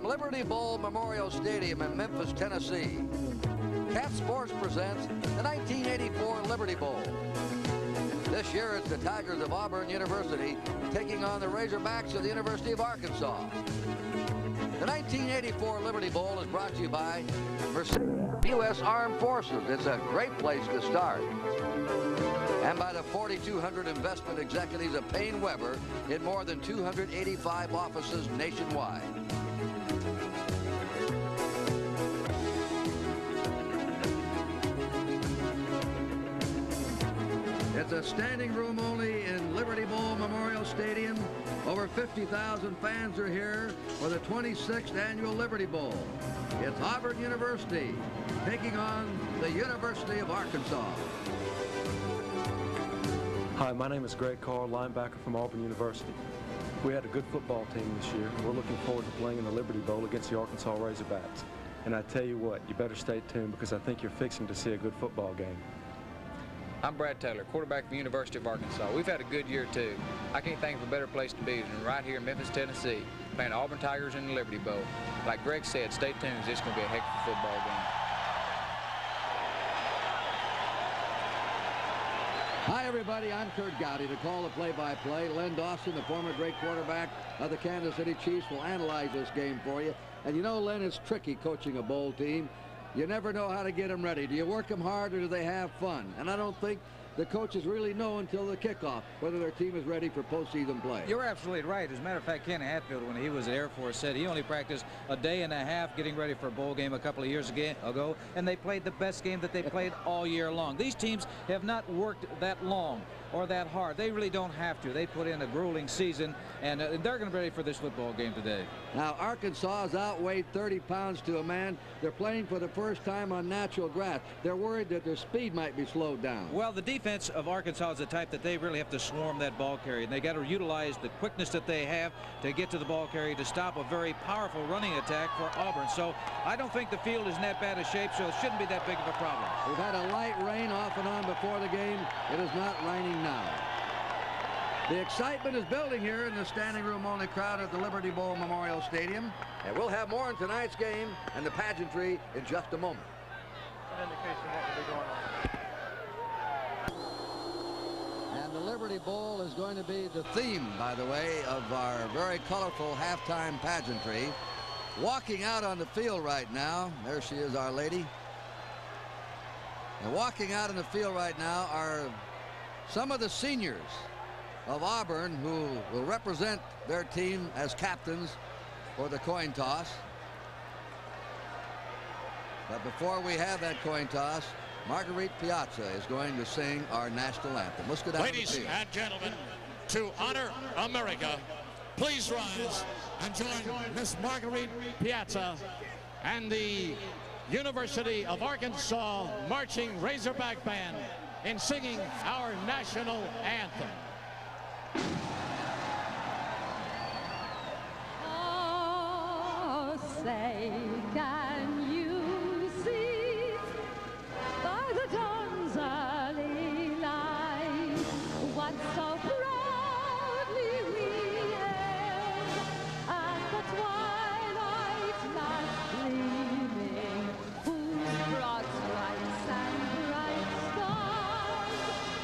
Liberty Bowl Memorial Stadium in Memphis, Tennessee. Cat Sports presents the 1984 Liberty Bowl. This year it's the Tigers of Auburn University taking on the Razorbacks of the University of Arkansas. The 1984 Liberty Bowl is brought to you by U.S. Armed Forces. It's a great place to start. And by the 4,200 investment executives of Payne Weber in more than 285 offices nationwide. It's a standing room only in Liberty Bowl Memorial Stadium. Over 50,000 fans are here for the 26th annual Liberty Bowl. It's Auburn University taking on the University of Arkansas. Hi, my name is Greg Carr, linebacker from Auburn University. We had a good football team this year, and we're looking forward to playing in the Liberty Bowl against the Arkansas Razorbacks. And I tell you what, you better stay tuned because I think you're fixing to see a good football game. I'm Brad Taylor, quarterback from the University of Arkansas. We've had a good year, too. I can't think of a better place to be than right here in Memphis, Tennessee, playing Auburn Tigers in the Liberty Bowl. Like Greg said, stay tuned. It's going to be a heck of a football game. Hi, everybody. I'm Kurt Gowdy to call the play-by-play. Len Dawson, the former great quarterback of the Kansas City Chiefs, will analyze this game for you. And you know, Len, it's tricky coaching a bowl team. You never know how to get them ready. Do you work them hard or do they have fun? And I don't think the coaches really know until the kickoff whether their team is ready for postseason play. You're absolutely right. As a matter of fact, Ken Hatfield, when he was at Air Force, said he only practiced a day and a half getting ready for a bowl game a couple of years ago, and they played the best game that they played all year long. These teams have not worked that long or that hard. They really don't have to. They put in a grueling season, and they're going to be ready for this football game today. Now, Arkansas is outweighed 30 pounds to a man. They're playing for the first time on natural grass. They're worried that their speed might be slowed down. Well, the defense of Arkansas is the type that they really have to swarm that ball carrier, and they got to utilize the quickness that they have to get to the ball carrier to stop a very powerful running attack for Auburn. So I don't think the field is in that bad a shape, so it shouldn't be that big of a problem. We've had a light rain off and on before the game. It is not raining now. The excitement is building here in the standing room only crowd at the Liberty Bowl Memorial Stadium. And we'll have more in tonight's game and the pageantry in just a moment. An indication of what will be going on. And the Liberty Bowl is going to be the theme, by the way, of our very colorful halftime pageantry. Walking out on the field right now, there she is, Our Lady. And walking out in the field right now are some of the seniors of Auburn who will represent their team as captains for the coin toss. But before we have that coin toss, Marguerite Piazza is going to sing our national anthem. Let's go down to the field. Ladies and gentlemen, to honor America, please rise and join Miss Marguerite Piazza and the University of Arkansas Marching Razorback Band in singing our national anthem. Oh, say, can you see by the dawn's early light what so proudly we hailed at the twilight last gleaming, whose broad stripes and bright stars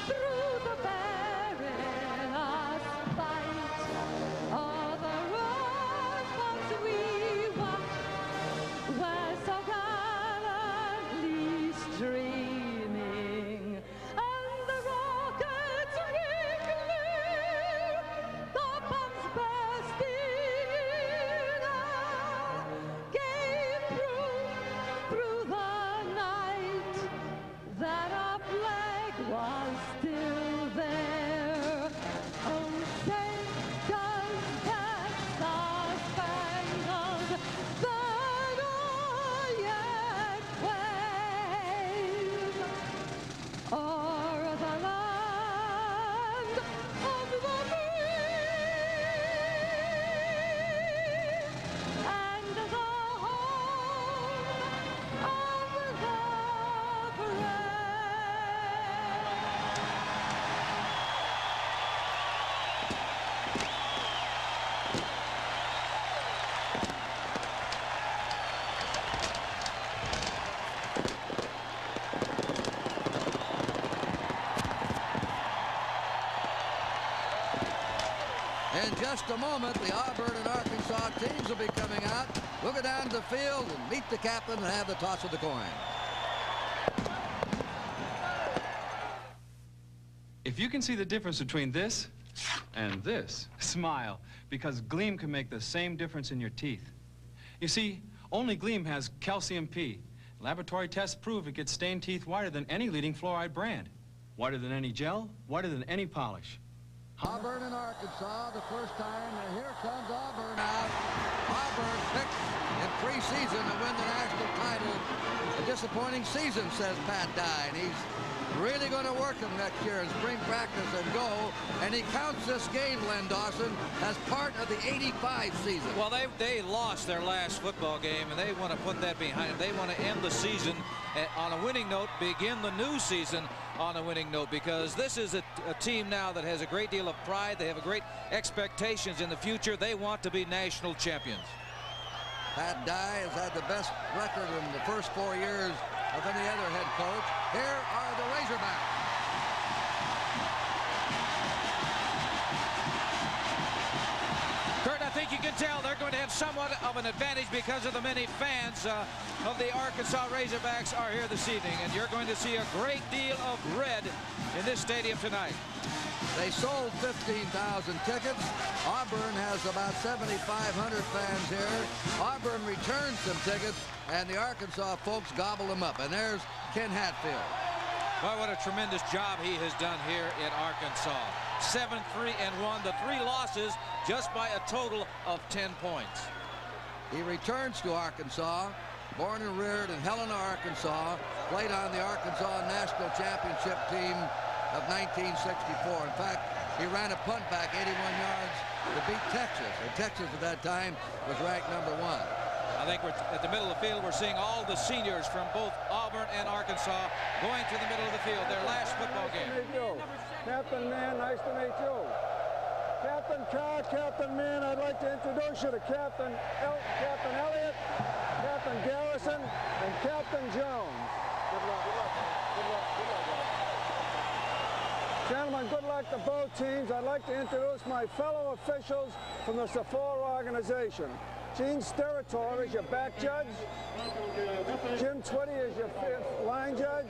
through the perilous fight of the ramparts we watched were so In just a moment, the Auburn and Arkansas teams will be coming out. We'll go down to the field and meet the captain and have the toss of the coin. If you can see the difference between this and this, smile, because Gleam can make the same difference in your teeth. You see, only Gleam has calcium P. Laboratory tests prove it gets stained teeth whiter than any leading fluoride brand. Whiter than any gel, whiter than any polish. Auburn and Arkansas, the first time, and here comes Auburn out. Auburn picked in preseason to win the national title. A disappointing season, says Pat Dye, and he's really going to work him next year in spring practice and go. And he counts this game, Len Dawson, as part of the '85 season. Well, they lost their last football game, and they want to put that behind them. They want to end the season on a winning note, begin the new season on a winning note, because this is a team now that has a great deal of pride. They have a great expectations in the future. They want to be national champions. Pat Dye has had the best record in the first 4 years of any other head coach. Here are the Razorbacks. Kurt, I think you can tell they're going to have somewhat of an advantage because of the many fans of the Arkansas Razorbacks are here this evening, and you're going to see a great deal of red in this stadium tonight. They sold 15,000 tickets. Auburn has about 7,500 fans here. Auburn returned some tickets, and the Arkansas folks gobbled them up. And there's Ken Hatfield. Well, what a tremendous job he has done here in Arkansas. 7-3-1. The 3 losses just by a total of 10 points. He returns to Arkansas, born and reared in Helena, Arkansas, played on the Arkansas National Championship team of 1964. In fact, he ran a punt back 81 yards to beat Texas. And Texas at that time was ranked #1. I think we're at the middle of the field. We're seeing all the seniors from both Auburn and Arkansas going to the middle of the field. Their last football game. Nice to meet you. Captain Mann, nice to meet you. Captain Carr, Captain Mann, I'd like to introduce you to Captain Elliott, Captain Garrison, and Captain Jones. Good luck. Good luck. Good luck. Good luck. Gentlemen, good luck to both teams. I'd like to introduce my fellow officials from the Sephora organization. Gene Steratore is your back judge. Jim Twitty is your line judge.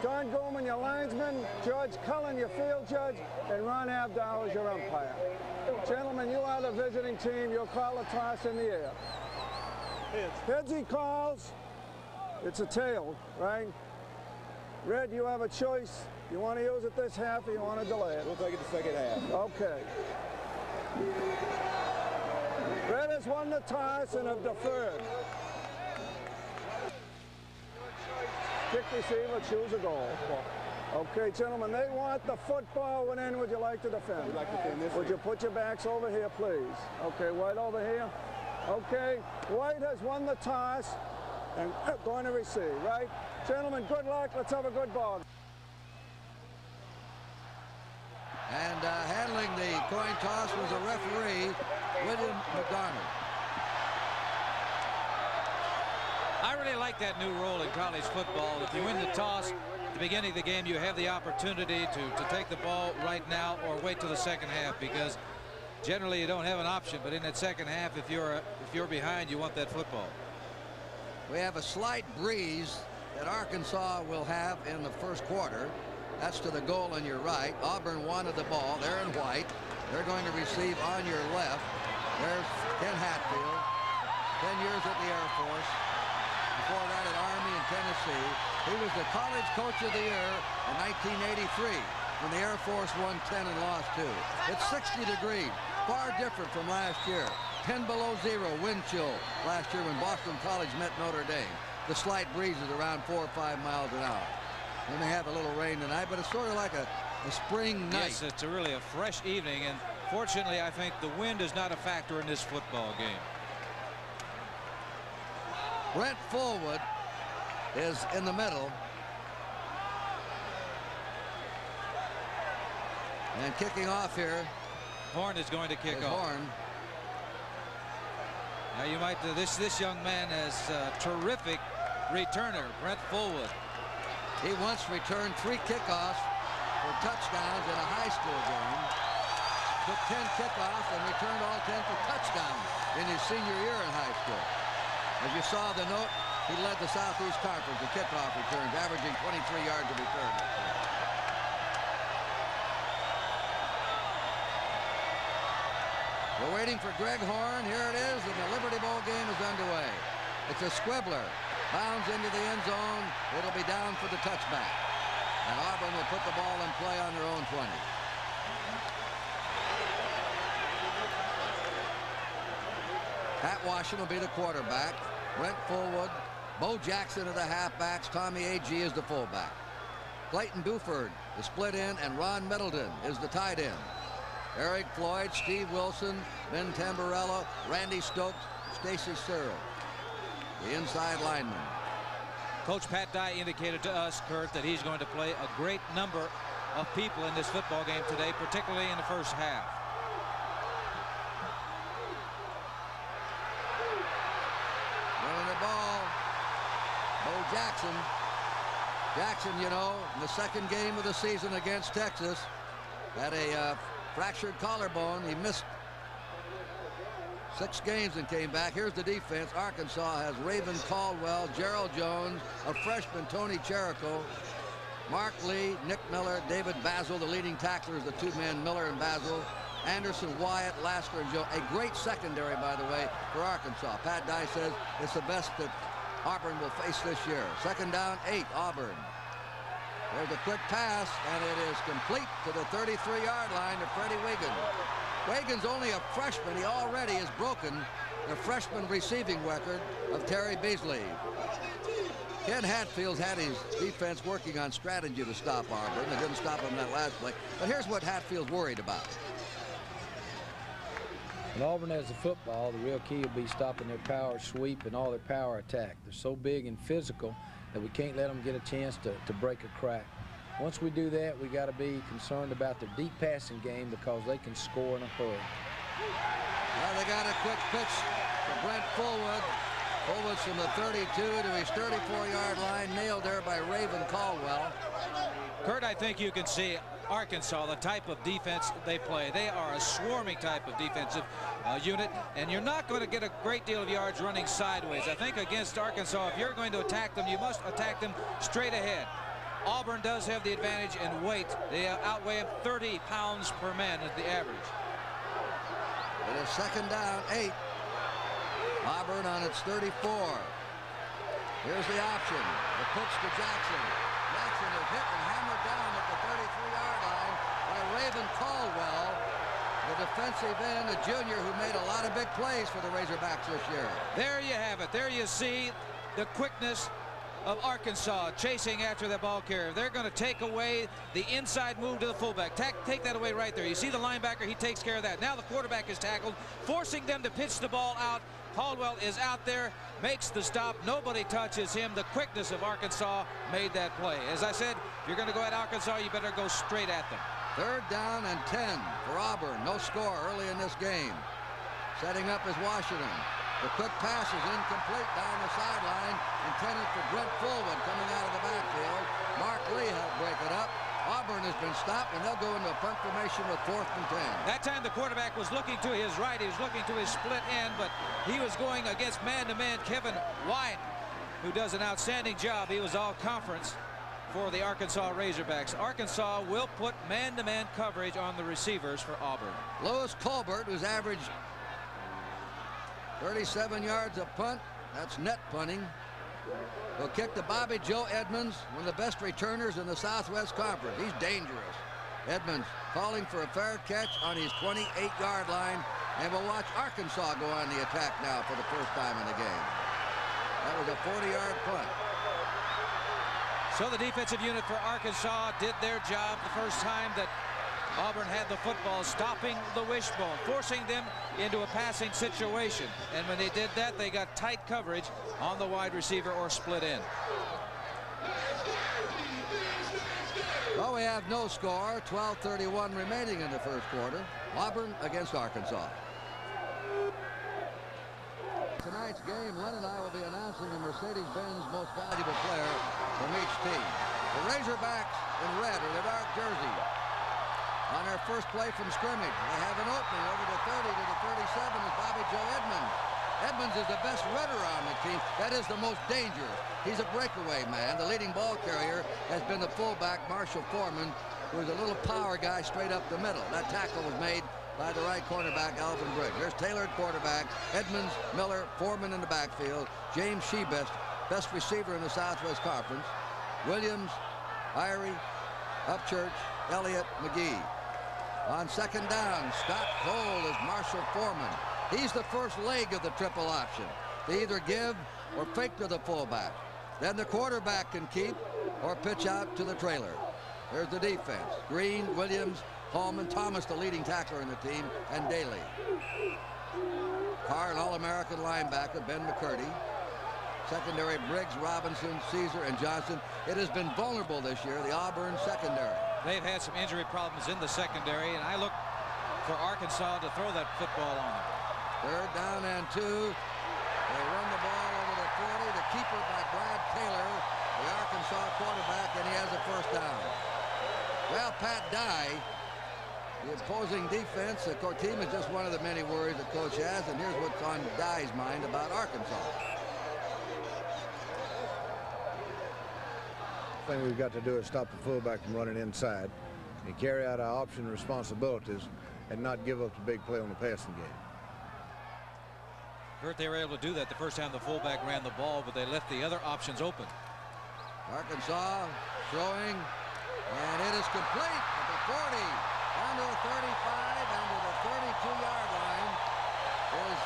Don Goldman, your linesman. George Cullen, your field judge. And Ron Abdow is your umpire. Gentlemen, you are the visiting team. You'll call a toss in the air. Heads he calls. It's a tail, right? Red, you have a choice. You want to use it this half or you want to delay it? We'll take it the second half. Okay. Red has won the toss and have deferred. Kick receiver, choose a goal. Okay, gentlemen, they want the football. What end would you like to defend? We'd like to defend this. Would you put your backs over here, please? Okay, White over here. Okay, White has won the toss and going to receive, right? Gentlemen, good luck. Let's have a good ball. And handling the coin toss was a referee, William McDonald. I really like that new rule in college football. If you win the toss at the beginning of the game, you have the opportunity to take the ball right now or wait till the second half, because generally you don't have an option. But in that second half, if you're behind, you want that football. We have a slight breeze that Arkansas will have in the first quarter. That's to the goal on your right. Auburn wanted the ball. They're in white. They're going to receive on your left. There's Ken Hatfield, 10 years at the Air Force. Before that at Army in Tennessee. He was the College Coach of the Year in 1983 when the Air Force won 10 and lost 2. It's 60 degrees, far different from last year. 10 below 0 wind chill last year when Boston College met Notre Dame. The slight breeze is around 4 or 5 miles an hour. We may have a little rain tonight, but it's sort of like a spring night. Yes, it's really a fresh evening, and fortunately, I think the wind is not a factor in this football game. Brent Fullwood is in the middle. And kicking off here. Horn is going to kick off. Horn. Now you might, this young man is a terrific returner, Brent Fullwood. He once returned 3 kickoffs for touchdowns in a high school game. took 10 kickoffs and returned all 10 for touchdowns in his senior year in high school. As you saw the note, he led the Southeast Conference in kickoff returns, averaging 23 yards a return. We're waiting for Greg Horn. Here it is, and the Liberty Bowl game is underway. It's a squibbler. Bounds into the end zone. It'll be down for the touchback. And Auburn will put the ball in play on their own 20. Pat Washington will be the quarterback. Brent Fullwood, Bo Jackson are the halfbacks. Tommy Agee is the fullback. Clayton Buford, the split end, and Ron Middleton is the tight end. Eric Floyd, Steve Wilson, Ben Tamburello, Randy Stokes, Stacy Searle, the inside lineman. Coach Pat Dye indicated to us, Kurt, that he's going to play a great number of people in this football game today, particularly in the first half. Running the ball, Bo Jackson. Jackson, you know, in the second game of the season against Texas, had a fractured collarbone. He missed 6 games and came back. Here's the defense. Arkansas has Raven Caldwell, Gerald Jones, a freshman, Tony Cherico, Mark Lee, Nick Miller, David Basil, the leading tacklers, the 2 men, Miller and Basil, Anderson, Wyatt, Lasker, and Joe. A great secondary, by the way, for Arkansas. Pat Dye says it's the best that Auburn will face this year. Second down, 8, Auburn. There's a quick pass, and it is complete to the 33-yard line to Freddie Wiggins. Wiggins only a freshman. He already has broken the freshman receiving record of Terry Beasley. Ken Hatfield's had his defense working on strategy to stop Auburn. They didn't stop him that last play. But here's what Hatfield's worried about. When Auburn has the football, the real key will be stopping their power sweep and all their power attack. They're so big and physical that we can't let them get a chance to break a crack. Once we do that, we got to be concerned about their deep passing game because they can score in a hurry. Well, they got a quick pitch to Brent Fullwood. Fullwood's from the 32 to his 34-yard line, nailed there by Raven Caldwell. Kurt, I think you can see Arkansas, the type of defense they play. They are a swarming type of defensive unit, and you're not going to get a great deal of yards running sideways. I think against Arkansas, if you're going to attack them, you must attack them straight ahead. Auburn does have the advantage in weight. They outweigh him 30 pounds per man at the average. It is second down, 8. Auburn on its 34. Here's the option. The pitch to Jackson. Jackson is hit and hammered down at the 33-yard line by Raven Caldwell, the defensive end, a junior who made a lot of big plays for the Razorbacks this year. There you have it. There you see the quickness of Arkansas chasing after the ball carrier. They're going to take away the inside move to the fullback. Take that away right there. You see the linebacker, he takes care of that. Now the quarterback is tackled, forcing them to pitch the ball out. Caldwell is out there, makes the stop. Nobody touches him. The quickness of Arkansas made that play. As I said, if you're going to go at Arkansas, you better go straight at them. Third down and 10 for Auburn. No score early in this game. Setting up is Washington. The quick pass is incomplete down the sideline, intended for Brent Fullwood coming out of the backfield. Mark Lee helped break it up. Auburn has been stopped, and they'll go into a punt formation with 4th and 10. That time the quarterback was looking to his right. He was looking to his split end, but he was going against man-to-man Kevin White, who does an outstanding job. He was all conference for the Arkansas Razorbacks. Arkansas will put man-to-man coverage on the receivers for Auburn. Lewis Colbert, who's averaged 37 yards a punt, that's net punting, will kick to Bobby Joe Edmonds, one of the best returners in the Southwest Conference. He's dangerous. Edmonds calling for a fair catch on his 28-yard line, and we'll watch Arkansas go on the attack now for the first time in the game. That was a 40-yard punt. So the defensive unit for Arkansas did their job the first time that Auburn had the football, stopping the wishbone, forcing them into a passing situation. And when they did that, they got tight coverage on the wide receiver or split end. Well, we have no score. 12:31 remaining in the first quarter. Auburn against Arkansas. Tonight's game, Len and I will be announcing the Mercedes-Benz most valuable player from each team. The Razorbacks in red are the dark jersey. On their first play from scrimmage, they have an opening over the 30 to the 37 is Bobby Joe Edmonds. Edmonds is the best runner on the team. That is the most dangerous. He's a breakaway man. The leading ball carrier has been the fullback, Marshall Foreman, who's a little power guy straight up the middle. That tackle was made by the right cornerback, Alvin Briggs. There's Taylor at quarterback, Edmonds, Miller, Foreman in the backfield, James Shebest, best receiver in the Southwest Conference, Williams, Irie, Upchurch, Elliott, McGee. On second down, Scott Cole is Marshall Foreman. He's the first leg of the triple option. They either give or fake to the fullback. Then the quarterback can keep or pitch out to the trailer. There's the defense. Green, Williams, Hallman, Thomas, the leading tackler in the team, and Daly. Carr, an All-American linebacker, Ben McCurdy. Secondary, Briggs, Robinson, Caesar, and Johnson. It has been vulnerable this year, the Auburn secondary. They've had some injury problems in the secondary, and I look for Arkansas to throw that football on them. Third down and 2. They run the ball over the 40. The keeper by Brad Taylor, the Arkansas quarterback, and he has a first down. Well, Pat Dye, the opposing defense, the coach team is just one of the many worries the coach has, and here's what's on Dye's mind about Arkansas. The thing we've got to do is stop the fullback from running inside and carry out our option responsibilities and not give up the big play on the passing game. Kurt, they were able to do that the first time the fullback ran the ball, but they left the other options open. Arkansas throwing, and it is complete at the 40, down to the 35, and to the 32-yard line is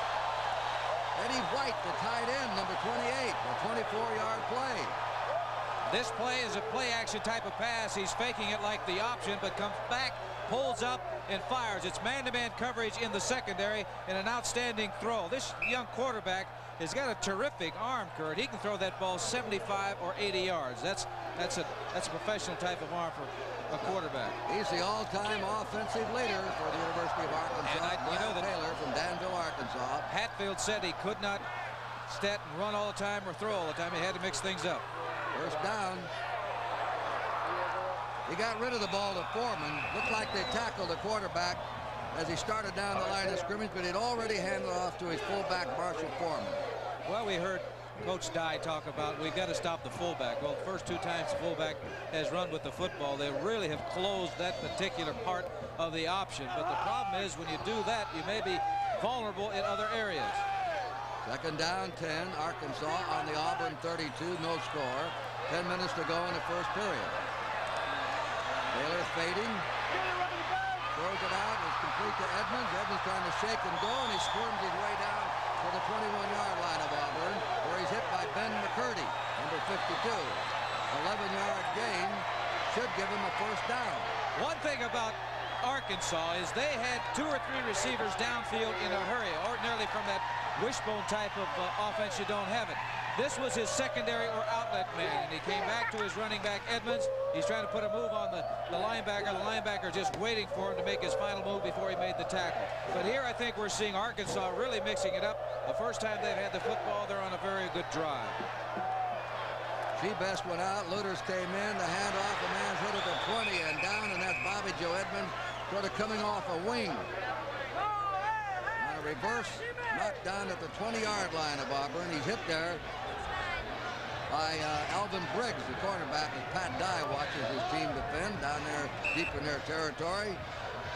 Eddie White, the tight end, number 28, a 24-yard play. This play is a play-action type of pass. He's faking it like the option, but comes back, pulls up, and fires. It's man-to-man coverage in the secondary, and an outstanding throw. This young quarterback has got a terrific arm, Kurt. He can throw that ball 75 or 80 yards. That's a professional type of arm for a quarterback. He's the all-time offensive leader for the University of Arkansas. And you know that Taylor from Danville, Arkansas. Hatfield said he could not stat and run all the time or throw all the time. He had to mix things up. First down. He got rid of the ball to Foreman. Looked like they tackled the quarterback as he started down the line of scrimmage, but he'd already handed off to his fullback, Marshall Foreman. Well, we heard Coach Dye talk about we've got to stop the fullback. Well, the first 2 times the fullback has run with the football, they really have closed that particular part of the option. But the problem is when you do that, you may be vulnerable in other areas. Second down, 10, Arkansas on the Auburn 32, no score. 10 minutes to go in the first period. Taylor fading. Throws it out, it's complete to Edmonds. Edmonds trying to shake and go, and he squirms his way down to the 21-yard line of Auburn, where he's hit by Ben McCurdy, number 52. 11-yard gain should give him a first down. One thing about Arkansas is they had 2 or 3 receivers downfield in a hurry. Ordinarily from that wishbone type of offense, you don't have it. This was his secondary or outlet man, and he came back to his running back, Edmonds. He's trying to put a move on the linebacker. The linebacker just waiting for him to make his final move before he made the tackle. But here I think we're seeing Arkansas really mixing it up. The first time they've had the football, they're on a very good drive. Shebest went out, Luders came in, the handoff, the man's hit at the 20 and down, and that's Bobby Joe Edmonds sort of coming off a wing. On a reverse, knocked down at the 20-yard line of Auburn. He's hit there by Alvin Briggs, the cornerback, as Pat Dye watches his team defend down there deep in their territory.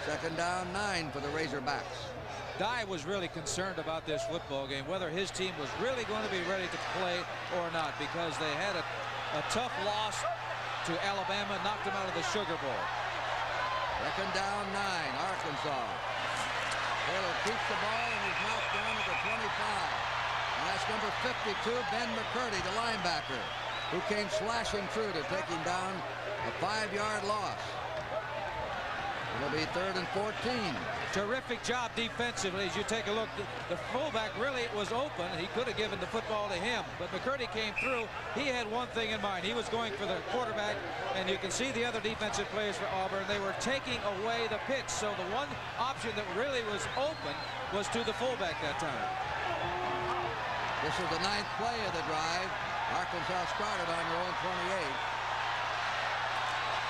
Second down, 9 for the Razorbacks. Dye was really concerned about this football game, whether his team was really going to be ready to play or not, because they had a tough loss to Alabama, knocked them out of the Sugar Bowl. Second down, 9, Arkansas. Taylor keeps the ball and he's knocked down at the 25. And that's number 52, Ben McCurdy, the linebacker, who came slashing through to take him down a 5-yard loss. It'll be 3rd and 14. Terrific job defensively. As you take a look, the fullback really was open. He could have given the football to him, but McCurdy came through. He had one thing in mind. He was going for the quarterback, and you can see the other defensive players for Auburn. They were taking away the pitch, so the one option that really was open was to the fullback that time. This is the 9th play of the drive. Arkansas started on their own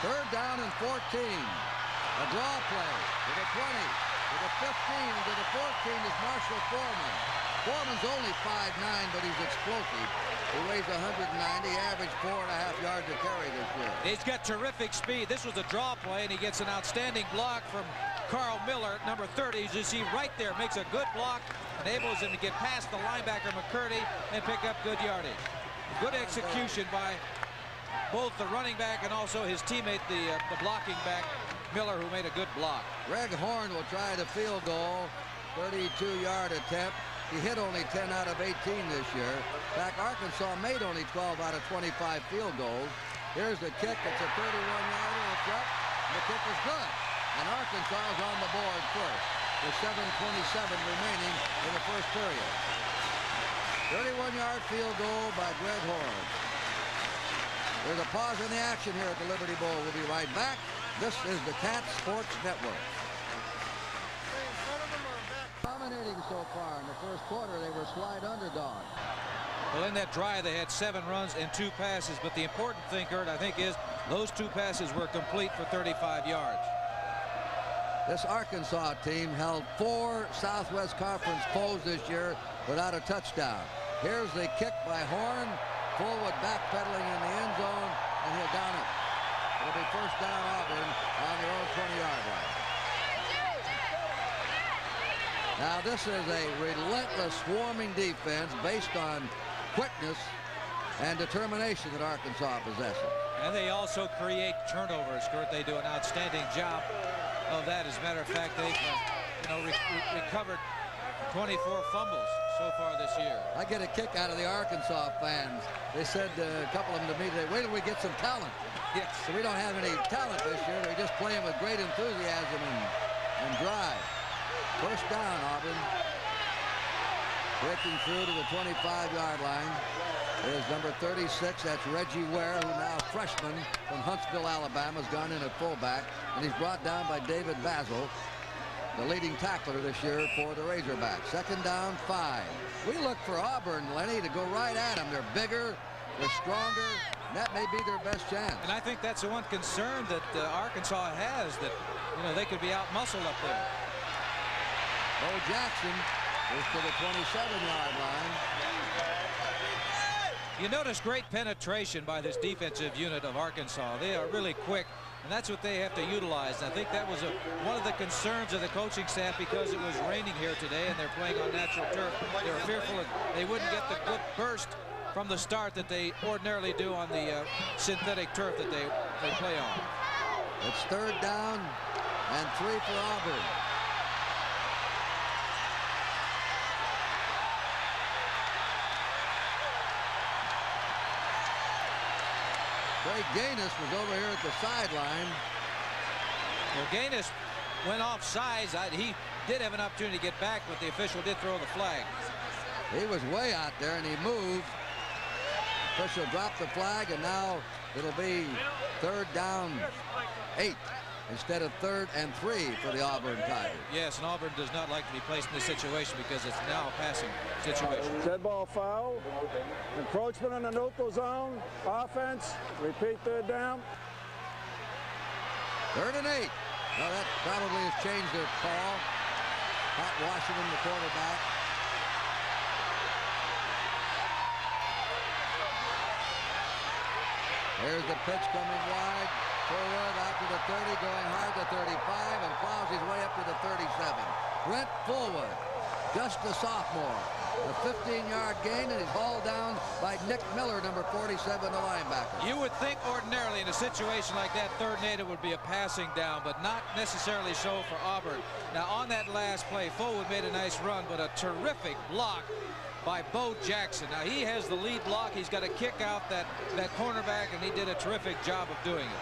28. 3rd down and 14. A draw play to the 20, to the 15, and to the 14 is Marshall Foreman. Foreman's only 5'9", but he's explosive. He weighs 190, averaged 4.5 yards a carry this year. He's got terrific speed. This was a draw play, and he gets an outstanding block from Carl Miller, number 30. As you see right there, makes a good block, enables him to get past the linebacker McCurdy and pick up good yardage. Good execution by both the running back and also his teammate, the blocking back, Miller, who made a good block. Greg Horn will try the field goal, 32-yard attempt. He hit only 10 out of 18 this year. In fact, Arkansas made only 12 out of 25 field goals. Here's the kick. It's a 31-yarder. It's up. The kick is good. And Arkansas is on the board first with 7:27 remaining in the first period. 31-yard field goal by Greg Horn. There's a pause in the action here at the Liberty Bowl. We'll be right back. This is the Cat Sports Network. Dominating so far in the first quarter. They were slide underdog. Well, in that drive, they had 7 runs and 2 passes. But the important thing, Kurt, I think, is those 2 passes were complete for 35 yards. This Arkansas team held 4 Southwest Conference foes this year without a touchdown. Here's the kick by Horn. Fullwood backpedaling in the end zone, and he'll down it. It'll be first down Auburn on their own 20-yard line. Now, this is a relentless swarming defense based on quickness and determination that Arkansas possesses. And they also create turnovers, Kurt. They do an outstanding job of that. As a matter of fact, they've recovered 24 fumbles so far this year. I get a kick out of the Arkansas fans. They said, a couple of them to me, wait till we get some talent. Yes. So we don't have any talent this year. They're just playing with great enthusiasm and drive. First down, Auburn. Breaking through to the 25-yard line is number 36. That's Reggie Ware, who now freshman from Huntsville, Alabama, has gone in at fullback. And he's brought down by David Basil, the leading tackler this year for the Razorbacks. Second down, 5. We look for Auburn, Lenny, to go right at them. They're bigger, they're stronger. And that may be their best chance. And I think that's the one concern that Arkansas has, that they could be out-muscled up there. Bo Jackson is to the 27-yard line. You notice great penetration by this defensive unit of Arkansas. They are really quick, and that's what they have to utilize. And I think that was one of the concerns of the coaching staff, because it was raining here today and they're playing on natural turf. They were fearful that they wouldn't get the good burst from the start that they ordinarily do on the synthetic turf that they play on. It's third down and 3 for Auburn. Craig Gaines was over here at the sideline. Well, Gaines went off sides. He did have an opportunity to get back, but the official did throw the flag. He was way out there, and he moved. Official dropped the flag, and now it'll be third down 8 instead of third and 3 for the Auburn Tigers. Yes, and Auburn does not like to be placed in this situation because it's now a passing situation. Dead ball foul. Encroachment in the neutral zone. Offense. Repeat third down. Third and 8. Well, that probably has changed their call. Pat Washington, the quarterback. Here's the pitch coming wide. Forward out to the 30, going hard to 35, and plows his way up to the 37. Brent Fullwood, just a sophomore. A 15-yard gain, and he's hauled down by Nick Miller, number 47, the linebacker. You would think ordinarily in a situation like that, third and 8, it would be a passing down, but not necessarily so for Auburn. Now, on that last play, Fullwood made a nice run, but a terrific block by Bo Jackson. Now, he has the lead block. He's got to kick out that cornerback, and he did a terrific job of doing it.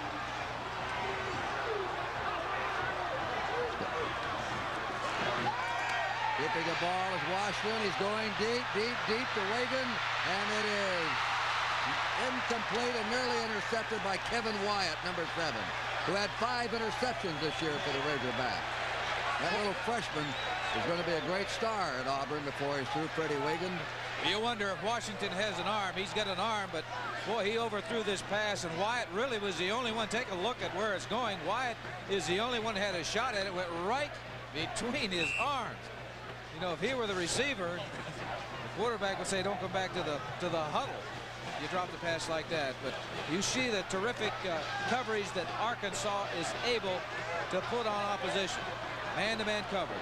Keeping the ball is Washington. He's going deep to Reagan, and it is incomplete and nearly intercepted by Kevin Wyatt, number 7, who had 5 interceptions this year for the Razorbacks. That little freshman is going to be a great star at Auburn before he's through. Freddie Wiggin. You wonder if Washington has an arm. He's got an arm, but boy, he overthrew this pass, and Wyatt really was the only one. Take a look at where it's going. Wyatt is the only one who had a shot at it. Went right between his arms. You know, if he were the receiver, the quarterback would say, don't come back to the huddle. You drop the pass like that. But you see the terrific coverage that Arkansas is able to put on opposition. Man-to-man coverage.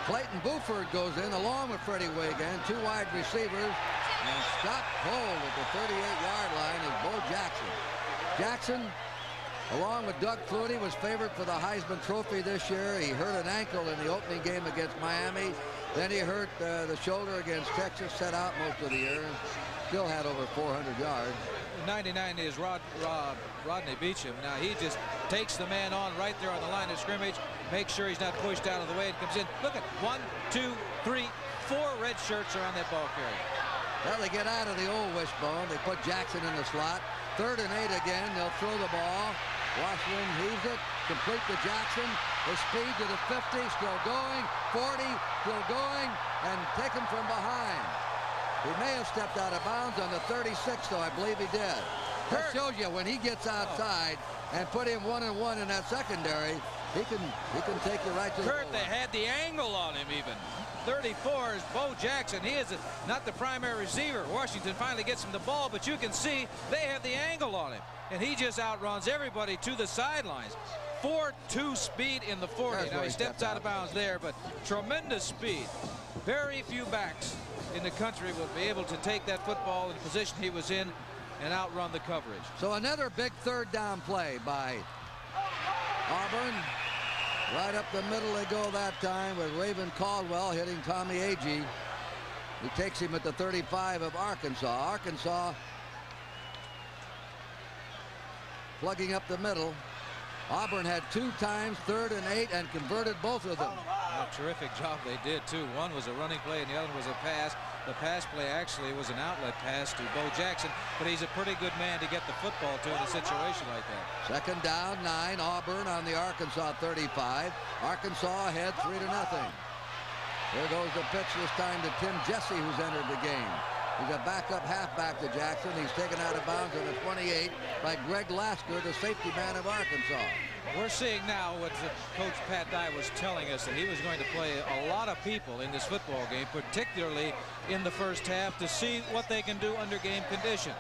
Clayton Buford goes in along with Freddie Wiggin, 2 wide receivers, and shot cold at the 38-yard line is Bo Jackson. Jackson, along with Doug Flutie, was favored for the Heisman Trophy this year. He hurt an ankle in the opening game against Miami. Then he hurt the shoulder against Texas, set out most of the year, and still had over 400 yards. 99 is Rodney Beecham. Now he just takes the man on right there on the line of scrimmage, makes sure he's not pushed out of the way, and comes in. Look at 1, 2, 3, 4 red shirts are on that ball carrier. Well, they get out of the old wishbone. They put Jackson in the slot. 3rd and 8 again. They'll throw the ball. Washington heaves it, complete to Jackson. His speed to the 50, still going. 40, still going, and take him from behind. He may have stepped out of bounds on the 36, though. I believe he did. That shows you when he gets outside and put him 1-on-1 in that secondary, he can take you right to the Kurt, they had the angle on him even. 34 is Bo Jackson. He is not the primary receiver. Washington finally gets him the ball, but you can see they have the angle on him. And he just outruns everybody to the sidelines. 4.2 speed in the 40. Now he steps out of bounds there, but tremendous speed. Very few backs in the country will be able to take that football in the position he was in and outrun the coverage. So another big 3rd down play by Auburn. Right up the middle they go that time with Raven Caldwell hitting Tommy Agee. He takes him at the 35 of Arkansas. Arkansas plugging up the middle. Auburn had 2 times 3rd and 8 and converted both of them. A terrific job they did too. One was a running play and the other was a pass. The pass play actually was an outlet pass to Bo Jackson, but he's a pretty good man to get the football to in a situation like that. 2nd down, 9. Auburn on the Arkansas 35. Arkansas ahead 3-0. There goes the pitch this time to Tim Jesse, who's entered the game. He's a backup halfback to Jackson. He's taken out of bounds on the 28 by Greg Lasker, the safety man of Arkansas. We're seeing now what Coach Pat Dye was telling us, that he was going to play a lot of people in this football game, particularly in the first half, to see what they can do under game condition.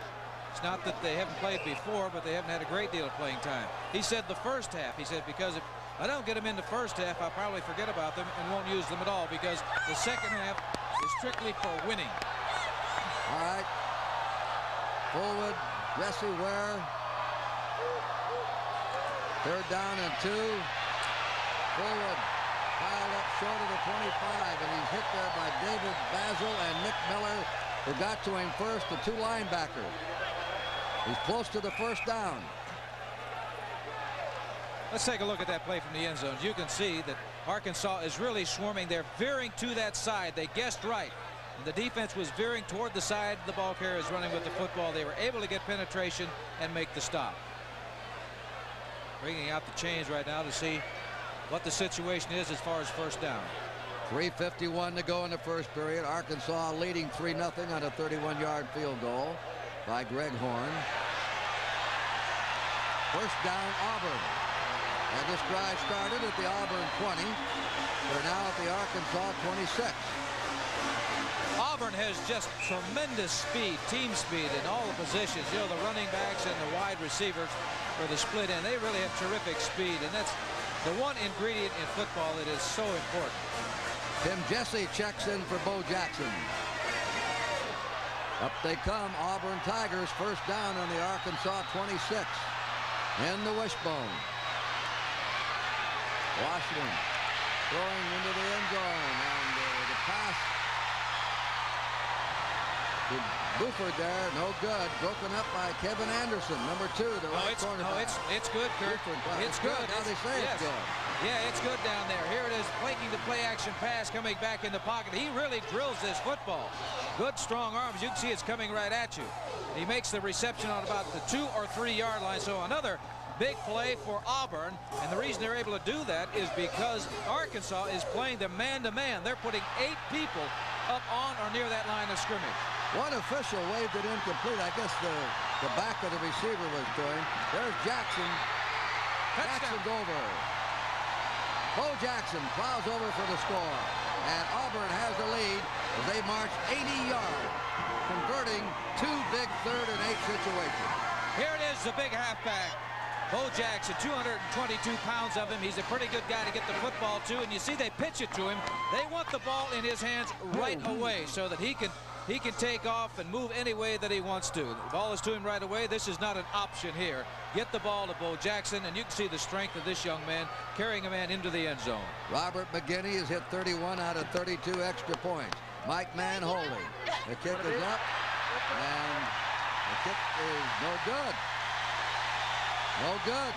It's not that they haven't played before, but they haven't had a great deal of playing time. He said the first half, he said, because if I don't get them in the first half, I'll probably forget about them and won't use them at all, because the second half is strictly for winning. All right. Forward, Jesse Ware. 3rd down and 2. Forward, piled up short of the 25, and he's hit there by David Basil and Nick Miller, who got to him first, the 2 linebackers. He's close to the 1st down. Let's take a look at that play from the end zone. You can see that Arkansas is really swarming. They're veering to that side. They guessed right. The defense was veering toward the side. The ball carrier is running with the football. They were able to get penetration and make the stop. Bringing out the chains right now to see what the situation is as far as 1st down. 3:51 to go in the first period. Arkansas leading 3-0 on a 31-yard field goal by Greg Horn. 1st down, Auburn. And this drive started at the Auburn 20. They're now at the Arkansas 26. Auburn has just tremendous speed, team speed in all the positions. You know, the running backs and the wide receivers for the split end. They really have terrific speed, and that's the one ingredient in football that is so important. Tim Jesse checks in for Bo Jackson. Up they come, Auburn Tigers, 1st down on the Arkansas 26. In the wishbone. Washington throwing into the end zone, and the pass to Buford there, no good. Broken up by Kevin Anderson, number 2, the right cornerback. It's good, Kurt. It's good. Now they say yes. it's good. Yeah, it's good down there. Here it is, making the play-action pass, coming back in the pocket. He really drills this football. Good, strong arms. You can see it's coming right at you. He makes the reception on about the 2 or 3 yard line. So another big play for Auburn, and the reason they're able to do that is because Arkansas is playing them man-to-man. They're putting 8 people up on or near that line of scrimmage. One official waved it incomplete. I guess the back of the receiver was turned. There's Jackson. Jackson's over. Bo Jackson plows over for the score. And Auburn has the lead as they march 80 yards, converting 2 big 3rd and 8 situations. Here it is, the big halfback. Bo Jackson, 222 pounds of him. He's a pretty good guy to get the football to, and you see they pitch it to him. They want the ball in his hands right away so that he can take off and move any way that he wants to. The ball is to him right away. This is not an option here. Get the ball to Bo Jackson, and you can see the strength of this young man carrying a man into the end zone. Robert McGinney has hit 31 out of 32 extra points. Mike Mann holding. The kick is up, and the kick is no good. No good.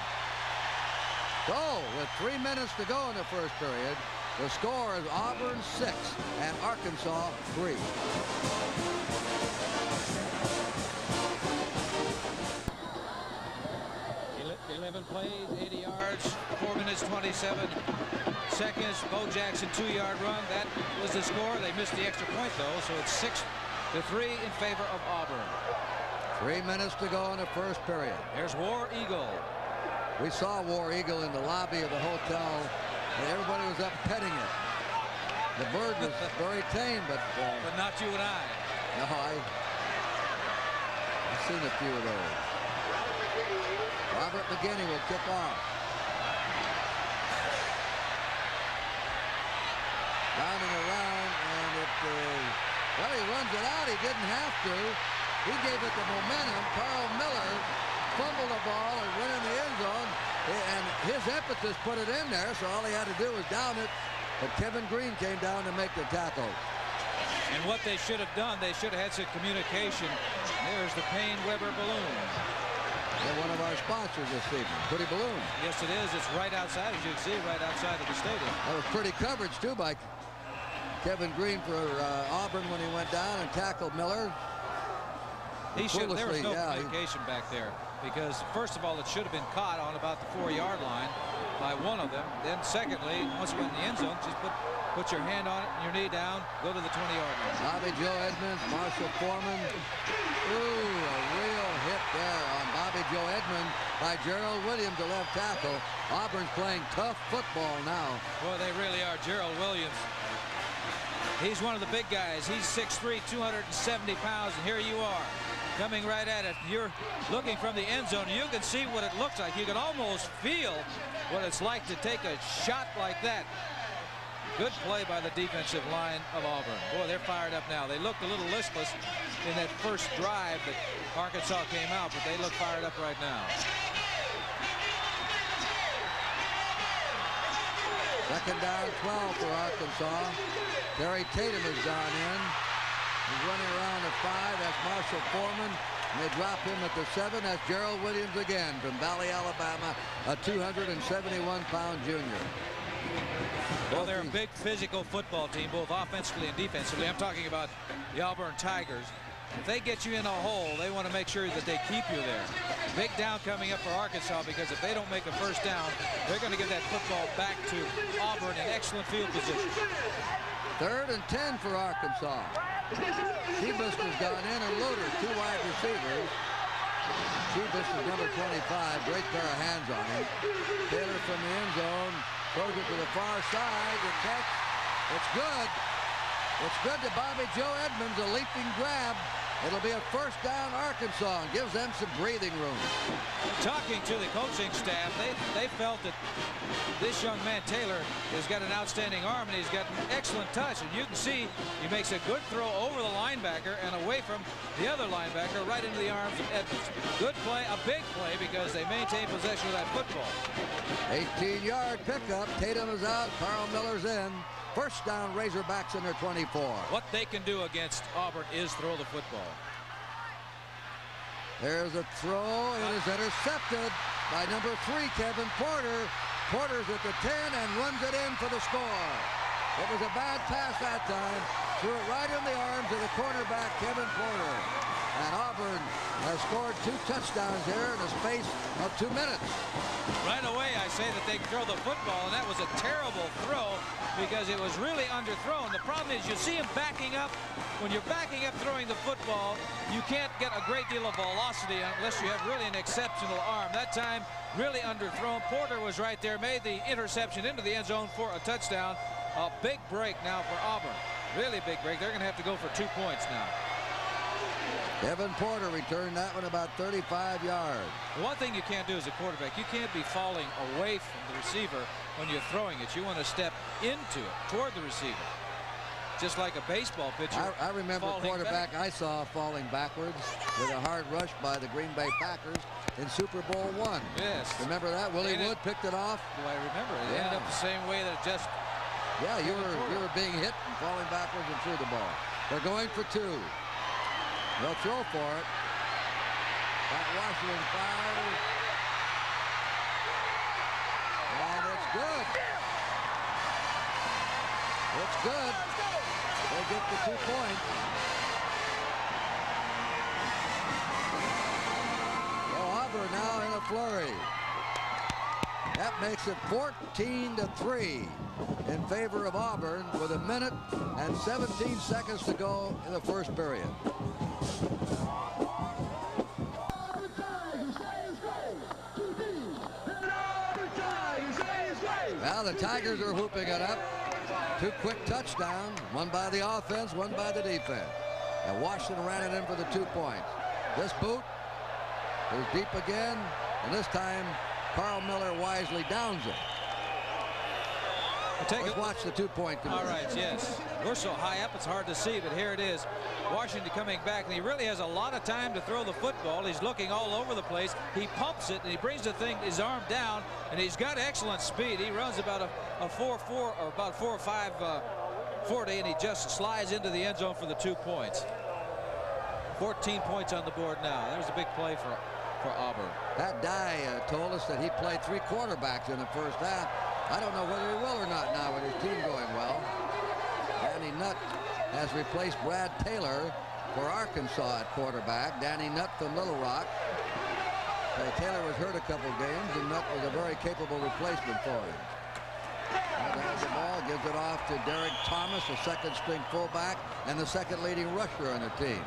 So, with 3 minutes to go in the first period, the score is Auburn 6 and Arkansas 3. Plays, 80 yards, 4 minutes, 27 seconds. Bo Jackson, 2-yard run. That was the score. They missed the extra point, though, so it's 6-3 in favor of Auburn. 3 minutes to go in the first period. There's War Eagle. We saw War Eagle in the lobby of the hotel, and everybody was up petting it. The bird was very tame, but not you and I. No, I've seen a few of those. Robert McGinney will kick off. Rounding around, and well, he runs it out. He didn't have to. He gave it the momentum. Carl Miller fumbled the ball and went in the end zone, and his impetus put it in there, so all he had to do was down it, but Kevin Green came down to make the tackle. And what they should have done, they should have had some communication. There's the Payne Weber balloon. They're one of our sponsors this evening. Pretty balloon. Yes, it is. It's right outside, as you can see, right outside of the stadium. That was pretty coverage, too, by Kevin Green for Auburn when he went down and tackled Miller. There was no communication back there, because, first of all, it should have been caught on about the 4-yard line by one of them. Then, secondly, once you went in the end zone, just put your hand on it and your knee down, go to the 20-yard line. Bobby Joe Edmonds, Marshall Foreman. Ooh, a real hit there on Bobby Joe Edmonds by Gerald Williams, the left tackle. Auburn's playing tough football now. Boy, they really are. Gerald Williams. He's one of the big guys. He's 6'3", 270 pounds, and here you are, coming right at it. You're looking from the end zone. You can see what it looks like. You can almost feel what it's like to take a shot like that. Good play by the defensive line of Auburn. Boy, they're fired up now. They looked a little listless in that first drive that Arkansas came out, but they look fired up right now. Second down, 12 for Arkansas. Terry Tatum has gone in. He's running around at 5. That's Marshall Foreman. And they drop him at the 7. That's Gerald Williams again from Valley, Alabama, a 271-pound junior. Well, they're a big physical football team, both offensively and defensively. I'm talking about the Auburn Tigers. If they get you in a hole, they want to make sure that they keep you there. Big down coming up for Arkansas, because if they don't make a first down, they're going to give that football back to Auburn in excellent field position. 3rd and 10 for Arkansas. Chibis has gone in, and Luter, 2 wide receivers. Chibis is number 25. Great pair of hands on him. Taylor from the end zone throws it to the far side. The catch. It's good. It's good to Bobby Joe Edmonds, a leaping grab. It'll be a first down Arkansas and gives them some breathing room. Talking to the coaching staff, they felt that this young man, Taylor, has got an outstanding arm, and he's got an excellent touch. And you can see he makes a good throw over the linebacker and away from the other linebacker right into the arms of Edmonds. Good play, a big play, because they maintain possession of that football. 18-yard pickup. Tatum is out. Carl Miller's in. First down, Razorbacks in their 24. What they can do against Auburn is throw the football. There's a throw. It is intercepted by number 3, Kevin Porter. Porter's at the 10 and runs it in for the score. It was a bad pass that time. Threw it right in the arms of the quarterback, Kevin Porter. And Auburn has scored 2 touchdowns here in a space of 2 minutes. Right away, I say that they can throw the football, and that was a terrible throw because it was really underthrown. The problem is you see him backing up. When you're backing up throwing the football, you can't get a great deal of velocity unless you have really an exceptional arm. That time, really underthrown. Porter was right there, made the interception into the end zone for a touchdown. A big break now for Auburn. Really big break. They're going to have to go for 2 points now. Evan Porter returned that one about 35 yards. The one thing you can't do as a quarterback, you can't be falling away from the receiver when you're throwing it. You want to step into it, toward the receiver. Just like a baseball pitcher. I remember a quarterback I saw falling backwards with a hard rush by the Green Bay Packers in Super Bowl I. Yes. Remember that? Willie Wood picked it off. Do I remember? It ended up the same way that it just... Yeah, you were being hit and falling backwards and threw the ball. They're going for 2. They'll throw for it. That Washington fires. And it's good. It's good. They get the 2 points. So Auburn now in a flurry. That makes it 14-3 in favor of Auburn with 1 minute and 17 seconds to go in the first period. Now the Tigers are hooping it up. 2 quick touchdowns, one by the offense, one by the defense. And Washington ran it in for the 2 points. This boot is deep again, and this time Carl Miller wisely downs it. Let's watch the 2-point conversion. All right, yes. We're so high up it's hard to see, but here it is. Washington coming back, and he really has a lot of time to throw the football. He's looking all over the place. He pumps it, and he brings the thing, his arm down, and he's got excellent speed. He runs about a 4.4 or about 4.5 40, and he just slides into the end zone for the 2 points. 14 points on the board now. There's a big play for Auburn. That Dye told us that he played 3 quarterbacks in the first half. I don't know whether he will or not now with his team going well. Danny Nutt has replaced Brad Taylor for Arkansas at quarterback. Danny Nutt from Little Rock. Taylor was hurt a couple games, and Nutt was a very capable replacement for him. Now has the ball, gives it off to Derek Thomas, a second-string fullback, and the second leading rusher on the team.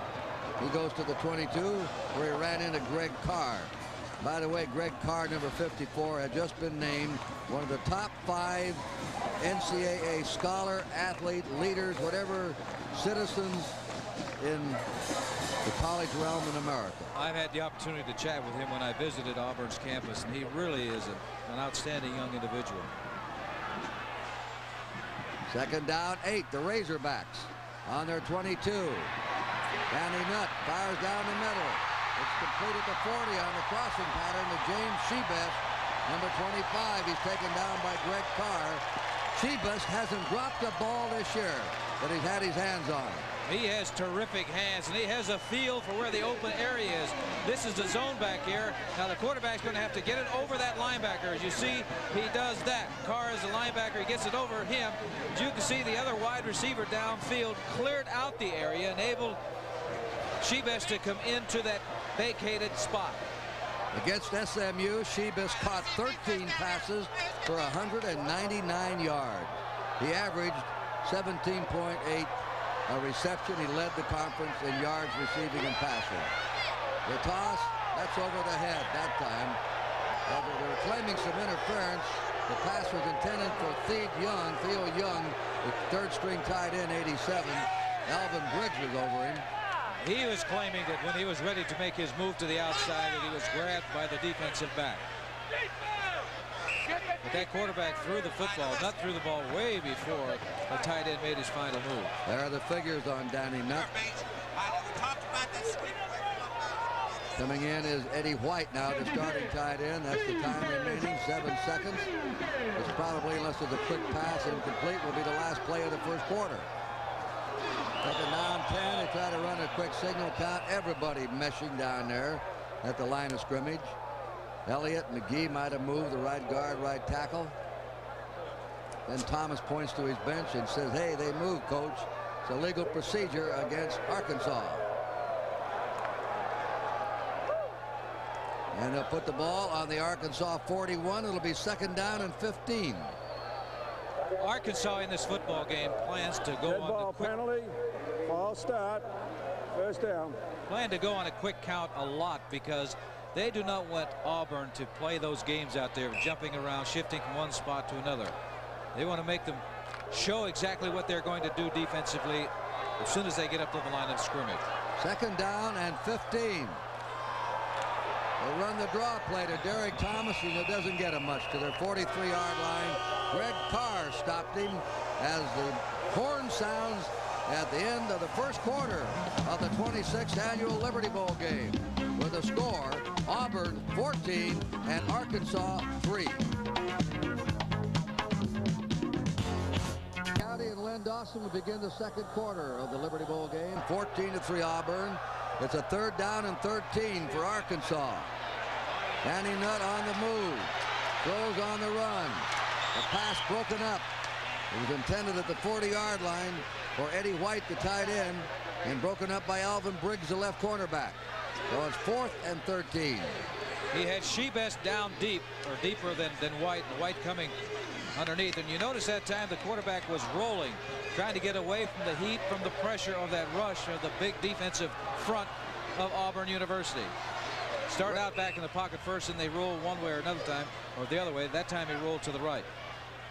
He goes to the 22, where he ran into Greg Carr. By the way, Greg Carr, number 54, had just been named one of the top 5 NCAA scholar, athlete, leaders, whatever citizens in the college realm in America. I've had the opportunity to chat with him when I visited Auburn's campus, and he really is an outstanding young individual. Second down, 8, the Razorbacks on their 22. Danny Nutt fires down the middle. It's completed the 40 on the crossing pattern to James Shebest, number 25. He's taken down by Greg Carr. Shebest hasn't dropped a ball this year, but he's had his hands on it. He has terrific hands, and he has a feel for where the open area is. This is the zone back here. Now the quarterback's going to have to get it over that linebacker. As you see, he does that. Carr is the linebacker. He gets it over him. As you can see, the other wide receiver downfield cleared out the area, enabled Shebest to come into that vacated spot. Against SMU, Shebest caught 13 passes for 199 yards. He averaged 17.8 a reception. He led the conference in yards receiving and passing. The toss, that's over the head that time. They were claiming some interference. The pass was intended for Theo Young, the third-string tight end, 87. Alvin Briggs was over him. He was claiming that when he was ready to make his move to the outside that he was grabbed by the defensive back. But that quarterback threw the football, Nutt threw the ball way before the tight end made his final move. There are the figures on Danny Nutt. Coming in is Eddie White now, the starting tight end. That's the time remaining, 7 seconds. It's probably, unless there's a quick pass incomplete, will be the last play of the first quarter. Second down, 10. They try to run a quick signal count. Everybody meshing down there at the line of scrimmage. Elliott, McGee might have moved, the right guard, right tackle. Then Thomas points to his bench and says, hey, they moved, coach. It's a legal procedure against Arkansas. And they'll put the ball on the Arkansas 41. It'll be second down and 15. Arkansas in this football game plans to go Dead on ball the quick penalty. False start. First down. plan to go on a quick count a lot because they do not want Auburn to play those games out there jumping around, shifting from one spot to another. They want to make them show exactly what they're going to do defensively as soon as they get up to the line of scrimmage. Second down and 15. They run the draw play to Derek Thomas, and it doesn't get him much to their 43-yard line. Greg Carr stopped him as the horn sounds at the end of the first quarter of the 26th annual Liberty Bowl game, with a score Auburn 14 and Arkansas 3. County and Len Dawson will begin the second quarter of the Liberty Bowl game. 14-3 Auburn. It's a third down and 13 for Arkansas. Danny Nutt on the move. Throws on the run. The pass broken up. It was intended at the 40-yard line for Eddie White, the tight end, and broken up by Alvin Briggs, the left cornerback. So it's 4th and 13. He had Shebest down deep, or deeper than White, and White coming underneath. And you notice that time the quarterback was rolling, trying to get away from the heat, from the pressure of that rush of the big defensive front of Auburn University. Started out back in the pocket first, and they rolled one way or another time, or the other way. That time he rolled to the right.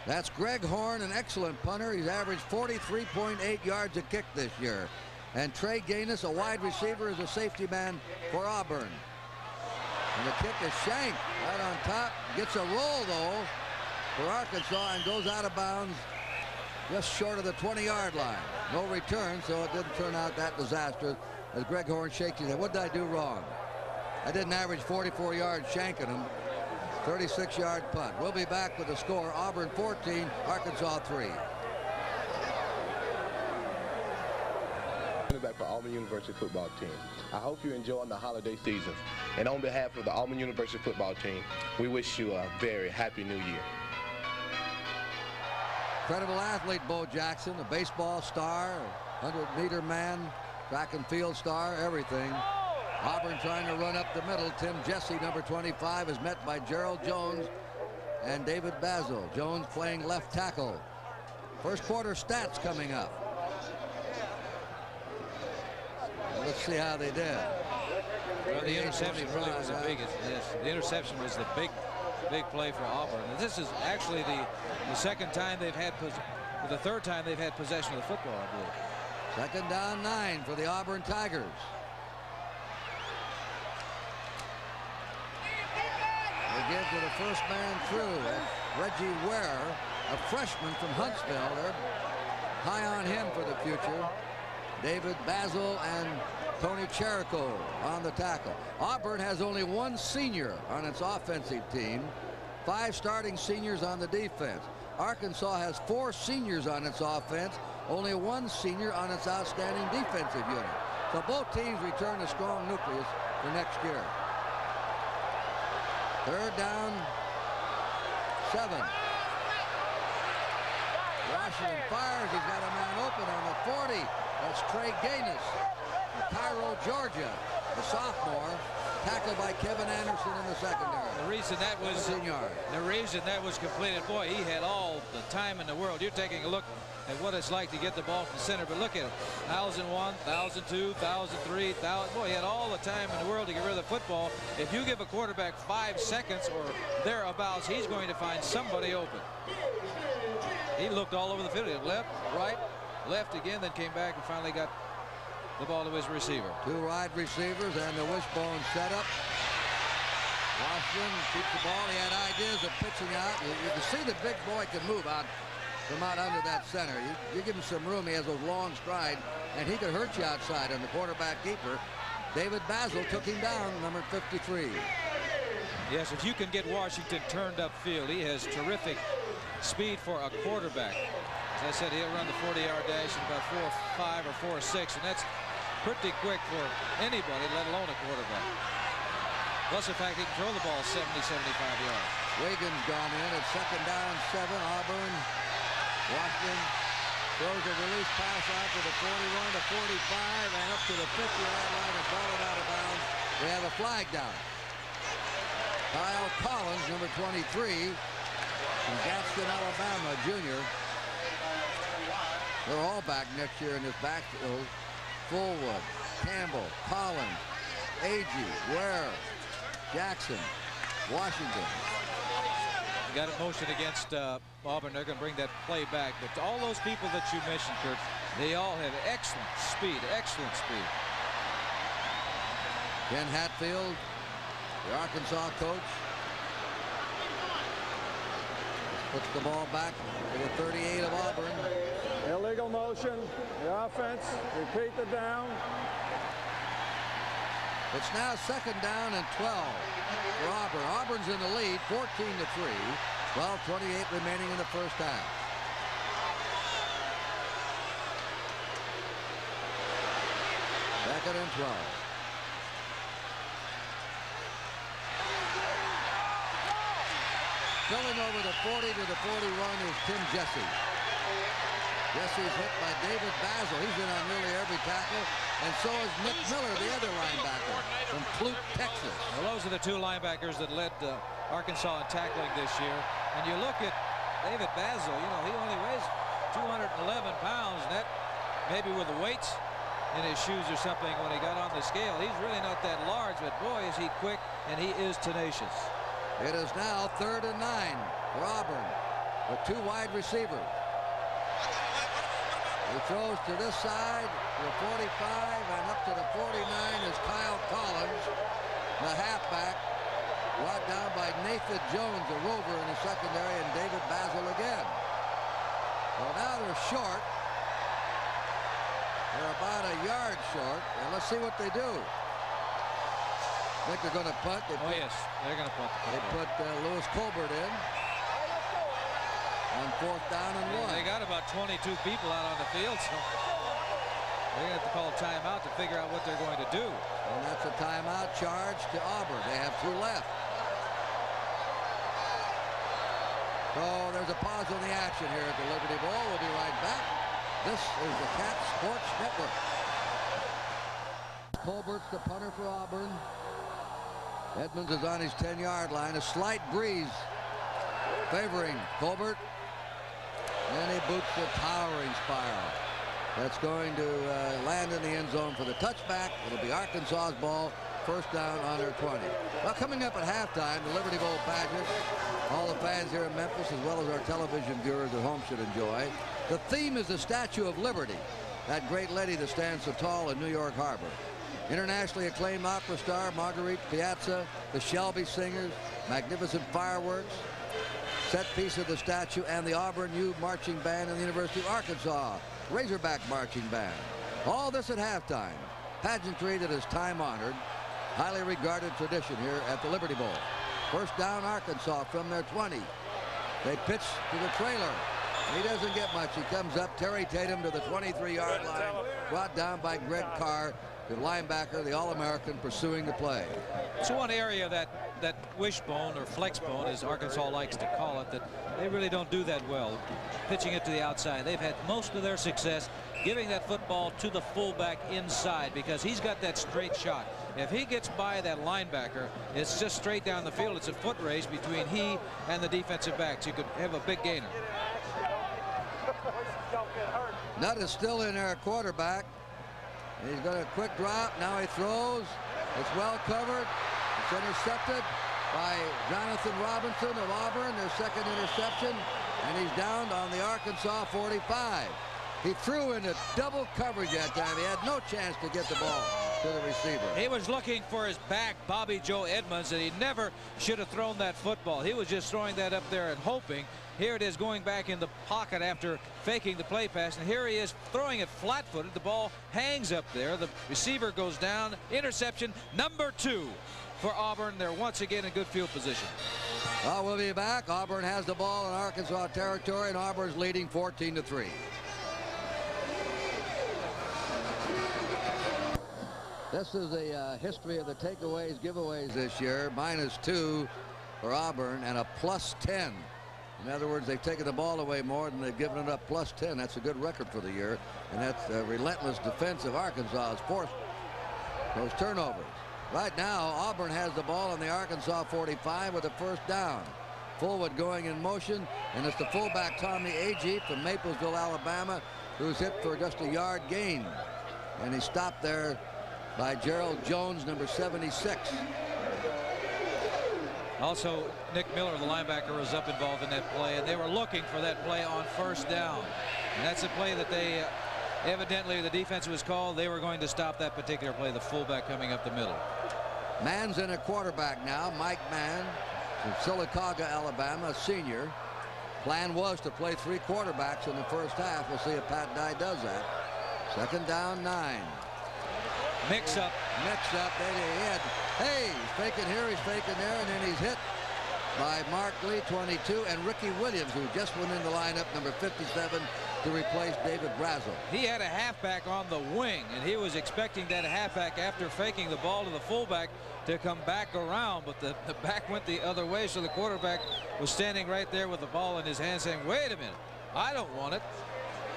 That's Greg Horn, an excellent punter. He's averaged 43.8 yards a kick this year. And Trey Gaines, a wide receiver, is a safety man for Auburn. And the kick is shanked right on top. Gets a roll, though, for Arkansas, and goes out of bounds just short of the 20-yard line. No return, so it didn't turn out that disastrous as Greg Horn shakes his head. What did I do wrong? I didn't average 44 yards shanking him. 36-yard punt. We'll be back with the score. Auburn 14, Arkansas 3. Back for Auburn University football team. I hope you're enjoying the holiday season. And on behalf of the Auburn University football team, we wish you a very happy new year. Incredible athlete, Bo Jackson, a baseball star, 100-meter man, track and field star, everything. Auburn trying to run up the middle. Tim Jesse, number 25, is met by Gerald Jones and David Basil. Jones playing left tackle. First quarter stats coming up. Let's see how they did. Well, the interception really was the biggest. Yes, the interception was the big play for Auburn. And this is actually the second time they've had, the third time they've had possession of the football, I believe. Second down 9 for the Auburn Tigers. They give to the first man through. Reggie Ware, a freshman from Huntsville. They're high on him for the future. David Basil and Tony Cherico on the tackle. Auburn has only one senior on its offensive team, 5 starting seniors on the defense. Arkansas has 4 seniors on its offense, only 1 senior on its outstanding defensive unit. So both teams return a strong nucleus for next year. Third down, 7. Washington fires. He's got a man open on the 40. That's Trey Gaines from Cairo, Georgia, the sophomore, tackled by Kevin Anderson in the secondary. The reason that was completed, boy, he had all the time in the world. You're taking a look at what it's like to get the ball from center, but look at it. 1,001, 1,002, 1,003, 1,000. Boy, he had all the time in the world to get rid of the football. If you give a quarterback 5 seconds or thereabouts, he's going to find somebody open. He looked all over the field. Left, right, left again, then came back and finally got the ball to his receiver. 2 wide receivers and the wishbone setup. Washington keeps the ball. He had ideas of pitching out. You can see the big boy can move out from out under that center. You give him some room. He has those long strides, and he could hurt you outside on the quarterback keeper. David Basil took him down, number 53. Yes, if you can get Washington turned upfield, he has terrific speed for a quarterback. As I said, he'll run the 40-yard dash in about 4.5 or 4.6, and that's pretty quick for anybody, let alone a quarterback. Plus the fact he can throw the ball 70, 75 yards. Wiggins gone in at second down 7. Auburn. Washington throws a release pass out to the 41 to 45 and up to the 50-yard line and brought it out of bounds. We have a flag down. Kyle Collins, number 23, from Gadsden, Alabama, junior, They're all back next year in this backfield. Fullwood, Campbell, Collins, Agee, Ware, Jackson, Washington. You got a motion against Auburn. They're going to bring that play back. But all those people that you mentioned, Kurt, they all have excellent speed, excellent speed. Ken Hatfield, the Arkansas coach, puts the ball back to the 38 of Auburn. Illegal motion. The offense. Repeat the down. It's now 2nd down and 12 for Auburn. Auburn's in the lead, 14-3. 12:28 remaining in the first half. Second and 12. Filling over the 40 to the 41 is Tim Jesse. Jesse's hit by David Basil. He's in on nearly every tackle, and so is Nick Miller, the other linebacker from Clute, Texas. Well, those are the 2 linebackers that led Arkansas in tackling this year. And you look at David Basil, you know, he only weighs 211 pounds. And that maybe with the weights in his shoes or something when he got on the scale. He's really not that large, but boy, is he quick, and he is tenacious. It is now 3rd and 9 for Auburn with 2 wide receivers. He throws to this side, to the 45, and up to the 49 is Kyle Collins, the halfback, brought down by Nathan Jones, a rover in the secondary, and David Basil again. Well, now they're short. They're about a yard short, and let's see what they do. I think they're going to punt. Oh, yes, they're going to punt. They put Lewis Colbert in. On 4th down and 1. They got about 22 people out on the field, so they're going to have to call a timeout to figure out what they're going to do. And that's a timeout charge to Auburn. They have 2 left. So there's a pause on the action here at the Liberty Bowl. We'll be right back. This is the Cat Sports Network. Colbert's the punter for Auburn. Edmonds is on his 10-yard line. A slight breeze favoring Colbert. And he boots the towering spiral. That's going to land in the end zone for the touchback. It'll be Arkansas's ball, 1st down on their 20. Well, coming up at halftime, the Liberty Bowl pageant, all the fans here in Memphis, as well as our television viewers at home, should enjoy. The theme is the Statue of Liberty, that great lady that stands so tall in New York Harbor. Internationally acclaimed opera star Marguerite Piazza, the Shelby Singers, magnificent fireworks, set piece of the statue, and the Auburn U Marching Band and the University of Arkansas Razorback Marching Band. All this at halftime. Pageantry that is time-honored, highly regarded tradition here at the Liberty Bowl. 1st down Arkansas from their 20. They pitch to the trailer. He doesn't get much. He comes up. Terry Tatum to the 23-yard line. Brought down by Greg Carr, the linebacker, the All-American, pursuing the play. It's one area that wishbone or flexbone, as Arkansas likes to call it, that they really don't do that well, pitching it to the outside. They've had most of their success giving that football to the fullback inside because he's got that straight shot. If he gets by that linebacker, it's just straight down the field. It's a foot race between he and the defensive backs. You could have a big gainer. Nutt is still in there, quarterback. He's got a quick drop. Now he throws. It's well covered. It's intercepted by Jonathan Robinson of Auburn, their 2nd interception, and he's down on the Arkansas 45. He threw into double coverage that time. He had no chance to get the ball to the receiver. He was looking for his back, Bobby Joe Edmonds, and he never should have thrown that football. He was just throwing that up there and hoping. Here it is going back in the pocket after faking the play pass, and here he is throwing it flat-footed. The ball hangs up there. The receiver goes down. Interception number 2 for Auburn. They're once again in good field position. Well, we'll be back. Auburn has the ball in Arkansas territory, and Auburn's leading 14-3. This is a history of the takeaways, giveaways this year. -2 for Auburn and a +10. In other words, they've taken the ball away more than they've given it up, +10. That's a good record for the year, and that's a relentless defense of Arkansas has forced those turnovers. Right now, Auburn has the ball on the Arkansas 45 with a 1st down. Fullwood going in motion, and it's the fullback Tommy Agee from Maplesville, Alabama, who's hit for just a yard gain. And he's stopped there by Gerald Jones, number 76. Also, Nick Miller, the linebacker, was up involved in that play, and they were looking for that play on first down. And that's a play that they evidently, the defense was called. They were going to stop that particular play, the fullback coming up the middle. Mann's in a quarterback now. Mike Mann from Sylacauga, Alabama, a senior. Plan was to play 3 quarterbacks in the first half. We'll see if Pat Dye does that. Second down, 9. Mix up. Hey, he's faking here, he's faking there, and then he's hit by Mark Lee, 22, and Ricky Williams, who just went in the lineup, number 57, to replace David Brazel. He had a halfback on the wing, and he was expecting that halfback, after faking the ball to the fullback, to come back around, but the back went the other way, so the quarterback was standing right there with the ball in his hand saying, wait a minute, I don't want it.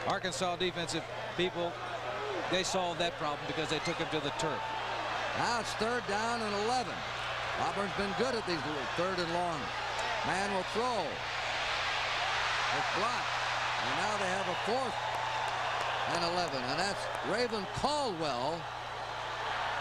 Arkansas defensive people, they solved that problem because they took him to the turf. Now it's 3rd down and 11. Auburn's been good at these 3rd and long. Mann will throw. It's blocked. And now they have a 4th and 11. And that's Raven Caldwell,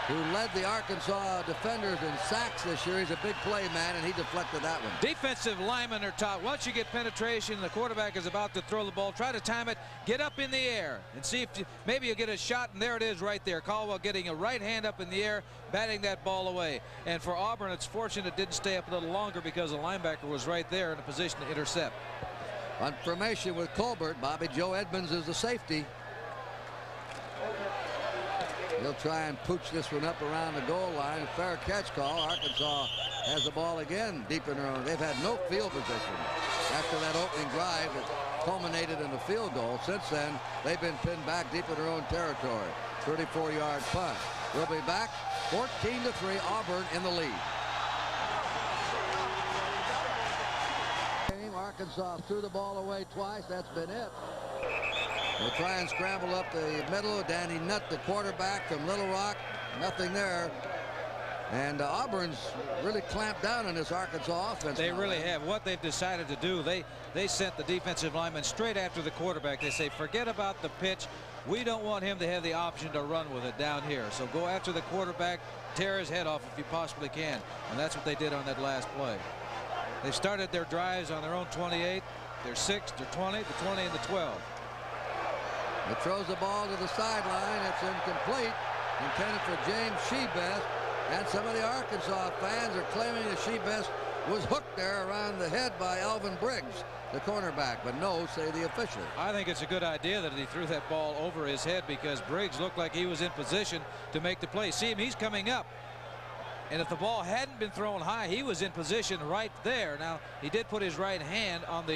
who led the Arkansas defenders in sacks this year. He's a big play man, and he deflected that one. Defensive linemen are taught, once you get penetration, the quarterback is about to throw the ball, try to time it, get up in the air, and see if maybe you'll get a shot, and there it is right there. Caldwell getting a right hand up in the air, batting that ball away. And for Auburn, it's fortunate it didn't stay up a little longer because the linebacker was right there in a position to intercept. On formation with Colbert, Bobby Joe Edmonds is the safety. He'll try and pooch this one up around the goal line. Fair catch call. Arkansas has the ball again deep in their own. They've had no field position after that opening drive that culminated in a field goal. Since then, they've been pinned back deep in their own territory. 34-yard punt. We'll be back. 14-3, Auburn in the lead. Arkansas threw the ball away twice. That's been it. They'll try and scramble up the middle. Danny Nutt, the quarterback from Little Rock. Nothing there. And Auburn's really clamped down on this Arkansas offense. They really have. What they've decided to do, they sent the defensive lineman straight after the quarterback. They say, forget about the pitch. We don't want him to have the option to run with it down here. So go after the quarterback, tear his head off if you possibly can. And that's what they did on that last play. They started their drives on their own 28, their 6, their 20, the 20, and the 12. It throws the ball to the sideline. It's incomplete. Intended for James Shebest. And some of the Arkansas fans are claiming that Shebest was hooked there around the head by Alvin Briggs, the cornerback. But no, say the officials. I think it's a good idea that he threw that ball over his head because Briggs looked like he was in position to make the play. See him, he's coming up. And if the ball hadn't been thrown high, he was in position right there. Now, he did put his right hand on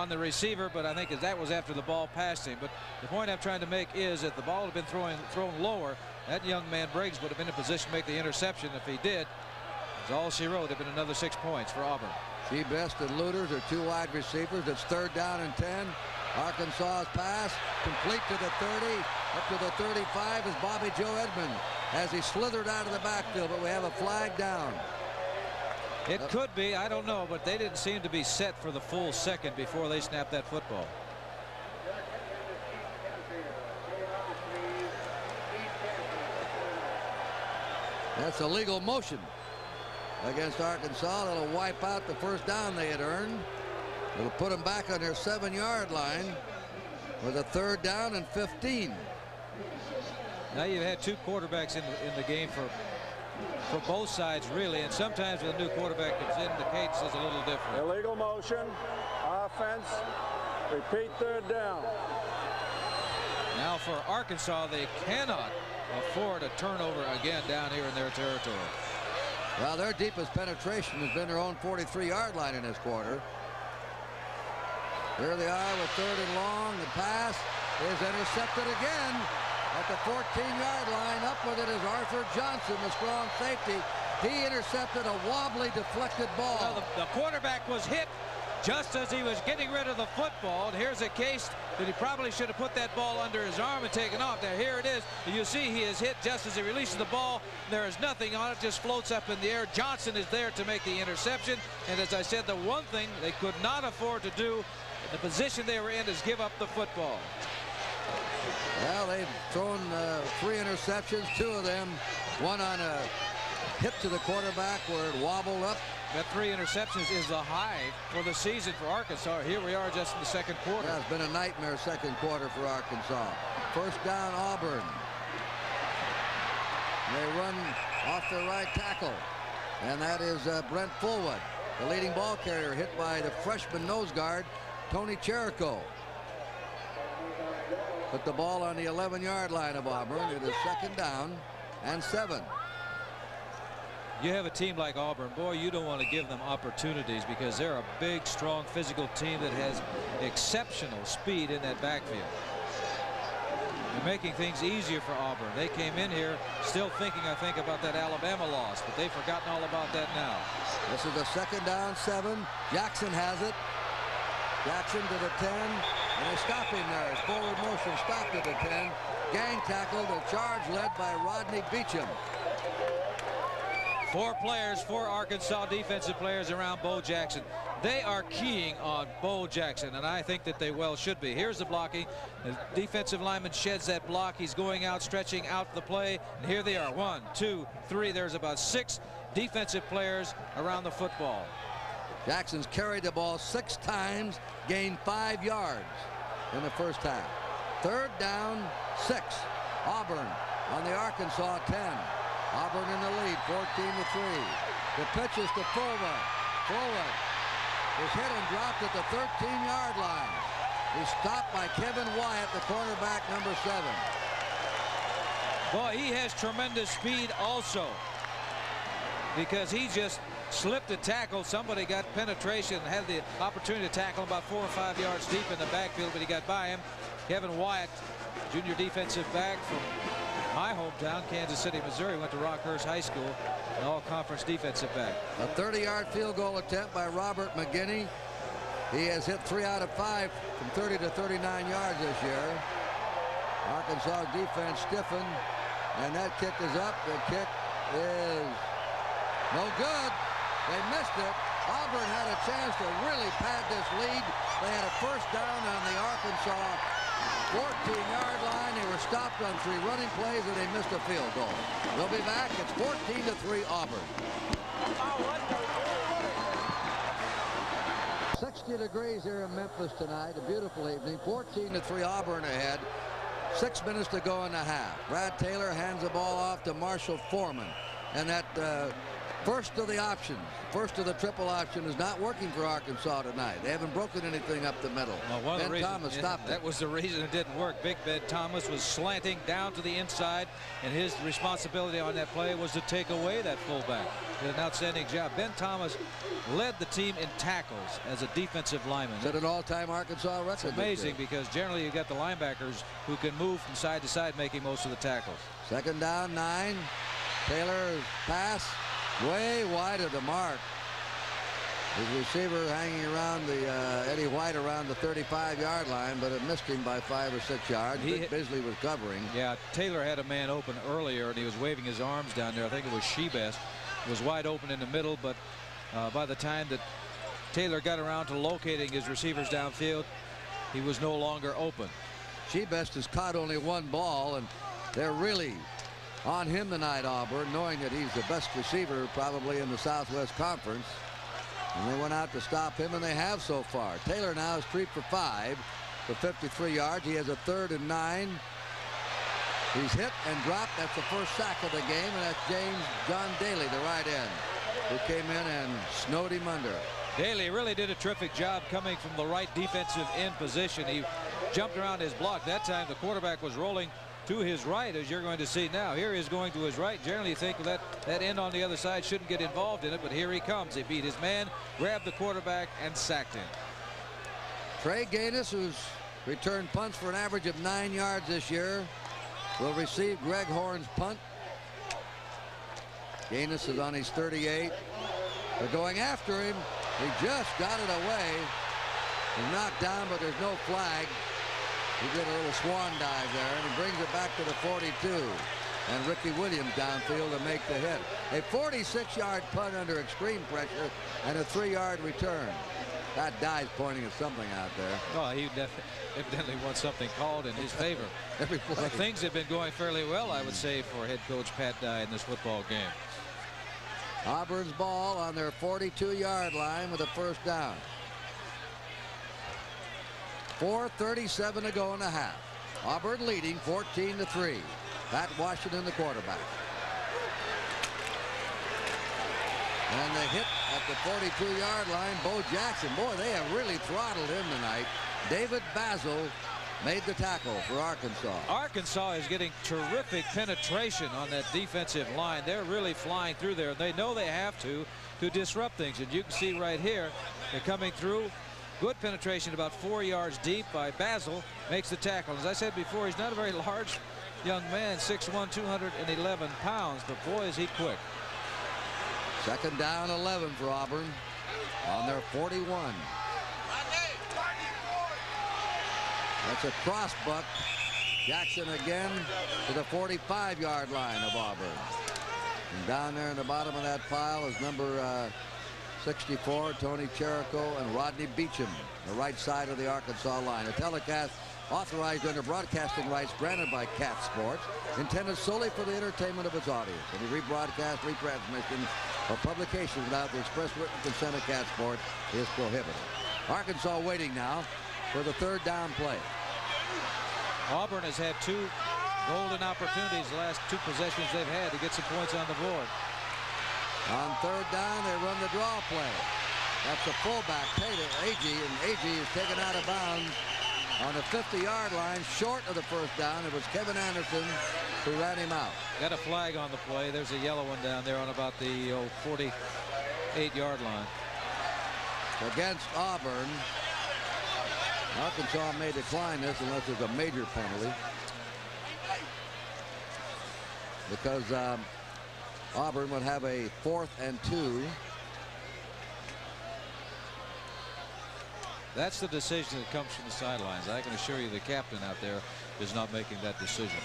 the receiver, but I think that was after the ball passed him. But the point I'm trying to make is that the ball had been thrown lower. That young man Briggs would have been in position to make the interception. If he did, that's all she wrote. It'd have been another 6 points for Auburn. Shebest and Looters are 2 wide receivers. It's 3rd down and 10. Arkansas's pass complete to the 30. Up to the 35 is Bobby Joe Edmonds as he slithered out of the backfield, but we have a flag down. It could be, I don't know, but they didn't seem to be set for the full second before they snapped that football. That's a legal motion against Arkansas. That'll wipe out the first down they had earned. It'll put them back on their 7-yard line with a 3rd down and 15. Now you've had 2 quarterbacks in the game for both sides, really, and sometimes when a new quarterback comes in, the cadence is a little different. Illegal motion, offense, repeat 3rd down. Now for Arkansas, they cannot afford a turnover again down here in their territory. Well, their deepest penetration has been their own 43-yard line in this quarter. Here they are with 3rd and long. The pass is intercepted again at the 14-yard line. Up with it is Arthur Johnson, the strong safety. He intercepted a wobbly, deflected ball. Well, the quarterback was hit just as he was getting rid of the football. And here's a case that he probably should have put that ball under his arm and taken off. Now here it is. You see he is hit just as he releases the ball. There is nothing on it, just floats up in the air. Johnson is there to make the interception. And as I said, the one thing they could not afford to do in the position they were in is give up the football. Well, they've thrown 3 interceptions, 2 of them, one on a hit to the quarterback where it wobbled up. That 3 interceptions is the high for the season for Arkansas. Here we are just in the second quarter. Yeah, it's been a nightmare second quarter for Arkansas. First down, Auburn. They run off their right tackle, and that is Brent Fullwood, the leading ball carrier, hit by the freshman nose guard, Tony Cherico. Put the ball on the 11-yard line of Auburn. It is second down and 7. You have a team like Auburn, boy, you don't want to give them opportunities because they're a big, strong, physical team that has exceptional speed in that backfield. They're making things easier for Auburn. They came in here still thinking, I think, about that Alabama loss, but they've forgotten all about that now. This is a second down, 7. Jackson has it. Jackson to the 10, and they stop him there. His forward motion stopped at the 10. Gang tackled, a charge led by Rodney Beecham. 4 players, 4 Arkansas defensive players around Bo Jackson. They are keying on Bo Jackson, and I think that they well should be. Here's the blocking. The defensive lineman sheds that block. He's going out, stretching out the play, and here they are. 1, 2, 3. There's about 6 defensive players around the football. Jackson's carried the ball 6 times, gained 5 yards in the first half. Third down, 6. Auburn on the Arkansas 10. Auburn in the lead, 14-3. The pitch is to Fullwood. Fullwood is hit and dropped at the 13-yard line. He's stopped by Kevin Wyatt, the cornerback, number 7. Boy, he has tremendous speed also, because he just slipped a tackle. Somebody got penetration and had the opportunity to tackle him about 4 or 5 yards deep in the backfield, but he got by him. Kevin Wyatt, junior defensive back from my hometown, Kansas City, Missouri, went to Rockhurst High School, an all-conference defensive back. A 30-yard field goal attempt by Robert McGinney. He has hit 3 out of 5 from 30 to 39 yards this year. Arkansas defense stiffened, and that kick is up. The kick is no good. They missed it. Auburn had a chance to really pad this lead. They had a first down on the Arkansas 14-yard line. They were stopped on 3 running plays, and they missed a field goal. We'll be back. It's 14-3 Auburn. 60 degrees here in Memphis tonight. A beautiful evening. 14-3 Auburn ahead. 6 minutes to go in the half. Brad Taylor hands the ball off to Marshall Foreman. And that first of the options, first of the triple option, is not working for Arkansas tonight. They haven't broken anything up the middle. Well, Ben Thomas stopped it. That was the reason it didn't work. Big Ben Thomas was slanting down to the inside, and his responsibility on that play was to take away that fullback. Did an outstanding job. Ben Thomas led the team in tackles as a defensive lineman. Set an all-time Arkansas record. It's amazing because generally you got the linebackers who can move from side to side, making most of the tackles. Second down, 9. Taylor's pass way wide of the mark. His receiver hanging around the Eddie White around the 35-yard line, but it missed him by 5 or 6 yards. Vic Bisley was covering. Yeah, Taylor had a man open earlier, and he was waving his arms down there. I think it was Shebest. Was wide open in the middle, but by the time that Taylor got around to locating his receivers downfield, he was no longer open. Shebest has caught only 1 ball, and they're really on him tonight, Auburn, knowing that he's the best receiver probably in the Southwest Conference. And they went out to stop him, and they have so far. Taylor now is 3 for 5 for 53 yards. He has a 3rd and 9. He's hit and dropped. That's the first sack of the game, and that's James John Daly, the right end, who came in and snowed him under. Daly really did a terrific job coming from the right defensive end position. He jumped around his block. That time the quarterback was rolling to his right, as you're going to see now. Here he is going to his right. Generally you think that end on the other side shouldn't get involved in it, but here he comes. He beat his man, grabbed the quarterback, and sacked him. Trey Gaines, who's returned punts for an average of 9 yards this year, will receive Greg Horn's punt. Gaines is on his 38. They're going after him. He just got it away. He's knocked down, but there's no flag. He did a little swan dive there, and he brings it back to the 42. And Ricky Williams downfield to make the hit. A 46-yard punt under extreme pressure and a 3-yard return. That dive's pointing at something out there. Well, he evidently wants something called in his favor. Every play. Well, things have been going fairly well, I would say, for head coach Pat Dye in this football game. Auburn's ball on their 42-yard line with a first down. 4:37 to go in the half. Auburn leading 14-3. Pat Washington, the quarterback. And the hit at the 42-yard line, Bo Jackson. Boy, they have really throttled him tonight. David Basil made the tackle for Arkansas. Arkansas is getting terrific penetration on that defensive line. They're really flying through there. They know they have to disrupt things. And you can see right here, they're coming through. Good penetration about 4 yards deep by Basil. Makes the tackle. As I said before, he's not a very large young man, 6'1", 211 pounds, but boy, is he quick. Second down 11 for Auburn on their 41. That's a cross buck. Jackson again to the 45-yard line of Auburn. And down there in the bottom of that pile is number 64, Tony Cherico, and Rodney Beecham, the right side of the Arkansas line. A telecast authorized under broadcasting rights granted by Cat Sports, intended solely for the entertainment of its audience. Any rebroadcast, retransmission, or publication without the express written consent of Cat Sports is prohibited. Arkansas waiting now for the third down play. Auburn has had 2 golden opportunities the last 2 possessions they've had to get some points on the board. On third down, they run the draw play. That's the fullback, Agee, and Agee is taken out of bounds on the 50-yard line, short of the first down. It was Kevin Anderson who ran him out. Got a flag on the play. There's a yellow one down there on about the 48-yard line. Against Auburn, Arkansas may decline this unless there's a major penalty, because Auburn would have a 4th and 2. That's the decision that comes from the sidelines. I can assure you the captain out there is not making that decision.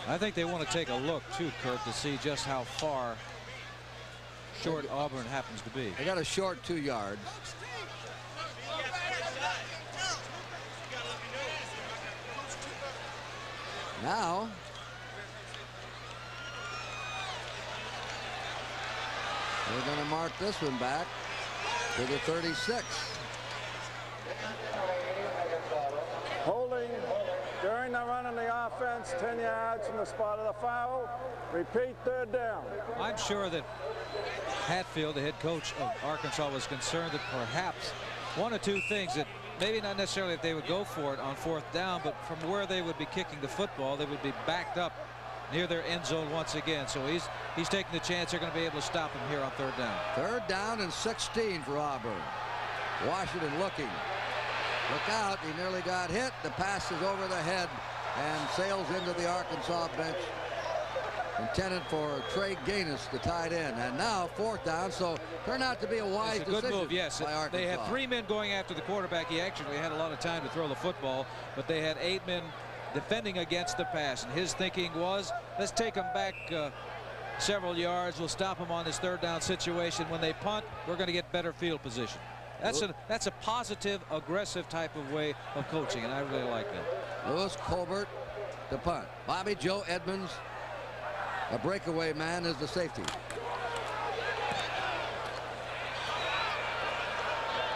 I think they want to take a look too, Kurt, to see just how far short Auburn happens to be. They got a short 2 yards. Now they're going to mark this one back to the 36. Holding during the run of the offense, 10 yards from the spot of the foul. Repeat, third down. I'm sure that Hatfield, the head coach of Arkansas, was concerned that perhaps 1 or 2 things, that maybe not necessarily that they would go for it on 4th down, but from where they would be kicking the football, they would be backed up near their end zone once again. So he's taking the chance they're going to be able to stop him here on 3rd down. 3rd down and 16 for Auburn. Washington looking. Look out, he nearly got hit. The pass is over the head and sails into the Arkansas bench. Intended for Trey Gaines, the tight end. And now 4th down, so turned out to be a wise decision. It's a good move, yes. By Arkansas. They had 3 men going after the quarterback. He actually had a lot of time to throw the football, but they had 8 men defending against the pass. And his thinking was, let's take them back several yards. We'll stop them on this 3rd down situation. When they punt, we're going to get better field position. That's a positive, aggressive type of way of coaching, and I really like that. Lewis Colbert to punt. Bobby Joe Edmonds, a breakaway man, is the safety.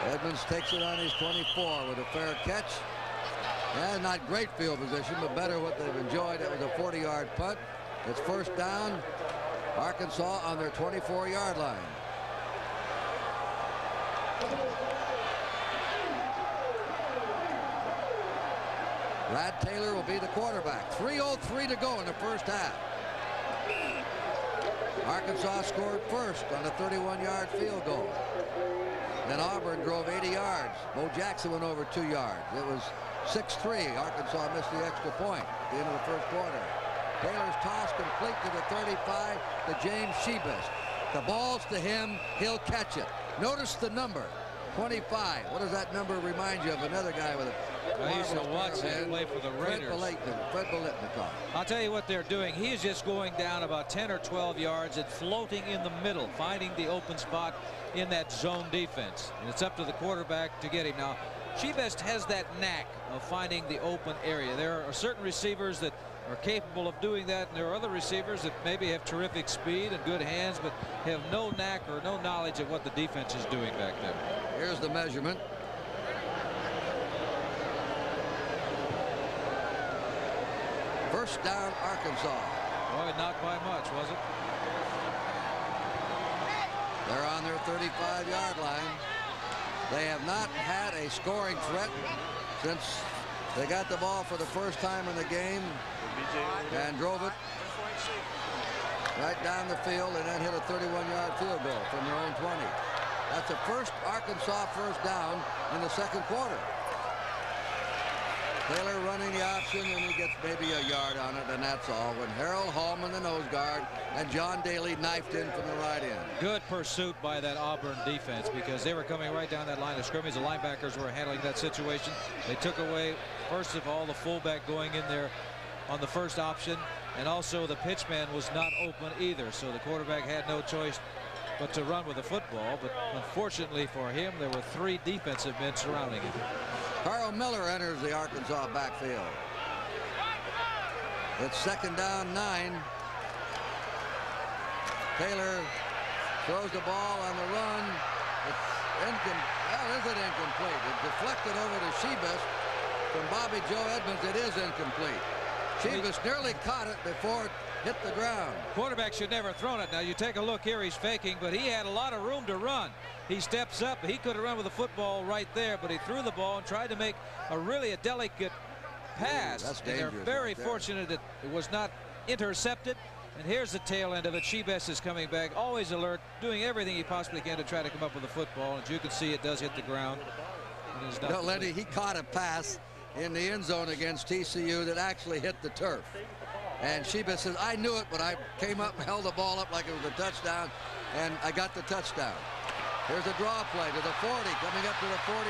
Edmonds takes it on his 24 with a fair catch. Yeah, not great field position, but better what they've enjoyed. It was a 40-yard punt. It's 1st down. Arkansas on their 24-yard line. Brad Taylor will be the quarterback. 3:03 to go in the first half. Arkansas scored first on a 31-yard field goal. Then Auburn drove 80 yards. Bo Jackson went over 2 yards. It was 6-3. Arkansas missed the extra point at the end of the first quarter. Taylor's toss complete to the 35 to James Shebest. The ball's to him. He'll catch it. Notice the number, 25. What does that number remind you of? Another guy with a... I used to watch him play for the Raiders. Fred Biletnikoff. I'll tell you what they're doing. He's just going down about 10 or 12 yards and floating in the middle, finding the open spot in that zone defense. And it's up to the quarterback to get him. Now, Shebest has that knack of finding the open area. There are certain receivers that are capable of doing that, and there are other receivers that maybe have terrific speed and good hands, but have no knack or no knowledge of what the defense is doing back there. Here's the measurement. First down, Arkansas. Boy, not by much, was it? They're on their 35-yard line. They have not had a scoring threat since they got the ball for the first time in the game and drove it right down the field and then hit a 31-yard field goal from their own 20. That's the first Arkansas first down in the second quarter. Taylor running the option, and he gets maybe a yard on it, and that's all. When Harold Hallman, the nose guard, and John Daly knifed in from the right end. Good pursuit by that Auburn defense because they were coming right down that line of scrimmage. The linebackers were handling that situation. They took away, first of all, the fullback going in there on the first option, and also the pitchman was not open either, so the quarterback had no choice but to run with the football. But unfortunately for him, there were 3 defensive men surrounding him. Carl Miller enters the Arkansas backfield. It's second down 9. Taylor throws the ball on the run. It's incomplete. It deflected over to Shebest from Bobby Joe Edmonds. It is incomplete. Shebest nearly caught it before it hit the ground. Quarterback should never have thrown it. Now you take a look here, he's faking, but he had a lot of room to run. He steps up. He could have run with the football right there, but he threw the ball and tried to make a delicate pass. That's and they're dangerous very right there. fortunate that it was not intercepted. And here's the tail end of it. Shebest is coming back, always alert, doing everything he possibly can to try to come up with the football. As you can see, it does hit the ground. No, Lenny, he caught a pass in the end zone against TCU that actually hit the turf. And Shebest says, I knew it, but I came up and held the ball up like it was a touchdown, and I got the touchdown. Here's a draw play to the 40, coming up to the 45,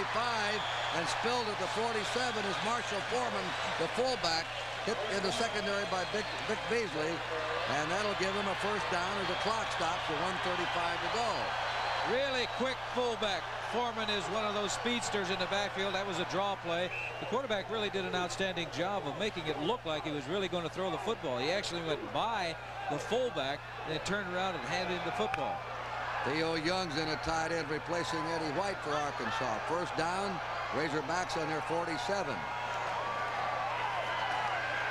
and spilled at the 47 is Marshall Foreman, the fullback, hit in the secondary by Vic Beasley, and that'll give him a first down as the clock stops with 1:35 to go. Really quick fullback. Foreman is one of those speedsters in the backfield. That was a draw play. The quarterback really did an outstanding job of making it look like he was really going to throw the football. He actually went by the fullback, then turned around and handed him the football. Theo Young's in a tight end replacing Eddie White for Arkansas. First down, Razorbacks on their 47.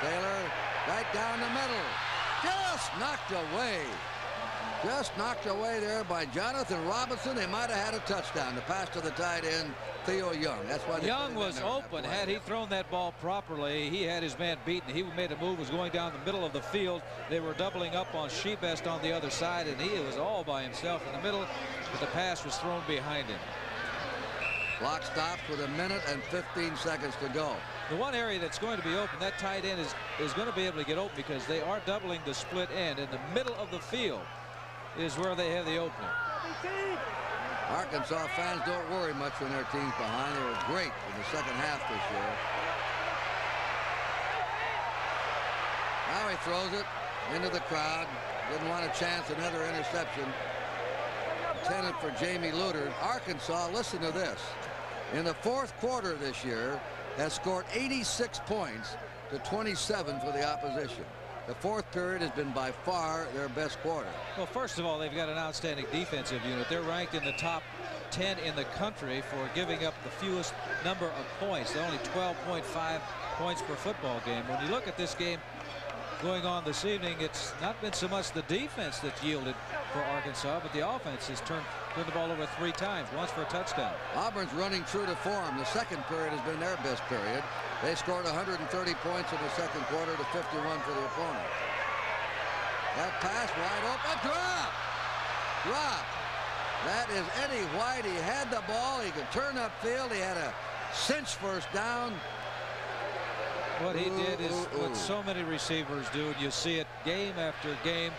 Taylor right down the middle. Just knocked away. Just knocked away there by Jonathan Robinson. They might have had a touchdown. The pass to the tight end, Theo Young. That's why Young was open. Had he thrown that ball properly, he had his man beaten. He made a move, was going down the middle of the field. They were doubling up on Shebest on the other side, and he was all by himself in the middle, but the pass was thrown behind him. Clock stops with 1 minute and 15 seconds to go. The one area that's going to be open, that tight end is going to be able to get open because they are doubling the split end. In the middle of the field is where they have the opening. Arkansas fans don't worry much when their team's behind. They were great in the second half this year. Now he throws it into the crowd. Didn't want to chance another interception intended for Jamie Luter. Arkansas, listen to this. In the fourth quarter this year, has scored 86 points to 27 for the opposition. The fourth period has been by far their best quarter. Well, first of all, they've got an outstanding defensive unit. They're ranked in the top 10 in the country for giving up the fewest number of points. They're only 12.5 points per football game. When you look at this game going on this evening, it's not been so much the defense that's yielded for Arkansas, but the offense has turned the ball over 3 times, once for a touchdown. Auburn's running true to form. The second period has been their best period. They scored 130 points in the second quarter to 51 for the opponent. That pass wide open. Drop. That is Eddie White. He had the ball. He could turn upfield. He had a cinch first down. What he did is what so many receivers do, and you see it game after game,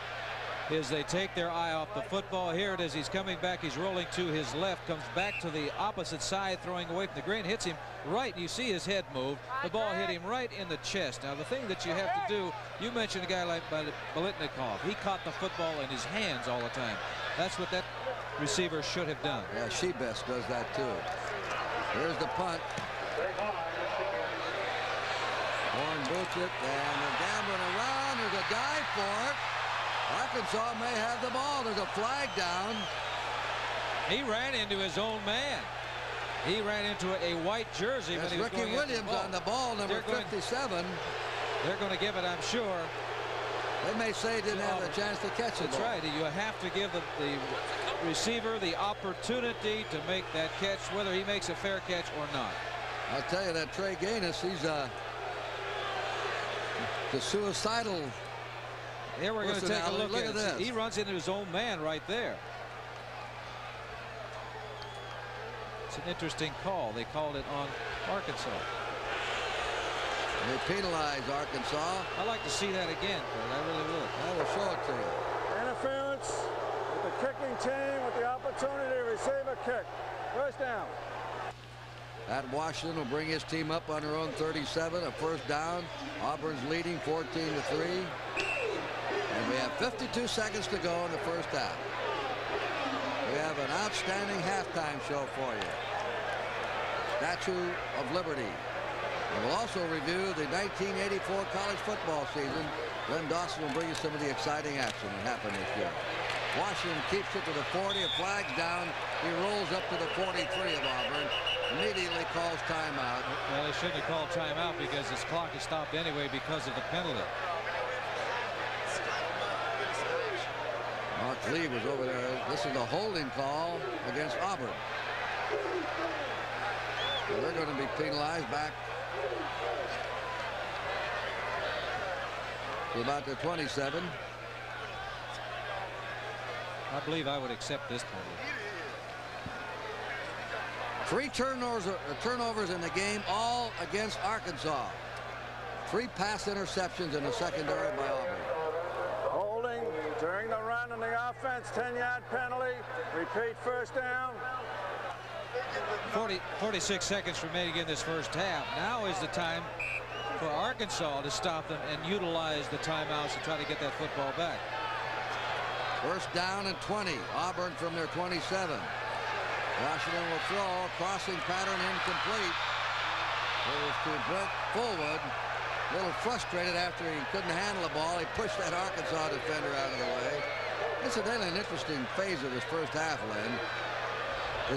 is they take their eye off the football. Here it is. He's coming back. He's rolling to his left, comes back to the opposite side, throwing away from the green, hits him right. You see his head move. The ball hit him right in the chest. Now, the thing that you have to do, you mentioned a guy like Bolitnikov. He caught the football in his hands all the time. That's what that receiver should have done. Yeah, Shebest does that too. Here's the punt. Horn boots it, and they're gambling around. There's a dive for it. Arkansas may have the ball. There's a flag down. He ran into his own man. He ran into a white jersey. That's when he was Ricky Williams on the ball, number 57. They're going to give it, I'm sure. They may say he didn't have a chance to catch it. That's right. You have to give the receiver the opportunity to make that catch, whether he makes a fair catch or not. I'll tell you that Trey Gaines, he's the suicidal. Here we're going to take a look at this. He runs into his own man right there. It's an interesting call. They called it on Arkansas. They penalize Arkansas. I'd like to see that again, Kurt. I really would. I will show it to you. Interference with the kicking team with the opportunity to receive a kick. First down. At Washington will bring his team up on their own 37. A first down. Auburn's leading 14-3. And we have 52 seconds to go in the first half. We have an outstanding halftime show for you. Statue of Liberty. And we'll also review the 1984 college football season. Glenn Dawson will bring you some of the exciting action that happened this year. Washington keeps it to the 40. A flag's down. He rolls up to the 43 of Auburn. Immediately calls timeout. Well, they shouldn't have called timeout because his clock is stopped anyway because of the penalty. Mark Lee was over there. This is a holding call against Auburn. So they're going to be penalized back to about the 27. I believe I would accept this penalty. 3 turnovers in the game, all against Arkansas. 3 pass interceptions in the secondary by Auburn. Holding during the run on the offense, 10-yard penalty. Repeat first down. 46 seconds remaining in this first half. Now is the time for Arkansas to stop them and utilize the timeouts to try to get that football back. First down and 20. Auburn from their 27. Washington will throw. Crossing pattern incomplete. It was to Brent Fullwood. A little frustrated after he couldn't handle the ball. He pushed that Arkansas defender out of the way. Incidentally, an interesting phase of this first half, Len,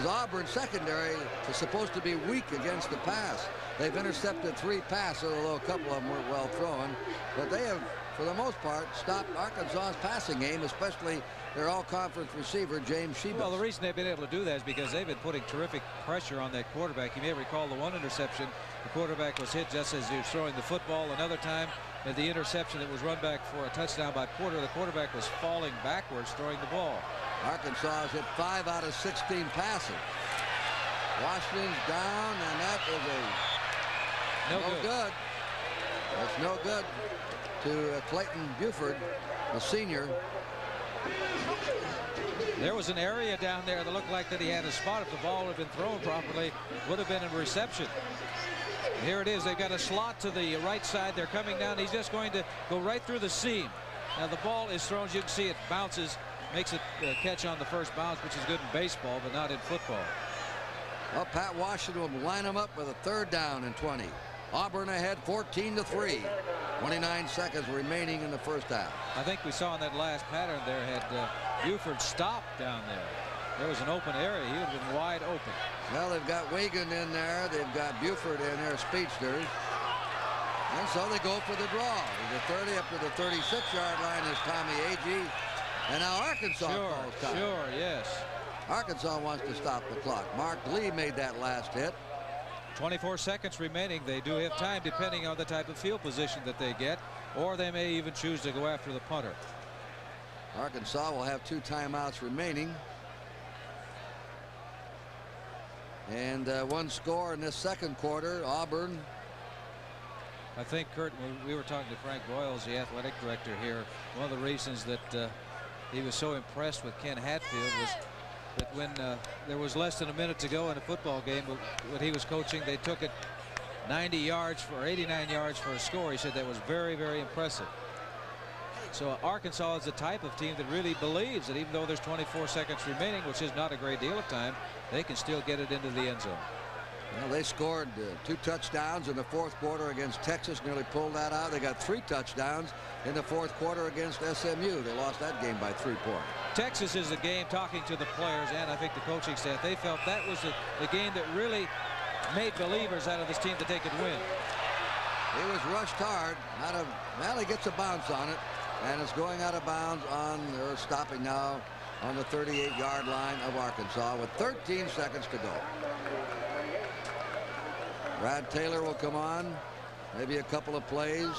is Auburn's secondary is supposed to be weak against the pass. They've intercepted 3 passes, although a couple of them weren't well thrown. But they have, for the most part, stopped Arkansas's passing game, especially their all-conference receiver, James Shebest. Well, the reason they've been able to do that is because they've been putting terrific pressure on that quarterback. You may recall the one interception, the quarterback was hit just as he was throwing the football. Another time, at the interception that was run back for a touchdown by Porter, the quarterback was falling backwards throwing the ball. Arkansas has hit 5 out of 16 passes. Washington's down, and that is no good. That's no good to Clayton Buford, the senior. There was an area down there that looked like that he had a spot. If the ball had been thrown properly, would have been a reception. Here it is. They've got a slot to the right side. They're coming down. He's just going to go right through the seam. Now the ball is thrown. As you can see, it bounces, makes it catch on the first bounce, which is good in baseball, but not in football. Well, Pat Washington will line them up with a third down and 20. Auburn ahead 14-3. 29 seconds remaining in the first half. I think we saw in that last pattern there had Buford stopped down there. There was an open area. He would have been wide open. Well, they've got Wiegand in there. They've got Buford in there, speedsters. And so they go for the draw. The 30 up to the 36-yard line is Tommy Agee. And now Arkansas calls time. Sure, yes. Arkansas wants to stop the clock. Mark Lee made that last hit. 24 seconds remaining. They do have time depending on the type of field position that they get, or they may even choose to go after the punter. Arkansas will have 2 timeouts remaining. And 1 score in this second quarter. Auburn I think, Kurt, we were talking to Frank Boyles, the athletic director here. One of the reasons that he was so impressed with Ken Hatfield was that when there was less than a minute to go in a football game when he was coaching, they took it 90 yards for 89 yards for a score. He said that was very, very impressive. So Arkansas is the type of team that really believes that even though there's 24 seconds remaining, which is not a great deal of time, they can still get it into the end zone. Well, they scored 2 touchdowns in the fourth quarter against Texas, nearly pulled that out. They got 3 touchdowns in the fourth quarter against SMU. They lost that game by 3 points. Texas is the game, talking to the players and I think the coaching staff, they felt that was the game that really made believers out of this team that they could win. He was rushed hard. Well, he gets a bounce on it, and it's going out of bounds they're stopping now on the 38-yard line of Arkansas with 13 seconds to go. Brad Taylor will come on. Maybe a couple of plays.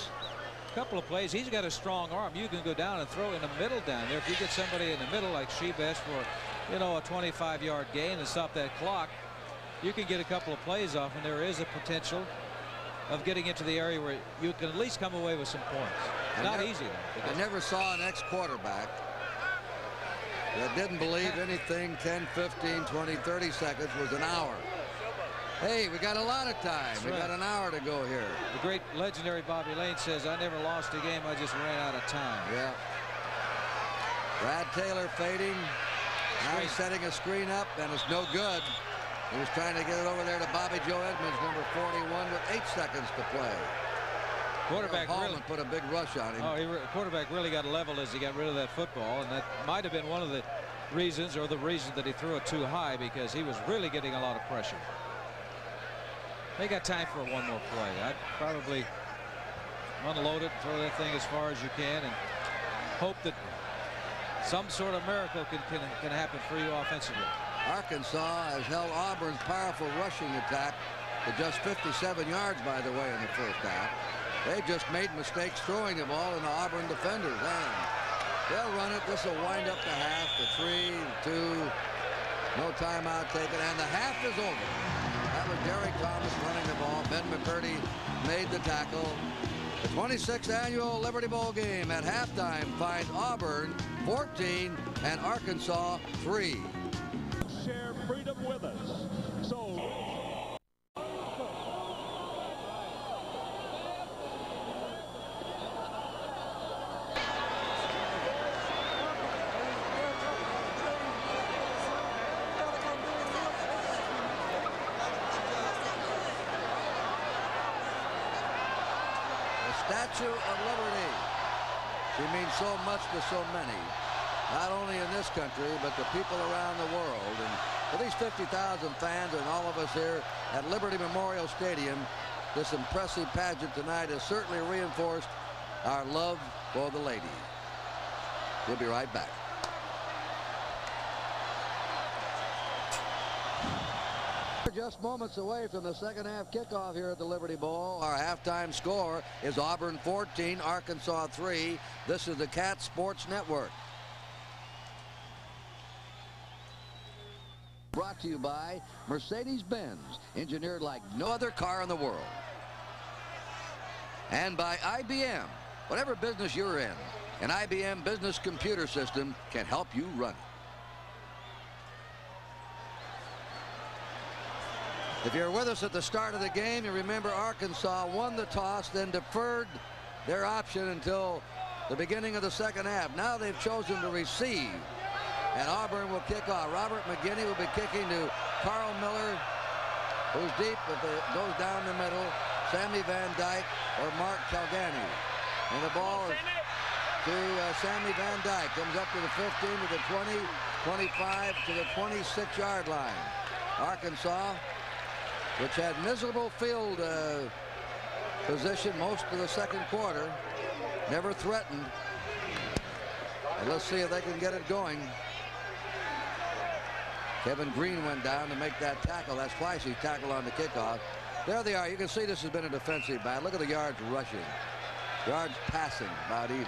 He's got a strong arm. You can go down and throw in the middle down there. If you get somebody in the middle like Shebesh for, a 25-yard gain and stop that clock, you can get a couple of plays off, and there is a potential of getting into the area where you can at least come away with some points. It's not easy, though. I never saw an ex-quarterback that didn't believe anything 10, 15, 20, 30 seconds was an hour. Hey, we got a lot of time. We got an hour to go here. The great legendary Bobby Lane says, I never lost a game, I just ran out of time. Yeah. Brad Taylor fading. Now he's setting a screen up, and it's no good. He was trying to get it over there to Bobby Joe Edmonds, number 41, with 8 seconds to play. Quarterback really put a big rush on him. Quarterback really got leveled as he got rid of that football, and that might have been one of the reasons, or the reason that he threw it too high, because he was really getting a lot of pressure. They got time for one more play. I'd probably unload it, throw that thing as far as you can, and hope that some sort of miracle can happen for you offensively. Arkansas has held Auburn's powerful rushing attack to just 57 yards, by the way, in the first half. They just made mistakes throwing the ball in the Auburn defenders' hands. They'll run it. This will wind up the half to 3, 2, no timeout taken, and the half is over. That was Derek Thomas running the ball. Ben McCurdy made the tackle. The 26th annual Liberty Bowl game at halftime finds Auburn 14 and Arkansas 3. Share freedom with us. So Statue of Liberty. She means so much to so many, not only in this country, but the people around the world. And for these 50,000 fans and all of us here at Liberty Memorial Stadium, this impressive pageant tonight has certainly reinforced our love for the lady. We'll be right back. We're just moments away from the second half kickoff here at the Liberty Bowl. Our halftime score is Auburn 14, Arkansas 3. This is the Cat Sports Network. Brought to you by Mercedes-Benz, engineered like no other car in the world. And by IBM. Whatever business you're in, an IBM business computer system can help you run it. If you're with us at the start of the game, you remember Arkansas won the toss, then deferred their option until the beginning of the second half. Now they've chosen to receive, and Auburn will kick off. Robert McGinney will be kicking to Carl Miller, who's deep, if it goes down the middle, Sammy Van Dyke or Mark Calgany. And the ball is to Sammy Van Dyke. Comes up to the 15, to the 20, 25, to the 26-yard line. Arkansas, which had miserable field position most of the second quarter, never threatened. And let's see if they can get it going. Kevin Green went down to make that tackle. That's twice he tackled on the kickoff. There they are. You can see this has been a defensive battle. Look at the yards rushing. Yards passing, about even.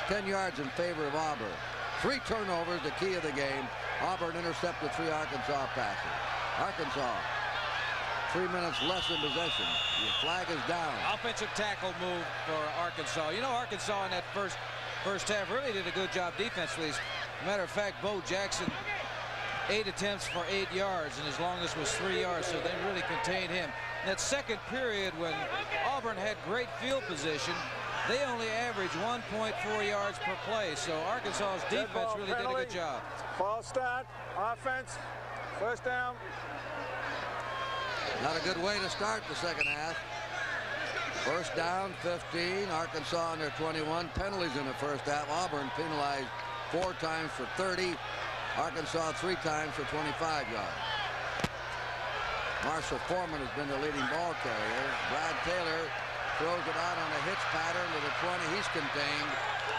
10 yards in favor of Auburn. 3 turnovers, the key of the game. Auburn intercepted 3 Arkansas passes. Arkansas 3 minutes less in possession. The flag is down. Offensive tackle move for Arkansas. You know, Arkansas in that first half really did a good job defensively. As a matter of fact, Bo Jackson, 8 attempts for 8 yards, and his longest was 3 yards, so they really contained him. In that second period, when Auburn had great field position, they only averaged 1.4 yards per play, so Arkansas's defense really did a good job. False start, offense, first down. Not a good way to start the second half. First down, 15. Arkansas on their 21. Penalties in the first half. Auburn penalized 4 times for 30. Arkansas 3 times for 25 yards. Marshall Foreman has been the leading ball carrier. Brad Taylor throws it out on a hitch pattern to the 20. He's contained.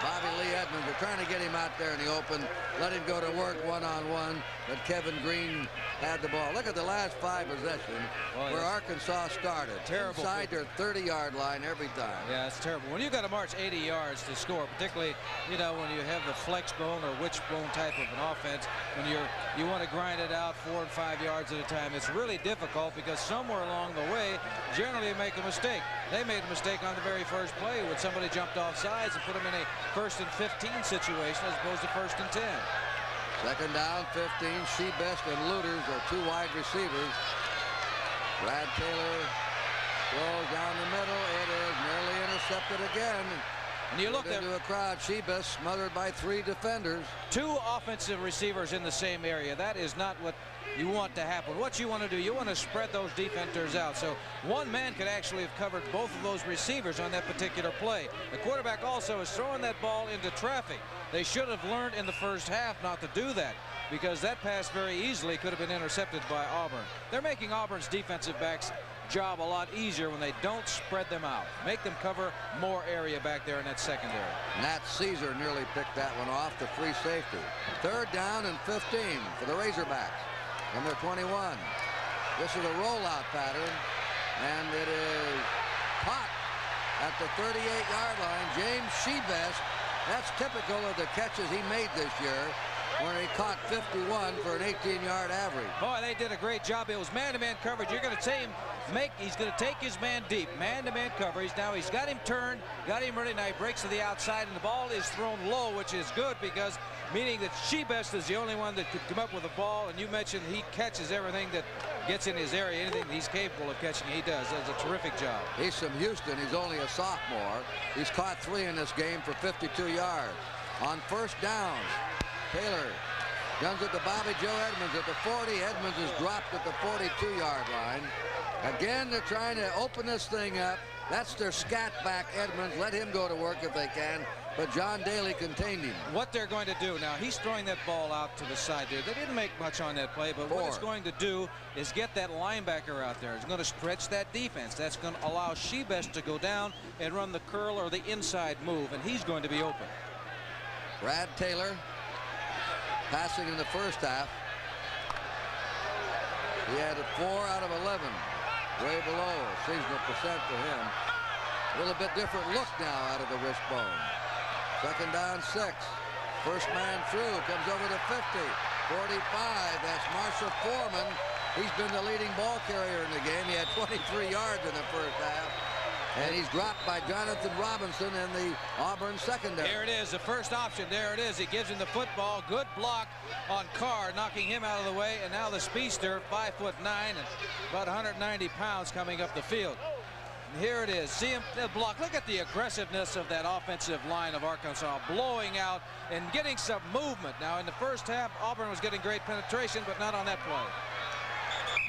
Bobby Lee Edmonds, they're trying to get him out there in the open, let him go to work one-on-one, but Kevin Green had the ball. Look at the last 5 possessions where Arkansas started. Terrible. Inside their 30-yard line every time. Yeah, it's terrible. When you got to march 80 yards to score, particularly, you know, when you have the flex bone or wishbone type of an offense, when you want to grind it out 4 and 5 yards at a time, it's really difficult because somewhere along the way, generally you make a mistake. They made a mistake on the very first play when somebody jumped off sides and put them in a 1st and 15 situation as opposed to 1st and 10. Second down, 15. Shebest and Luters are 2 wide receivers. Brad Taylor throws down the middle. It is nearly intercepted again. And you look into a crowd. Shebest smothered by 3 defenders. 2 offensive receivers in the same area. That is not what you want to happen. What you want to do, you want to spread those defenders out. So one man could actually have covered both of those receivers on that particular play. The quarterback also is throwing that ball into traffic. They should have learned in the first half not to do that, because that pass very easily could have been intercepted by Auburn. They're making Auburn's defensive backs' job a lot easier when they don't spread them out. Make them cover more area back there in that secondary. Nat Caesar nearly picked that one off, the free safety. Third down and 15 for the Razorbacks from their 21. This is a rollout pattern, and it is caught at the 38-yard line. James Shebest, that's typical of the catches he made this year, where he caught 51 for an 18-yard average. Boy, they did a great job. It was man-to-man coverage. You're going to see him he's going to take his man deep. Man-to-man coverage. Now he's got him turned, got him ready. Now he breaks to the outside, and the ball is thrown low, which is good, because meaning that Shebest is the only one that could come up with a ball, and you mentioned he catches everything that gets in his area. Anything he's capable of catching, he does. That's a terrific job. He's from Houston. He's only a sophomore. He's caught 3 in this game for 52 yards. On first down, Taylor guns it to Bobby Joe Edmonds at the 40. Edmonds is dropped at the 42-yard line. Again, they're trying to open this thing up. That's their scat back, Edmonds. Let him go to work if they can. But John Daly contained him. What they're going to do now, he's throwing that ball out to the side there. They didn't make much on that play, but what it's going to do is get that linebacker out there. It's going to stretch that defense. That's going to allow Shebest to go down and run the curl or the inside move, and he's going to be open. Brad Taylor passing in the first half. He had 4 out of 11. Way below seasonal percent for him. A little bit different look now out of the wishbone. Second down, 6. First man through, comes over to 50. 45, that's Marshall Foreman. He's been the leading ball carrier in the game. He had 23 yards in the first half. And he's dropped by Jonathan Robinson in the Auburn secondary. Here it is, the first option. There it is. He gives him the football. Good block on Carr, knocking him out of the way. And now the speedster, 5'9" and about 190 pounds, coming up the field. And here it is. See him block. Look at the aggressiveness of that offensive line of Arkansas, blowing out and getting some movement. Now, in the first half, Auburn was getting great penetration, but not on that play.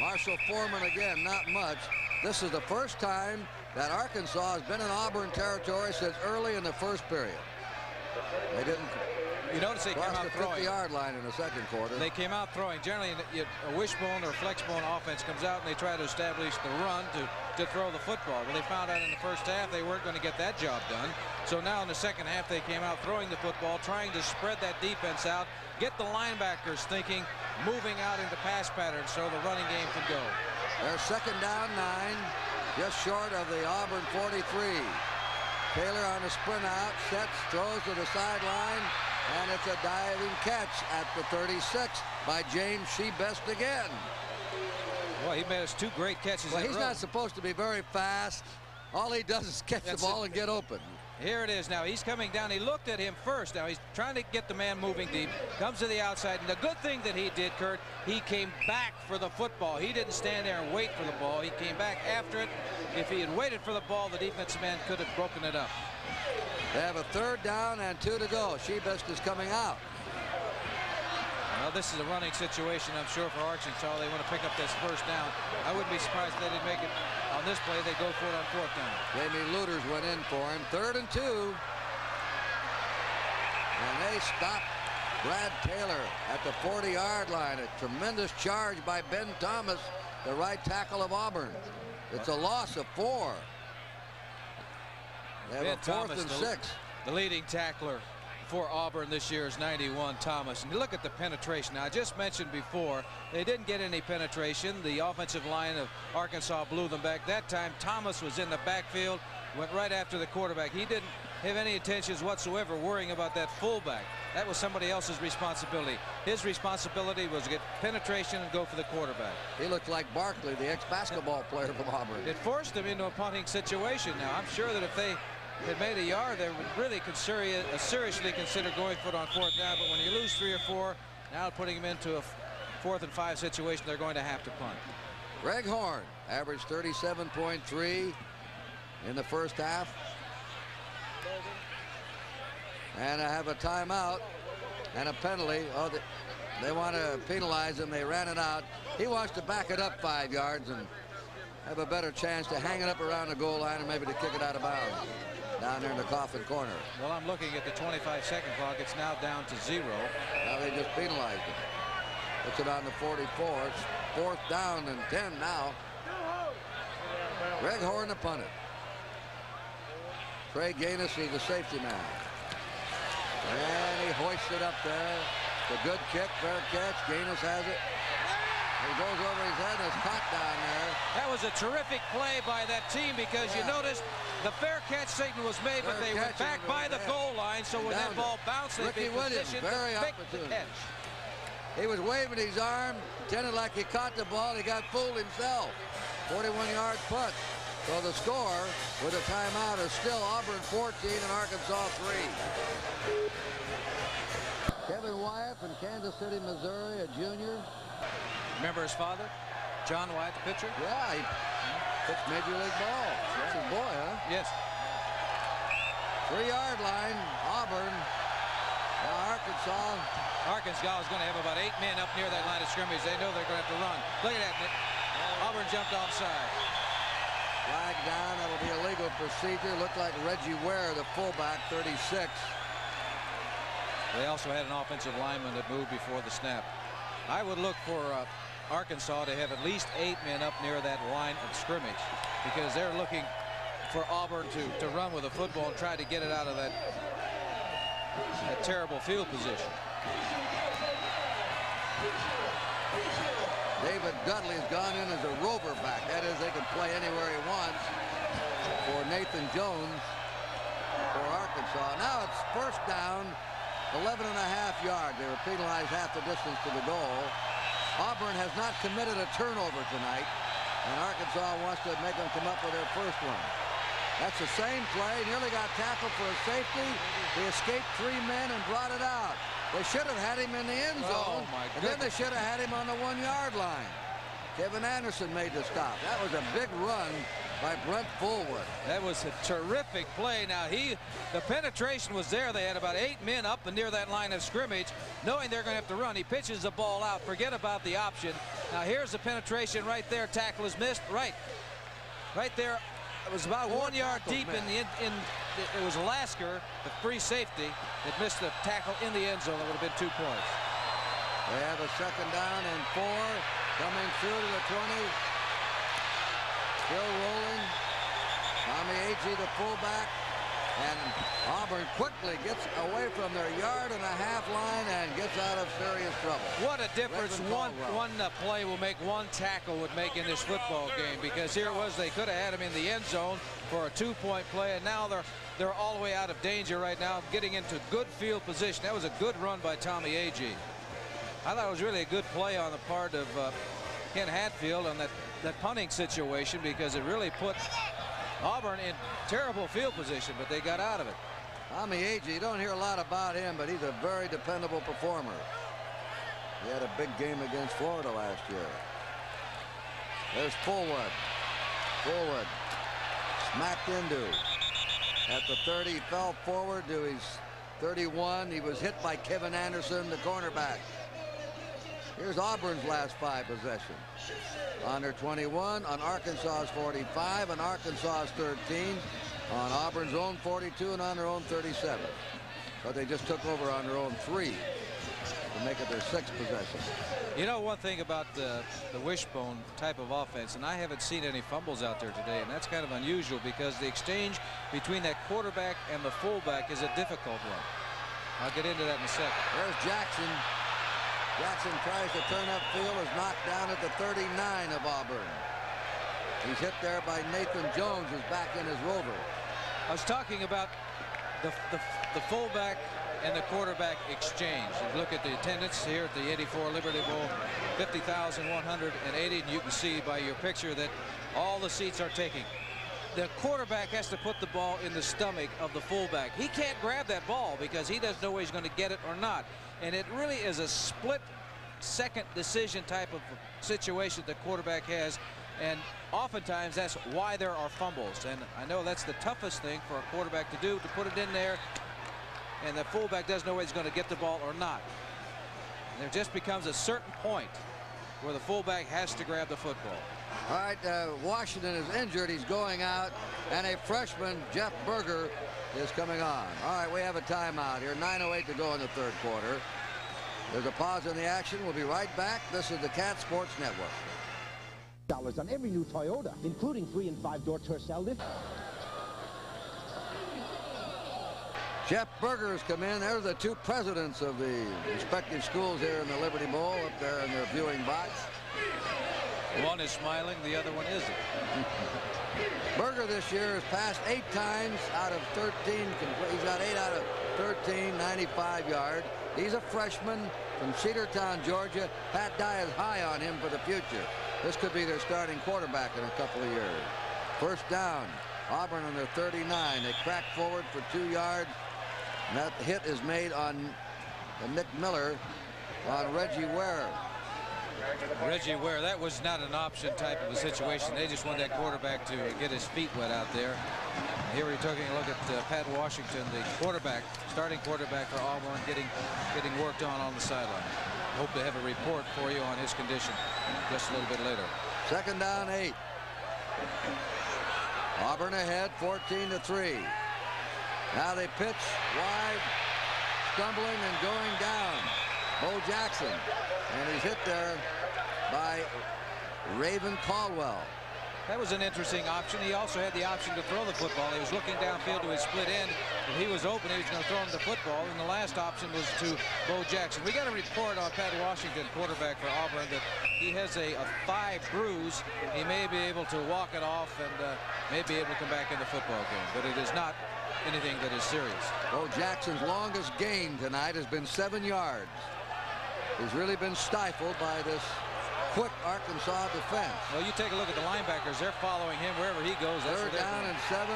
Marshall Foreman again, not much. This is the first time that Arkansas has been in Auburn territory since early in the first period. They didn't You notice they came out throwing. the 50-yard line in the second quarter. They came out throwing. Generally, a wishbone or flexbone offense comes out and they try to establish the run to throw the football. Well, they found out in the first half they weren't going to get that job done. So now in the second half they came out throwing the football, trying to spread that defense out, get the linebackers thinking, moving out into pass patterns so the running game can go. They're second down 9, just short of the Auburn 43. Taylor on a sprint out, sets, throws to the sideline, and it's a diving catch at the 36 by James Shebest again. Boy, he made us 2 great catches Well, in a he's row. not supposed to be very fast. All he does is catch the ball and get open. Here it is now. He's coming down. He looked at him first. Now he's trying to get the man moving deep. Comes to the outside. And the good thing that he did, Kurt, he came back for the football. He didn't stand there and wait for the ball. He came back after it. If he had waited for the ball, the defensive man could have broken it up. They have a 3rd down and 2 to go. Shebest is coming out. Well, this is a running situation, I'm sure, for Arkansas. They want to pick up this 1st down. I wouldn't be surprised if they didn't make it on this play. They go for it on 4th down. Jamie Luters went in for him. 3rd and 2. And they stop Brad Taylor at the 40-yard line. A tremendous charge by Ben Thomas, the right tackle of Auburn. It's a loss of 4. They have Ben a 4th Thomas, and 6. The leading tackler for Auburn this year is 91 Thomas. And look at the penetration. Now, I just mentioned before, they didn't get any penetration. The offensive line of Arkansas blew them back. That time, Thomas was in the backfield, went right after the quarterback. He didn't have any intentions whatsoever worrying about that fullback. That was somebody else's responsibility. His responsibility was to get penetration and go for the quarterback. He looked like Barkley, the ex-basketball player from Auburn. It forced him into a punting situation. Now, I'm sure that if they had made a yard, they would really seriously consider going for it on 4th down. But when you lose 3 or 4, now putting them into a 4th and 5 situation, they're going to have to punt. Greg Horn averaged 37.3 in the 1st half. And I have a timeout and a penalty. Oh, they want to penalize him. They ran it out. He wants to back it up 5 yards and have a better chance to hang it up around the goal line and maybe to kick it out of bounds down there in the coffin corner. Well, I'm looking at the 25-second clock. It's now down to 0. Now they just penalized him. Puts it on the 44. It's 4th down and 10 now. Greg Horn the punter. Trey Gaines, he's the safety man. And he hoists it up there. It's a good kick, fair catch. Gaines has it. He goes over his head and is caught down there. That was a terrific play by that team because you noticed the fair catch signal was made, but they went back by the goal line, so when that ball bounced, they'd be positioned to make the catch. He was waving his arm, pretended like he caught the ball. He got fooled himself. 41-yard punt. So the score with a timeout is still Auburn 14 and Arkansas 3. Kevin Wyatt from Kansas City, Missouri, a junior. Remember his father? John Wyatt, the pitcher? Yeah, he pitched Major League ball. That's his boy, huh? Yes. 3-yard line, Auburn. Now Arkansas is going to have about 8 men up near that line of scrimmage. They know they're going to have to run. Look at that, Nick. Auburn jumped offside. Flag down. That'll be a legal procedure. Looked like Reggie Ware, the fullback, 36. They also had an offensive lineman that moved before the snap. I would look for Arkansas to have at least 8 men up near that line of scrimmage because they're looking for Auburn to run with the football and try to get it out of that terrible field position. David Dudley's gone in as a rover back. That is, they can play anywhere he wants for Nathan Jones for Arkansas. Now it's 1st down, 11.5 yards. They were penalized half the distance to the goal. Auburn has not committed a turnover tonight, and Arkansas wants to make them come up with their 1st one. That's the same play. Nearly got tackled for a safety. He escaped 3 men and brought it out. They should have had him in the end zone, and then they should have had him on the 1-yard line. Kevin Anderson made the stop. That was a big run by Brent Fullwood. That was a terrific play. Now, the penetration was there. They had about 8 men up and near that line of scrimmage, knowing they're going to have to run. He pitches the ball out. Forget about the option. Now, here's the penetration right there. Tackle is missed. Right there. It was about 1 yard deep it was Lasker, the free safety, that missed the tackle in the end zone. That would have been 2 points. They have a 2nd down and 4 coming through to the 20. Still rolling. Tommy Agee, the fullback. And Auburn quickly gets away from their 1.5 yard line and gets out of serious trouble. What a difference one play will make, one tackle would make in this football game, because here it was, they could have had him in the end zone for a 2-point play, and now they're all the way out of danger right now, getting into good field position. That was a good run by Tommy Agee. I thought it was really a good play on the part of Ken Hatfield on that punting situation, because it really put Auburn in terrible field position, but they got out of it. Tommy Agee, you don't hear a lot about him, but he's a very dependable performer. He had a big game against Florida last year. There's Fullwood. Fullwood smacked into at the 30. He fell forward to his 31. He was hit by Kevin Anderson, the cornerback. Here's Auburn's last 5 possessions. On their 21, on Arkansas's 45, on Arkansas's 13, on Auburn's own 42, and on their own 37. But they just took over on their own 3 to make it their 6th possession. You know, one thing about the wishbone type of offense, and I haven't seen any fumbles out there today, and that's kind of unusual because the exchange between that quarterback and the fullback is a difficult one. I'll get into that in a second. There's Jackson. Jackson tries to turn upfield, is knocked down at the 39 of Auburn. He's hit there by Nathan Jones, who's back in his rover. I was talking about the fullback and the quarterback exchange. You look at the attendance here at the 84 Liberty Bowl, 50,180, and you can see by your picture that all the seats are taking. The quarterback has to put the ball in the stomach of the fullback. He can't grab that ball because he doesn't know whether he's going to get it or not. And it really is a split-second decision type of situation the quarterback has. And oftentimes that's why there are fumbles. And I know that's the toughest thing for a quarterback to do, to put it in there, and the fullback doesn't know whether he's going to get the ball or not. And there just becomes a certain point where the fullback has to grab the football. All right, Washington is injured. He's going out, and a freshman, Jeff Berger, is coming on. All right, we have a timeout here. 9:08 to go in the 3rd quarter. There's a pause in the action. We'll be right back. This is the Cat Sports Network. $1 on every new Toyota, including 3- and 5-door Tercel lift. Jeff Berger has come in. They're the 2 presidents of the respective schools here in the Liberty Bowl up there in their viewing box. One is smiling, the other one isn't. Berger this year has passed 8 times out of 13. He's got 8 out of 13, 95 yards. He's a freshman from Cedartown, Georgia. Pat Dye is high on him for the future. This could be their starting quarterback in a couple of years. First down, Auburn on their 39. They crack forward for 2 yards. And that hit is made on Nick Miller on Reggie Ware. Reggie Ware, that was not an option type of a situation. They just want that quarterback to get his feet wet out there. Here we're taking a look at Pat Washington, the quarterback, starting quarterback for Auburn, getting worked on the sideline. Hope to have a report for you on his condition just a little bit later. Second down, 8. Auburn ahead, 14-3. Now they pitch wide, stumbling and going down. Bo Jackson, and he's hit there by Raven Caldwell. That was an interesting option. He also had the option to throw the football. He was looking downfield to his split end. If he was open, he was going to throw him the football. And the last option was to Bo Jackson. We got a report on Pat Washington, quarterback for Auburn, that he has a thigh bruise. He may be able to walk it off and may be able to come back in the football game. But it is not anything that is serious. Bo Jackson's longest gain tonight has been 7 yards. He's really been stifled by this quick Arkansas defense. Well, you take a look at the linebackers. They're following him wherever he goes. That's Third down and 7.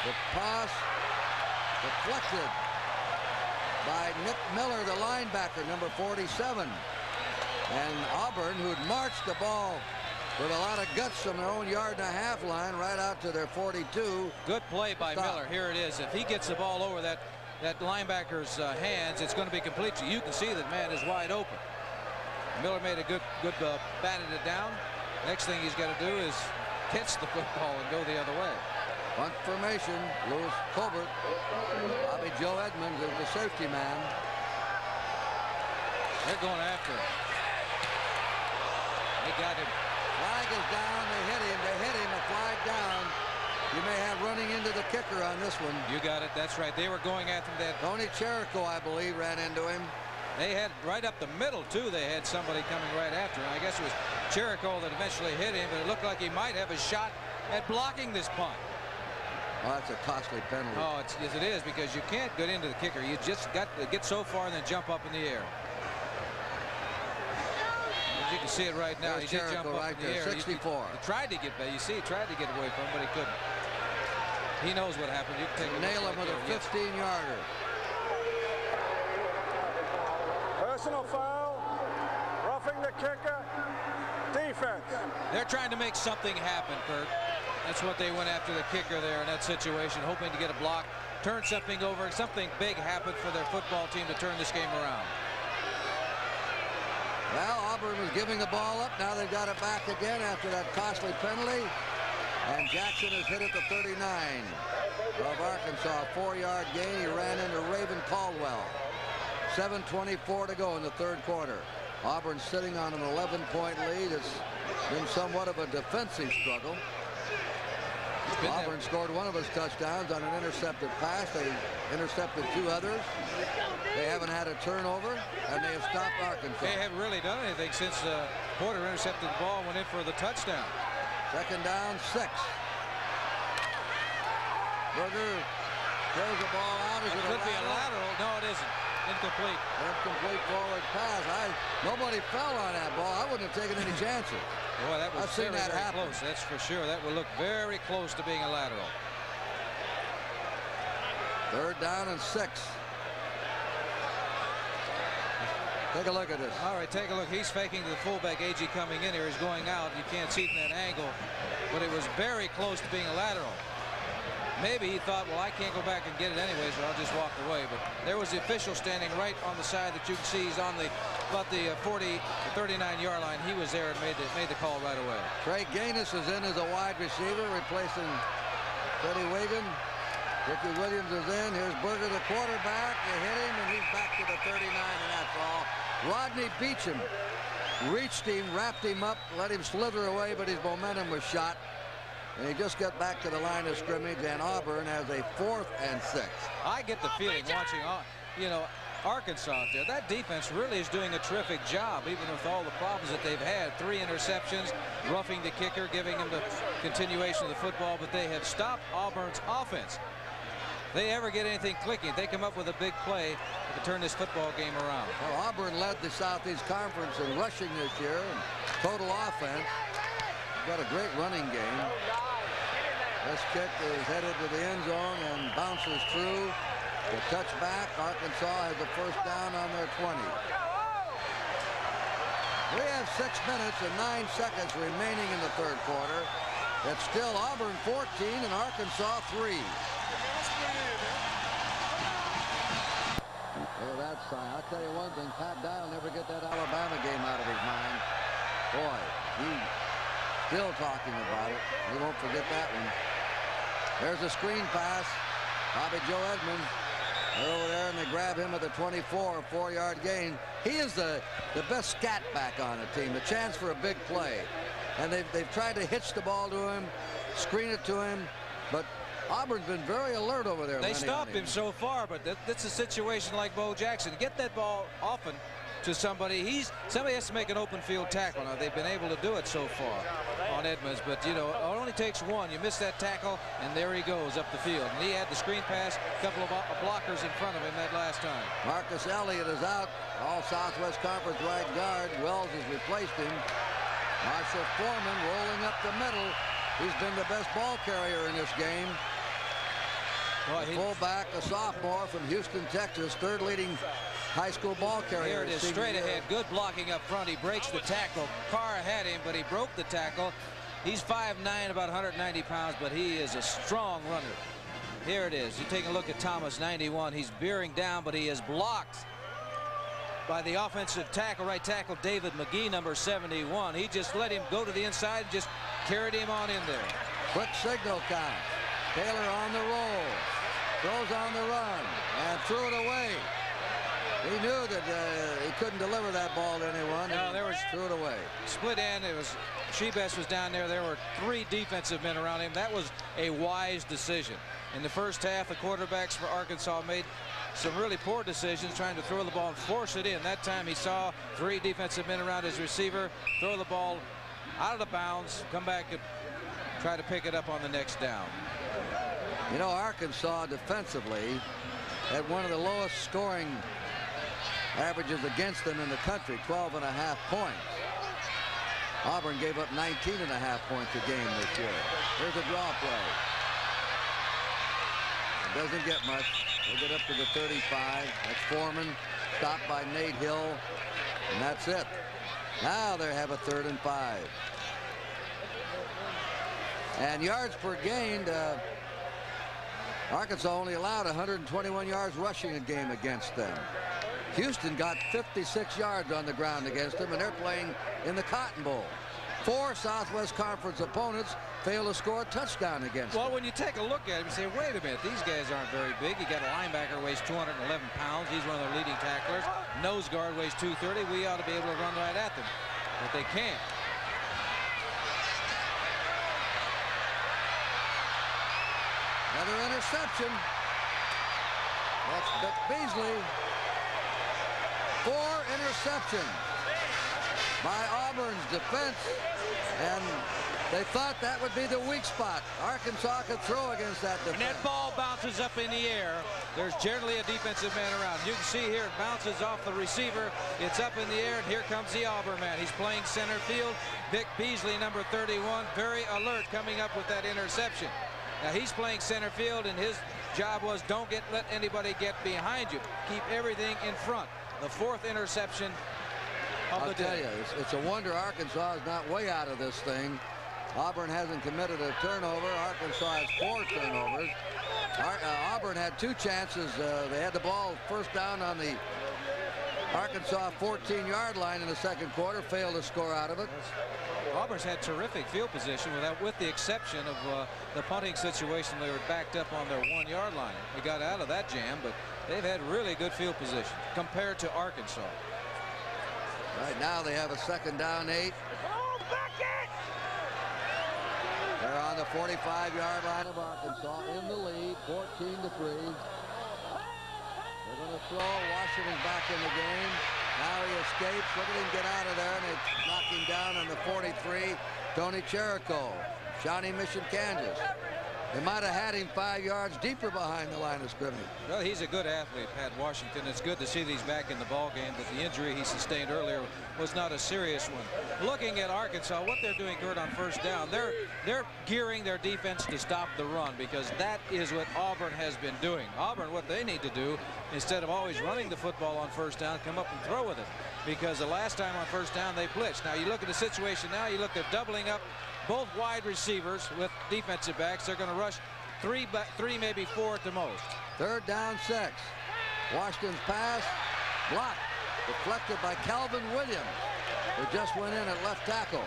The pass deflected by Nick Miller, the linebacker, number 47. And Auburn, who'd marched the ball with a lot of guts from their own 1.5-yard line right out to their 42. Good play by Miller. Here it is. If he gets the ball over that linebacker's hands, it's going to be complete. You can see that man is wide open. Miller made a good batted it down. Next thing he's got to do is catch the football and go the other way. Punt formation. Lewis Colbert. Bobby Joe Edmonds is the safety man. They're going after him. They got him. Flag is down. They hit him. They hit him. A flag down. You may have running into the kicker on this one. You got it. That's right. They were going after that. Tony Cherico, I believe, ran into him. They had right up the middle, too. They had somebody coming right after him. I guess it was Cherico that eventually hit him, but it looked like he might have a shot at blocking this punt. Oh, that's a costly penalty. Oh, yes, it is, because you can't get into the kicker. You just got to get so far and then jump up in the air. As you can see it right now. There's He did jump up right in the there, air. 64. He tried to get back. You see, he tried to get away from him, but he couldn't. He knows what happened. You can take a Nail him look with right a 15-yarder. Personal foul, roughing the kicker, defense. They're trying to make something happen, Kurt. That's what they went after the kicker there in that situation, hoping to get a block, turn something over, something big happened for their football team to turn this game around. Well, Auburn was giving the ball up. Now they've got it back again after that costly penalty. And Jackson has hit at the 39 of Arkansas. A 4-yard gain. He ran into Raven Caldwell. 7:24 to go in the third quarter. Auburn sitting on an 11-point lead. It's been somewhat of a defensive struggle. Auburn scored one of his touchdowns on an intercepted pass. They intercepted 2 others. They haven't had a turnover, and they have stopped Arkansas. They haven't really done anything since Porter intercepted the ball and went in for the touchdown. Second down, 6. Berger throws the ball out. Is it could be a lateral. No, it isn't. Incomplete. Incomplete forward pass. Nobody fell on that ball. I wouldn't have taken any chances. Boy, that was I've seen that happen. close. That's for sure. That would look very close to being a lateral. Third down and 6. Take a look at this. All right, take a look. He's faking to the fullback. AG coming in here. He's going out. You can't see from that angle, but it was very close to being a lateral. Maybe he thought, well, I can't go back and get it anyway, so I'll just walk away. But there was the official standing right on the side that you can see. He's on about the 39-yard line. He was there and made the call right away. Trey Gaines is in as a wide receiver, replacing Freddie Wigan. Ricky Williams is in. Here's Berger, the quarterback. You hit him, and he's back to the 39, and that's all. Rodney Beecham reached him, wrapped him up, let him slither away, but his momentum was shot. And he just got back to the line of scrimmage, and Auburn has a 4th and 6. I get the feeling watching, Arkansas out there, that defense really is doing a terrific job, even with all the problems that they've had. 3 interceptions, roughing the kicker, giving him the continuation of the football, but they have stopped Auburn's offense. If they ever get anything clicking, they come up with a big play to turn this football game around. Well, Auburn led the Southeast Conference in rushing this year, and total offense. Got a great running game. This kick is headed to the end zone and bounces through. The touchback. Arkansas has the first down on their 20. We have 6 minutes and 9 seconds remaining in the third quarter. It's still Auburn 14 and Arkansas 3. Look at that sign. I'll tell you one thing, Pat Dye will never get that Alabama game out of his mind. Boy, he's still talking about it. He won't forget that one. There's a screen pass. Bobby Joe Edmonds. They're over there, and they grab him at the 24, a 4-yard gain. He is the best scat back on the team, the chance for a big play. And they've tried to hitch the ball to him, screen it to him, but Auburn's been very alert over there. They stopped him so far, but that's a situation like Bo Jackson. Get that ball often to somebody. Somebody has to make an open field tackle. Now, they've been able to do it so far on Edmonds, but, it only takes one. You miss that tackle, and there he goes up the field. And he had the screen pass, a couple of blockers in front of him that last time. Marcus Elliott is out. All Southwest Conference right guard. Wells has replaced him. Marshall Foreman rolling up the middle. He's been the best ball carrier in this game. The fullback, a sophomore from Houston, Texas, third leading high school ball carrier. Here it is, straight ahead. Good blocking up front. He breaks the tackle. Carr had him, but he broke the tackle. He's 5'9", about 190 pounds, but he is a strong runner. Here it is. You take a look at Thomas, 91. He's bearing down, but he is blocked by the offensive tackle, right tackle, David McGee, number 71. He just let him go to the inside and just carried him on in there. Quick signal count. Taylor on the roll. Throws on the run and threw it away. He knew that he couldn't deliver that ball to anyone. No, there was threw it away. Split end. It was Shebest was down there. There were 3 defensive men around him. That was a wise decision. In the first half, the quarterbacks for Arkansas made some really poor decisions trying to throw the ball and force it in. That time he saw 3 defensive men around his receiver, throw the ball out of the bounds, come back and try to pick it up on the next down. Arkansas defensively had one of the lowest scoring averages against them in the country, 12.5 points. Auburn gave up 19.5 points a game this year. Here's a draw play. It doesn't get much. They get up to the 35. That's Foreman, stopped by Nate Hill, and that's it. Now they have a 3rd and 5. And yards per gain, Arkansas only allowed 121 yards rushing a game against them. Houston got 56 yards on the ground against them, and they're playing in the Cotton Bowl. 4 Southwest Conference opponents failed to score a touchdown against them. Well, when you take a look at him, you say, wait a minute, these guys aren't very big. You got a linebacker who weighs 211 pounds. He's one of their leading tacklers. Nose guard weighs 230. We ought to be able to run right at them, but they can't. Another interception. That's Vic Beasley. 4 interceptions by Auburn's defense, and they thought that would be the weak spot. Arkansas could throw against that defense. When that ball bounces up in the air, there's generally a defensive man around. You can see here it bounces off the receiver. It's up in the air, and here comes the Auburn man. He's playing center field. Vic Beasley, number 31, very alert coming up with that interception. Now he's playing center field, and his job was don't let anybody get behind you. Keep everything in front. The 4th interception of the day. I'll tell you, it's a wonder Arkansas is not way out of this thing. Auburn hasn't committed a turnover. Arkansas has 4 turnovers. Auburn had 2 chances. They had the ball first down on the Arkansas 14-yard line in the 2nd quarter, failed to score out of it. Auburn's had terrific field position with the exception of the punting situation. They were backed up on their 1-yard line. They got out of that jam, but they've had really good field position compared to Arkansas. Right now they have a 2nd down 8. They're on the 45-yard line of Arkansas in the lead, 14-3. They're going to throw. Washington's back in the game. Now he escapes. Look at him get out of there, and they knock him down on the 43. Tony Cherico, Shawnee Mission, Kansas. They might have had him 5 yards deeper behind the line of scrimmage. Well, he's a good athlete, Pat Washington. It's good to see that he's back in the ball game, but the injury he sustained earlier was not a serious one. Looking at Arkansas, what they're doing, Kurt, on 1st down, they're gearing their defense to stop the run, because that is what Auburn has been doing. Auburn, what they need to do, instead of always running the football on 1st down, come up and throw with it, because the last time on 1st down they blitzed. Now you look at the situation now, they're doubling up both wide receivers with defensive backs. They're going to rush 3, maybe 4 at the most. 3rd down 6. Washington's pass blocked, deflected by Calvin Williams, who just went in at left tackle.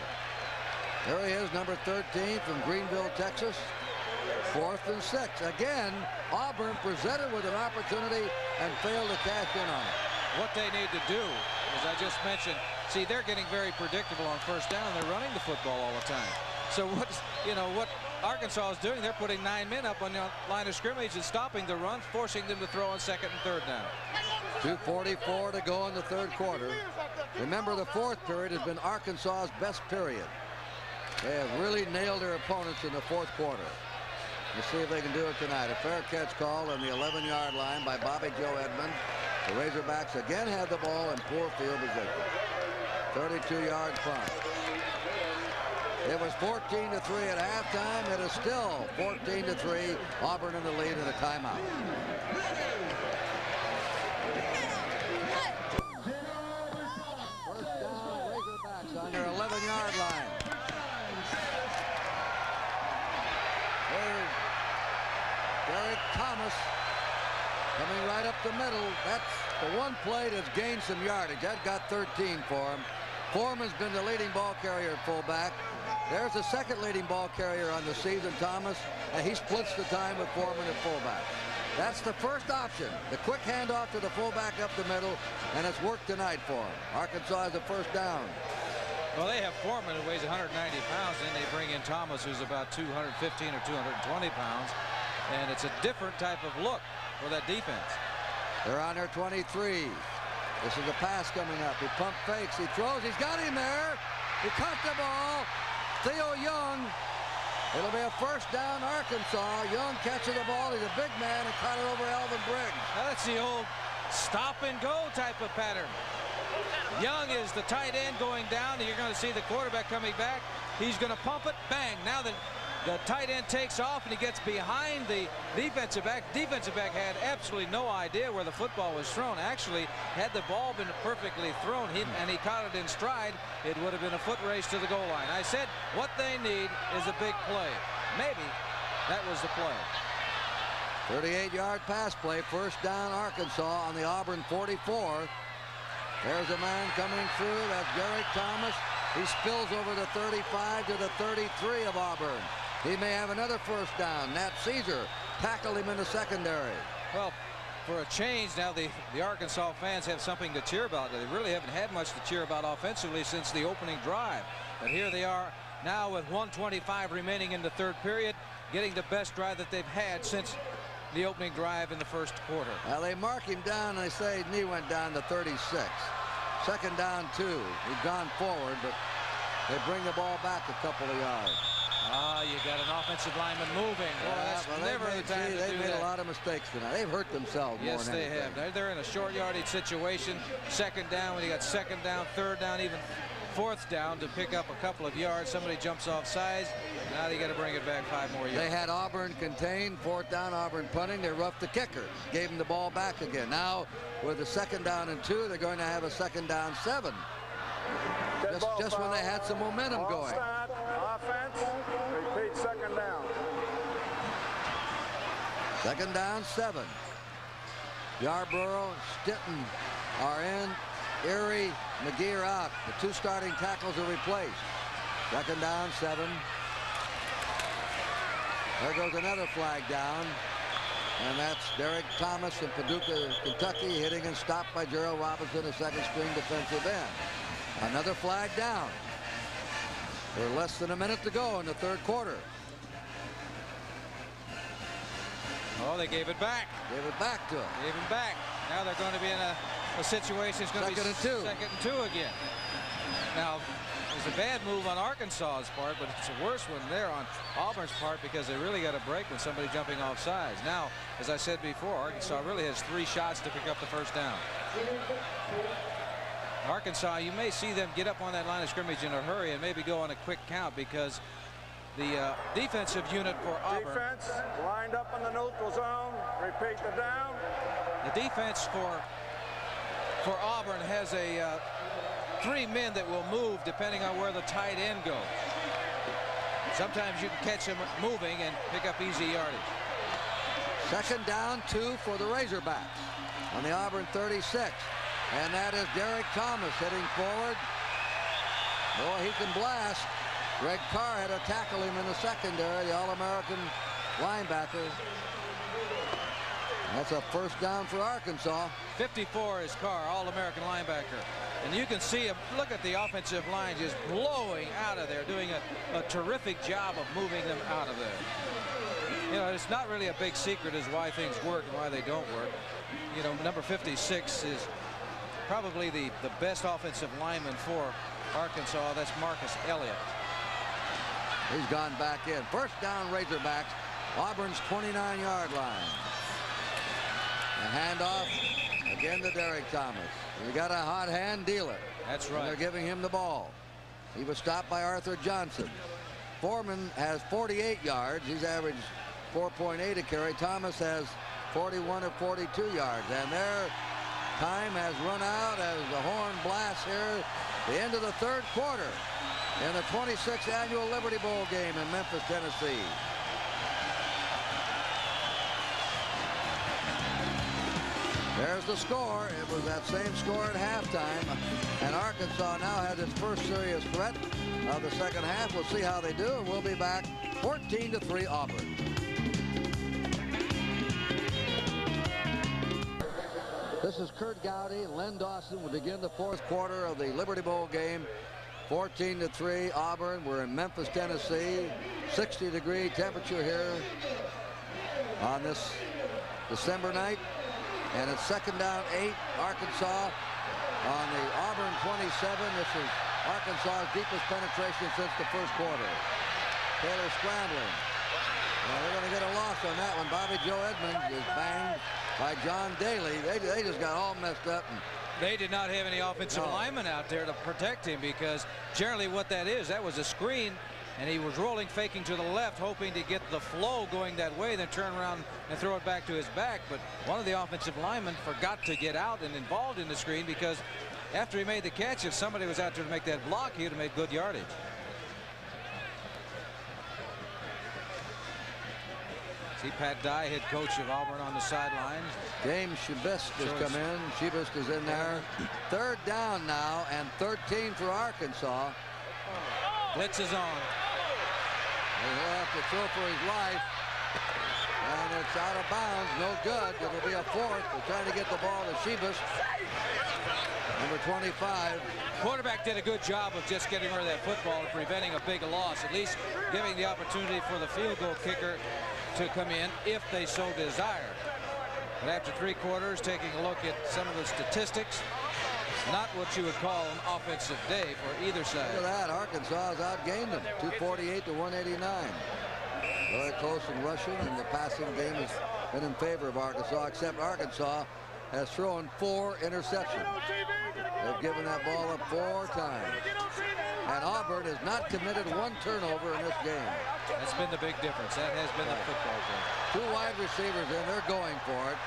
There he is, number 13 from Greenville, Texas. 4th and 6. Again, Auburn presented with an opportunity and failed to cash in on it. What they need to do, as I just mentioned, see, they're getting very predictable on 1st down. They're running the football all the time. So what Arkansas is doing, they're putting 9 men up on the line of scrimmage and stopping the run, forcing them to throw on 2nd and 3rd down. 2:44 to go in the 3rd quarter. Remember, the 4th period has been Arkansas's best period. They have really nailed their opponents in the 4th quarter. Let's see if they can do it tonight. A fair catch called on the 11-yard line by Bobby Joe Edmond. The Razorbacks again have the ball in poor field position. 32-yard punt. It was 14-3 at halftime. It is still 14-3. Auburn in the lead in a timeout. First down, Razorbacks on their 11-yard line. There's Derek Thomas coming right up the middle. That's the one play that's gained some yardage. That got 13 for him. Foreman's been the leading ball carrier at fullback. There's the 2nd leading ball carrier on the season, Thomas, and he splits the time with Foreman at fullback. That's the first option. The quick handoff to the fullback up the middle, and it's worked tonight for him. Arkansas has a 1st down. Well, they have Foreman, who weighs 190 pounds, and they bring in Thomas, who's about 215 or 220 pounds, and it's a different type of look for that defense. They're on their 23. This is a pass coming up. He pump fakes. He throws. He's got him there. He caught the ball. Theo Young. It'll be a 1st down, Arkansas. Young catches the ball. He's a big man and caught it over Alvin Briggs. Now that's the old stop and go type of pattern. Young is the tight end going down. You're going to see the quarterback coming back. He's going to pump it. Bang. Now the tight end takes off and he gets behind the defensive back. Defensive back had absolutely no idea where the football was thrown. Actually, had the ball been perfectly thrown and he caught it in stride, it would have been a foot race to the goal line. I said what they need is a big play. Maybe that was the play. 38-yard pass play, first down Arkansas on the Auburn 44. There's a man coming through. That's Derek Thomas. He spills over the 35 to the 33 of Auburn. He may have another first down. Nat Caesar tackled him in the secondary. Well, for a change, now the Arkansas fans have something to cheer about. They really haven't had much to cheer about offensively since the opening drive. But here they are now with 1:25 remaining in the third period, getting the best drive that they've had since the opening drive in the first quarter. Now they mark him down and they say knee went down to 36. Second down 2. He's gone forward, but they bring the ball back a couple of yards. Ah, you got an offensive lineman moving. Boy, that's never the time to do that. They've made a lot of mistakes tonight. They've hurt themselves more than anything. Yes, they have. They're in a short yardage situation. Second down, when you got second down, third down, even fourth down to pick up a couple of yards. Somebody jumps off sides. Now they got to bring it back 5 more yards. They had Auburn contained. Fourth down, Auburn punting. They roughed the kicker. Gave him the ball back again. Now with a second down and 2, they're going to have a second down 7. Just when they had some momentum going. Offense, repeat second down. Second down 7. Yarborough, Stinton are in. Erie, McGee are out. The 2 starting tackles are replaced. Second down 7. There goes another flag down. And that's Derek Thomas from Paducah, Kentucky, hitting and stopped by Gerald Robinson, a second string defensive end. Another flag down. There's less than a minute to go in the third quarter. Oh, they gave it back. Gave it back to him. Gave him back. Now they're going to be in a situation. It's going to be second and 2 again. Now, it was a bad move on Arkansas's part, but it's a worse one there on Auburn's part because they really got a break when somebody jumping off sides. Now, as I said before, Arkansas really has 3 shots to pick up the first down. Arkansas, you may see them get up on that line of scrimmage in a hurry and maybe go on a quick count because the defensive unit for Auburn. Defense lined up in the neutral zone. Repeat the down. The defense for Auburn has a 3 men that will move depending on where the tight end goes. Sometimes you can catch them moving and pick up easy yardage. Second down 2 for the Razorbacks on the Auburn 36. And that is Derek Thomas heading forward. Boy, he can blast. Greg Carr had to tackle him in the secondary, the All-American linebacker. That's a first down for Arkansas. 54 is Carr, All-American linebacker. And you can see him, look at the offensive line just blowing out of there, doing a terrific job of moving them out of there. You know, it's not really a big secret as why things work and why they don't work. You know, number 56 is probably the best offensive lineman for Arkansas. That's Marcus Elliott. He's gone back in. First down Razorbacks, Auburn's 29-yard line. A handoff again to Derek Thomas. You got a hot hand dealer. That's right. And they're giving him the ball. He was stopped by Arthur Johnson. Foreman has 48 yards. He's averaged 4.8 a carry. Thomas has 41 or 42 yards. And their time has run out as the horn blasts here. The end of the third quarter in the 26th annual Liberty Bowl game in Memphis, Tennessee. There's the score. It was that same score at halftime. And Arkansas now has its first serious threat of the second half. We'll see how they do, and we'll be back 14-3 Auburn. This is Kurt Gowdy. Len Dawson will begin the fourth quarter of the Liberty Bowl game. 14-3 Auburn. We're in Memphis, Tennessee. 60-degree temperature here on this December night. And it's second down 8, Arkansas on the Auburn 27. This is Arkansas's deepest penetration since the first quarter. Taylor scrambling. Well, they're going to get a loss on that one. Bobby Joe Edmonds is banged by John Daly. They just got all messed up. And They did not have any offensive linemen out there to protect him, because generally what that is, that was a screen, and he was rolling, faking to the left, hoping to get the flow going that way, then turn around and throw it back to his back. But one of the offensive linemen forgot to get out and involved in the screen, because after he made the catch, if somebody was out there to make that block, he would have made good yardage. See Pat Dye, head coach of Auburn, on the sideline. James Shibist has come in. Shibist is in there. Third down now, and 13 for Arkansas. Blitz is on. He'll have to throw for his life. And it's out of bounds. No good. It'll be a fourth. They're trying to get the ball to Shibist. Number 25. Quarterback did a good job of just getting rid of that football and preventing a big loss, at least giving the opportunity for the field goal kicker to come in if they so desire. But after 3 quarters, taking a look at some of the statistics, not what you would call an offensive day for either side. Look at that. Arkansas has outgained them, 248 to 189. Very close in rushing, and the passing game has been in favor of Arkansas, except Arkansas has thrown 4 interceptions. They've given that ball up 4 times. And Auburn has not committed 1 turnover in this game. That's been the big difference. That has been the football game. 2 wide receivers in. They're going for it.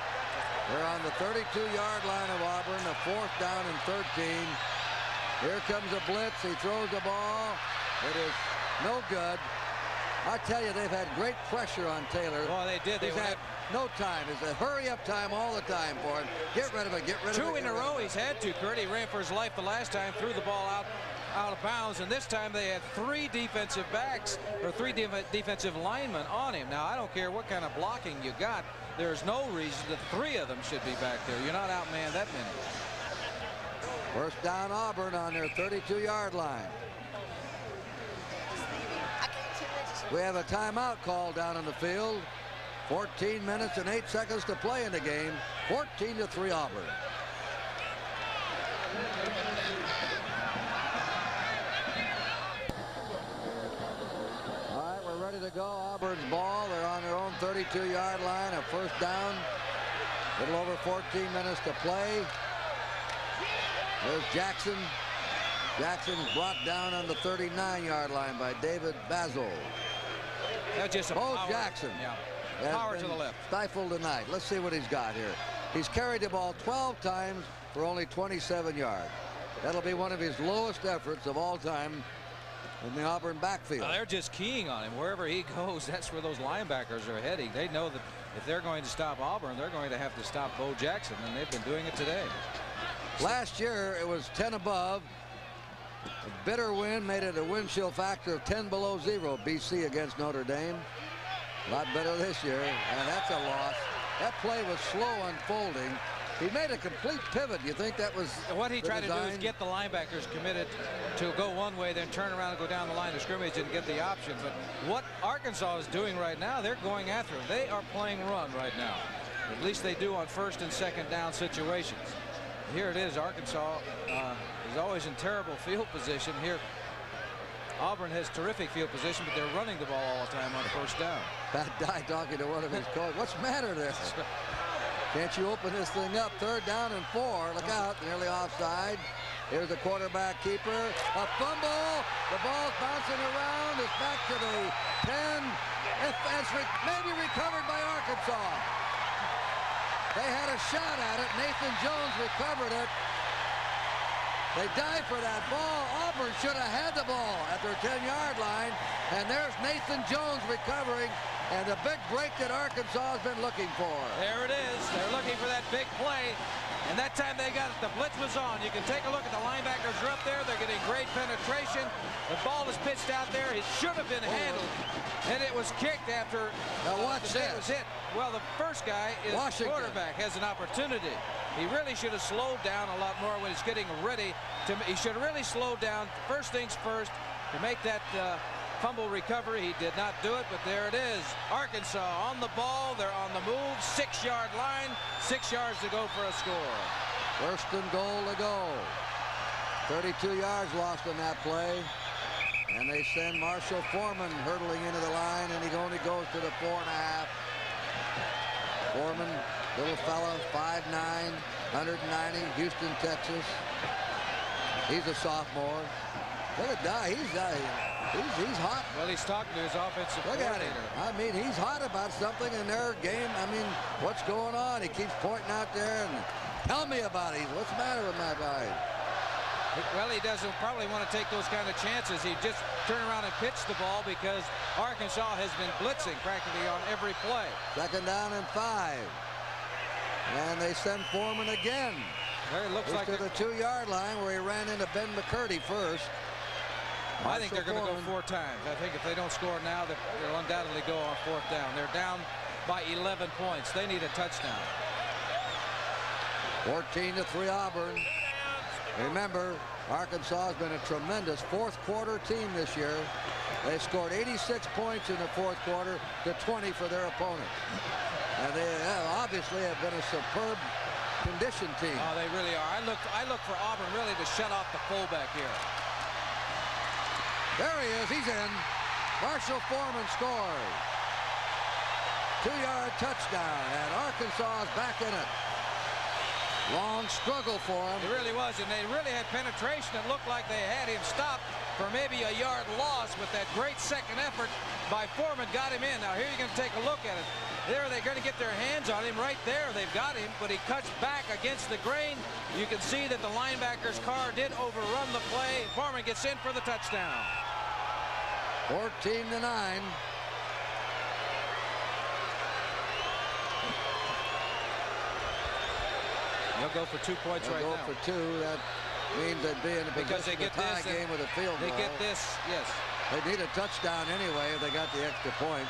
They're on the 32-yard line of Auburn, a 4th down and 13. Here comes a blitz. He throws the ball. It is no good. I tell you, they've had great pressure on Taylor. Well, they did. He's had no time. It's a hurry-up time all the time for him. Get rid of it. Get rid of it. 2 in a row he's had to. Kurt, he ran for his life the last time, threw the ball out of bounds, and this time they had 3 defensive backs, or 3 defensive linemen on him. Now, I don't care what kind of blocking you got. There's no reason that 3 of them should be back there. You're not outmanned that many. First down Auburn on their 32-yard line. We have a timeout called down on the field. 14 minutes and 8 seconds to play in the game. 14 to 3 Auburn. All right, we're ready to go. Auburn's ball. They're on their own 32-yard line. A first down. A little over 14 minutes to play. There's Jackson. Jackson's brought down on the 39-yard line by David Basil. That's just a Bo power. Jackson. Yeah. Power to the left. Stifled tonight. Let's see what he's got here. He's carried the ball 12 times for only 27 yards. That'll be one of his lowest efforts of all time in the Auburn backfield. They're just keying on him. Wherever he goes, that's where those linebackers are heading. They know that if they're going to stop Auburn, they're going to have to stop Bo Jackson, and they've been doing it today. Last year, it was 10 above. A bitter win made it a win chill factor of 10 below 0. BC against Notre Dame. A lot better this year, and that's a loss. That play was slow unfolding. He made a complete pivot. You think that was what he tried to do is get the linebackers committed to go one way, then turn around and go down the line of scrimmage and get the option. But what Arkansas is doing right now, they're going after him. They are playing run right now. At least they do on 1st and 2nd down situations. Here it is. Arkansas is always in terrible field position. Here Auburn has terrific field position, but they're running the ball all the time on 1st down. Pat Dye talking to one of his coaches. What's the matter there? Can't you open this thing up? 3rd down and 4. Look out, nearly offside. Here's the quarterback keeper. A fumble. The ball's bouncing around. It's back to the 10. It's maybe recovered by Arkansas. They had a shot at it. Nathan Jones recovered it. They dive for that ball. Auburn should have had the ball at their 10-yard line. And there's Nathan Jones recovering. And the big break that Arkansas has been looking for. There it is. They're looking for that big play. And that time they got it. The blitz was on. You can take a look at the linebackers are up there. They're getting great penetration. The ball is pitched out there. It should have been handled. And it was kicked after now watch the was hit. Well, the first guy is Washington. Quarterback has an opportunity. He really should have slowed down a lot more when he's getting ready. He should have really slowed down. First things first to make that fumble recovery. He did not do it, but there it is. Arkansas on the ball. They're on the move. 6-yard line. 6 yards to go for a score. 1st and goal to go. 32 yards lost on that play. And they send Marshall Foreman hurtling into the line, and he only goes to the 4.5. Foreman Little fella, 5'9", 190, Houston, Texas. He's a sophomore. Look at that. He's hot. Well, he's talking to his offensive Look at him. I mean, he's hot about something in their game. I mean, what's going on? He keeps pointing out there and tell me about it. What's the matter with my guy? Well, he doesn't probably want to take those kind of chances. He just turn around and pitch the ball because Arkansas has been blitzing practically on every play. 2nd down and 5. And they send Foreman again. There it looks He's like to the 2-yard line where he ran into Ben McCurdy first. I think they're going to go 4 times. I think if they don't score now, they'll undoubtedly go on 4th down. They're down by 11 points. They need a touchdown. 14-3 Auburn. Remember, Arkansas has been a tremendous 4th quarter team this year. They scored 86 points in the 4th quarter to 20 for their opponent. And they obviously have been a superb condition team. Oh, they really are. I look for Auburn really to shut off the fullback here. There he is. He's in. Marshall Foreman scores. 2-yard touchdown, and Arkansas is back in it. Long struggle for him. It really was, and they really had penetration. It looked like they had him stopped for maybe a yard loss, with that great second effort by Foreman got him in. Now here you're going to take a look at it. There they're going to get their hands on him. Right there they've got him, but he cuts back against the grain. You can see that the linebacker's car did overrun the play. Foreman gets in for the touchdown. 14-9. They'll go for 2 points right now. They'll go for 2. That means they'd be in a position to tie game with a field goal. They get this, yes. They need a touchdown anyway if they got the extra point.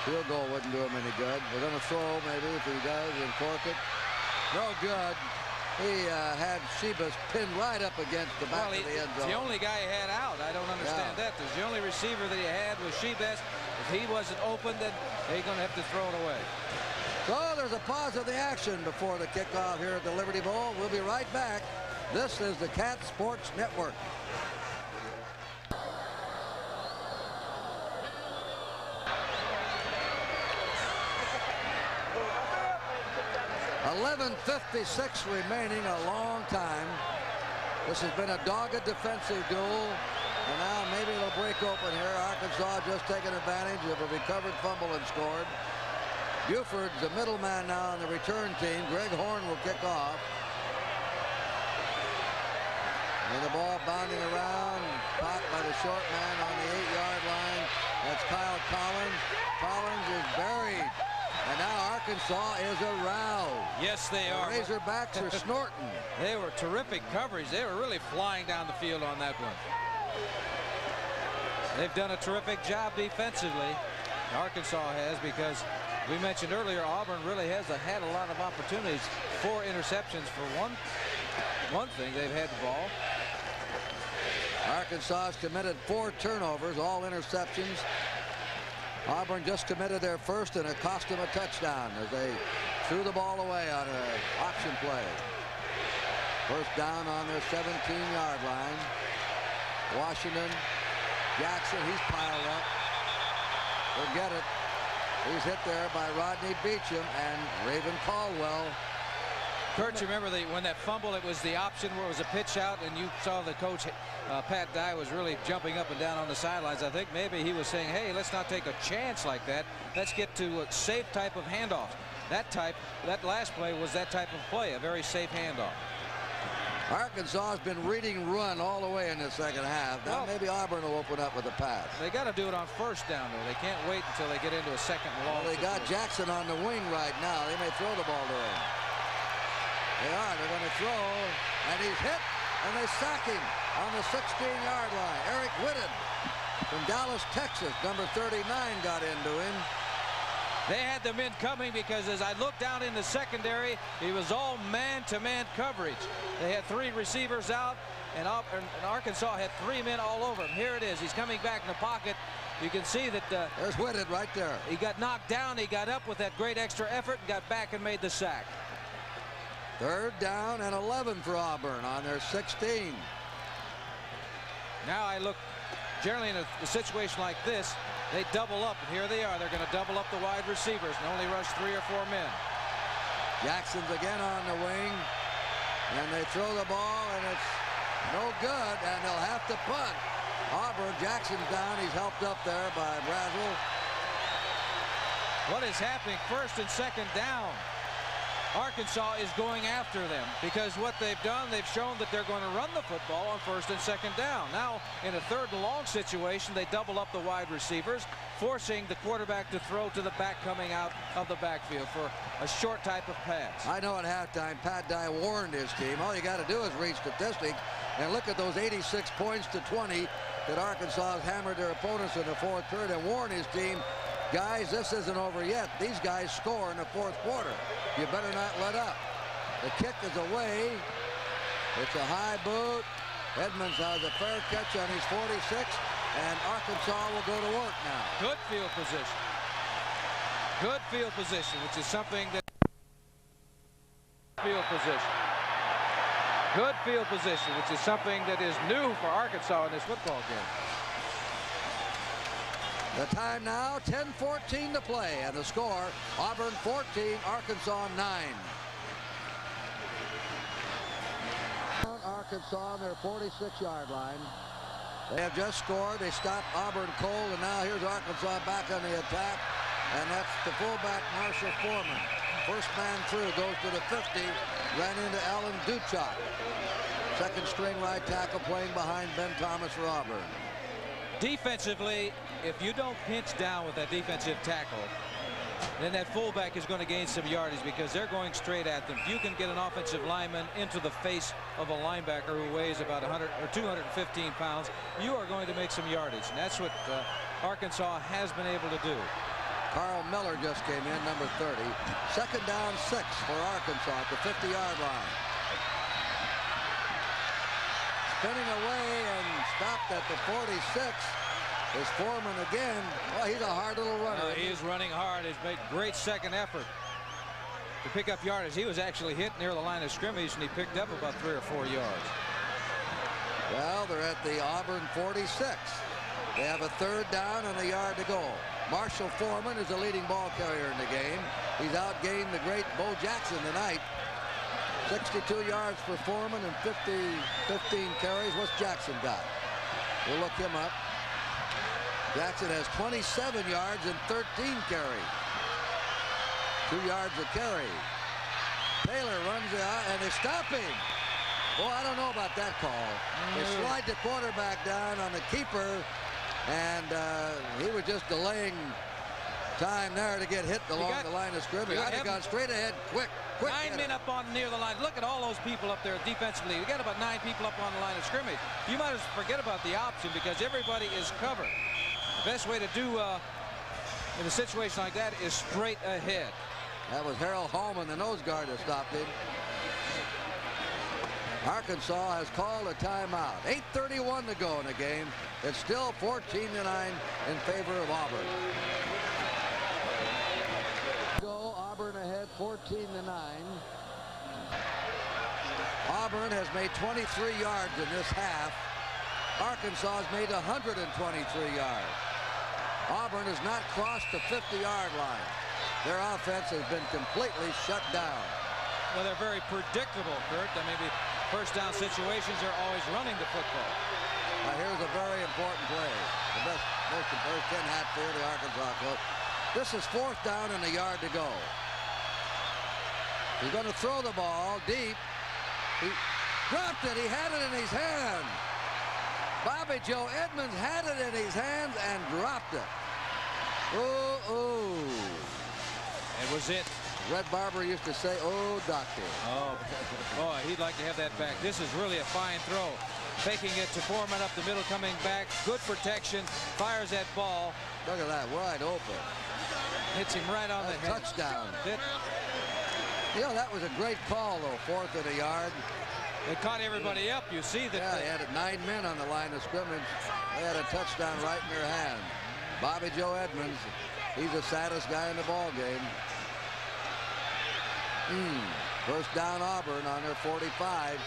Field goal wouldn't do him any good. They're going to throw maybe if he does and cork it. No good. He had Shebas pinned right up against the back of the end zone. It's the only guy he had out. I don't understand that. There's the only receiver that he had was Shebas. If he wasn't open, then they're going to have to throw it away. So there's a pause of the action before the kickoff here at the Liberty Bowl. We'll be right back. This is the Cat Sports Network. .11:56 remaining, a long time. This has been a dogged defensive duel, and now maybe it'll break open here. Arkansas just taking advantage of a recovered fumble and scored. Buford's the middleman now on the return team. Greg Horn will kick off. And the ball bounding around, caught by the short man on the 8-yard line. That's Kyle Collins. Collins is buried. And now Arkansas is aroused. Yes, they are. The Razorbacks are snorting. They were terrific coverage. They were really flying down the field on that one. They've done a terrific job defensively. Arkansas has, because we mentioned earlier, Auburn really has had a lot of opportunities. 4 interceptions for one thing. They've had the ball. Arkansas has committed 4 turnovers, all interceptions. Auburn just committed their first, and it cost them a touchdown as they threw the ball away on an option play. First down on their 17-yard line. Washington, Jackson, he's piled up. Forget it. He's hit there by Rodney Beecham and Raven Caldwell. Kurt, you remember when that fumble, it was the option where it was a pitch out, and you saw the coach, Pat Dye, was really jumping up and down on the sidelines. I think maybe he was saying, hey, let's not take a chance like that. Let's get to a safe type of handoff. That last play was that type of play, a very safe handoff. Arkansas has been reading run all the way in the second half. Now maybe Auburn will open up with a pass. They got to do it on first down, though. They can't wait until they get into a second and long. Well, they got Jackson on the wing right now. They may throw the ball to him. They are. They're going to throw, and he's hit, and they sack him on the 16-yard line. Eric Whitted from Dallas, Texas, number 39, got into him. They had the men coming because as I looked down in the secondary, he was all man-to-man coverage. They had 3 receivers out, and Arkansas had 3 men all over him. Here it is. He's coming back in the pocket. You can see that there's Whitted right there. He got knocked down. He got up with that great extra effort and got back and made the sack. 3rd down and 11 for Auburn on their 16. Now I look, generally in a situation like this, they double up, and here they are. They're going to double up the wide receivers and only rush 3 or 4 men. Jackson's again on the wing, and they throw the ball, and it's no good, and they'll have to punt. Auburn, Jackson's down. He's helped up there by Brazel. What is happening? First and second down. Arkansas is going after them because what they've done, they've shown that they're going to run the football on first and second down. Now, in a third and long situation, they double up the wide receivers, forcing the quarterback to throw to the back coming out of the backfield for a short type of pass. I know at halftime, Pat Dye warned his team. All you got to do is read statistics and look at those 86 points to 20 that Arkansas has hammered their opponents in the fourth period, and warn his team, guys, this isn't over yet. These guys score in the fourth quarter. You better not let up. The kick is away. It's a high boot. Edmonds has a fair catch on his 46, and Arkansas will go to work now. Good field position. Good field position, which is something that... Field position. Good field position, which is something that is new for Arkansas in this football game. The time now, 10:14 to play, and the score, Auburn 14, Arkansas 9. Arkansas on their 46-yard line. They have just scored. They stopped Auburn cold, and now here's Arkansas back on the attack, and that's the fullback, Marshall Foreman. First man through, goes to the 50, ran into Alan Duchok. Second string right tackle playing behind Ben Thomas for Auburn. Defensively, if you don't pinch down with that defensive tackle, then that fullback is going to gain some yardage because they're going straight at them. If you can get an offensive lineman into the face of a linebacker who weighs about 100 or 215 pounds, you are going to make some yardage, and that's what Arkansas has been able to do. Carl Miller just came in, number 30. Second down 6 for Arkansas at the 50-yard line. Spinning away and stopped at the 46 is Foreman again. Well, he's a hard little runner. He is running hard. He's made great second effort to pick up yardage. He was actually hit near the line of scrimmage, and he picked up about 3 or 4 yards. Well, they're at the Auburn 46. They have a third down and a yard to go. Marshall Foreman is the leading ball carrier in the game. He's outgained the great Bo Jackson tonight. 62 yards for Foreman and 15 carries. What's Jackson got? We'll look him up. Jackson has 27 yards and 13 carries. 2 yards a carry. Taylor runs out, and they stop him. Well, I don't know about that call. They slide the quarterback down on the keeper, and he was just delaying time there to get hit along the line of scrimmage. I'd have gone straight ahead, quick. 9 men up on near the line. Look at all those people up there defensively. We got about 9 people up on the line of scrimmage. You might as well forget about the option because everybody is covered. The best way to do in a situation like that is straight ahead. That was Harold Holman, the nose guard, that stopped him. Arkansas has called a timeout. 8:31 to go in the game. It's still 14-9 in favor of Auburn. Go Auburn ahead 14-9. Auburn has made 23 yards in this half. Arkansas has made 123 yards. Auburn has not crossed the 50-yard line. Their offense has been completely shut down. Well, they're very predictable, Kurt. I mean, first down situations, they're always running the football. Now, here's a very important play. The most important Ken Hatfield, the Arkansas coach. This is fourth down and a yard to go. He's going to throw the ball deep. He dropped it. He had it in his hand. Bobby Joe Edmonds had it in his hands and dropped it. Oh. It was it. Red Barber used to say, oh, doctor. Oh, boy, he'd like to have that back. This is really a fine throw. Faking it to Foreman up the middle, coming back. Good protection. Fires that ball. Look at that, wide open. Hits him right on the head. Touchdown. You know, that was a great call, though, fourth and a yard. They caught everybody up. You see that. Yeah, they had 9 men on the line of scrimmage. They had a touchdown right in their hand. Bobby Joe Edmonds, he's the saddest guy in the ball game. First down Auburn on their 45.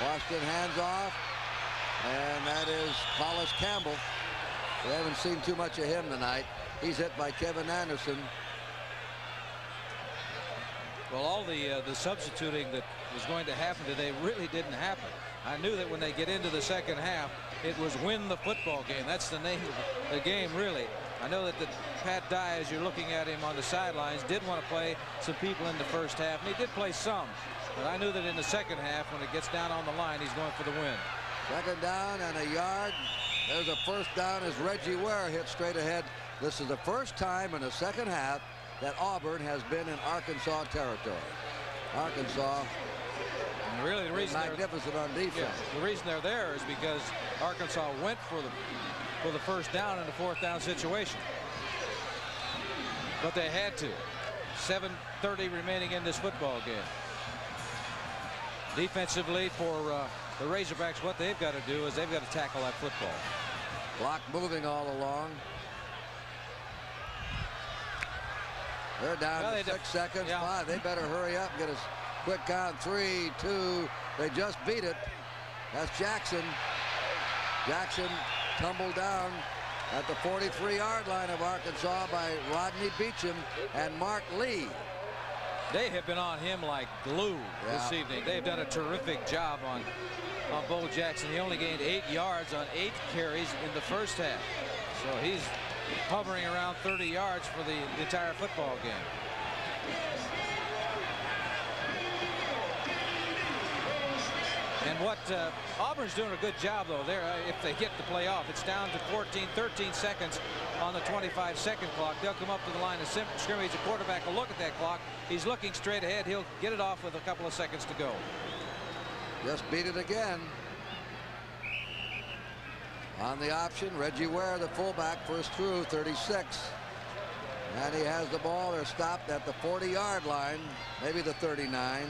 Washington hands off, and that is Hollis Campbell. We haven't seen too much of him tonight. He's hit by Kevin Anderson. Well, all the substituting that was going to happen today really didn't happen. I knew that when they get into the second half, it was win the football game. That's the name of the game, really. I know that Pat Dye, as you're looking at him on the sidelines, did want to play some people in the first half, and he did play some. But I knew that in the second half, when it gets down on the line, he's going for the win. Second down and a yard. There's a first down as Reggie Ware hit straight ahead. This is the first time in the second half that Auburn has been in Arkansas territory. Arkansas, and really the reason magnificent on defense. Yeah, the reason they're there is because Arkansas went for the first down in the fourth down situation. But they had to. 7:30 remaining in this football game. Defensively for the Razorbacks, what they've got to do is they've got to tackle that football. Clock moving all along. They're down to 6 seconds. Yeah. 5. They better hurry up and get a quick count. 3, 2. They just beat it. That's Jackson. Jackson tumbled down at the 43-yard line of Arkansas by Rodney Beecham and Mark Lee. They have been on him like glue this evening. They've done a terrific job on Bo Jackson. He only gained 8 yards on 8 carries in the first half. So he's hovering around 30 yards for the entire football game. And what Auburn's doing a good job, though, there if they get the play off. It's down to 13 seconds on the 25-second clock. They'll come up to the line of scrimmage. The quarterback will look at that clock. He's looking straight ahead. He'll get it off with a couple of seconds to go. Just beat it again. On the option, Reggie Ware, the fullback, first through, 36. And he has the ball. They're stopped at the 40-yard line, maybe the 39.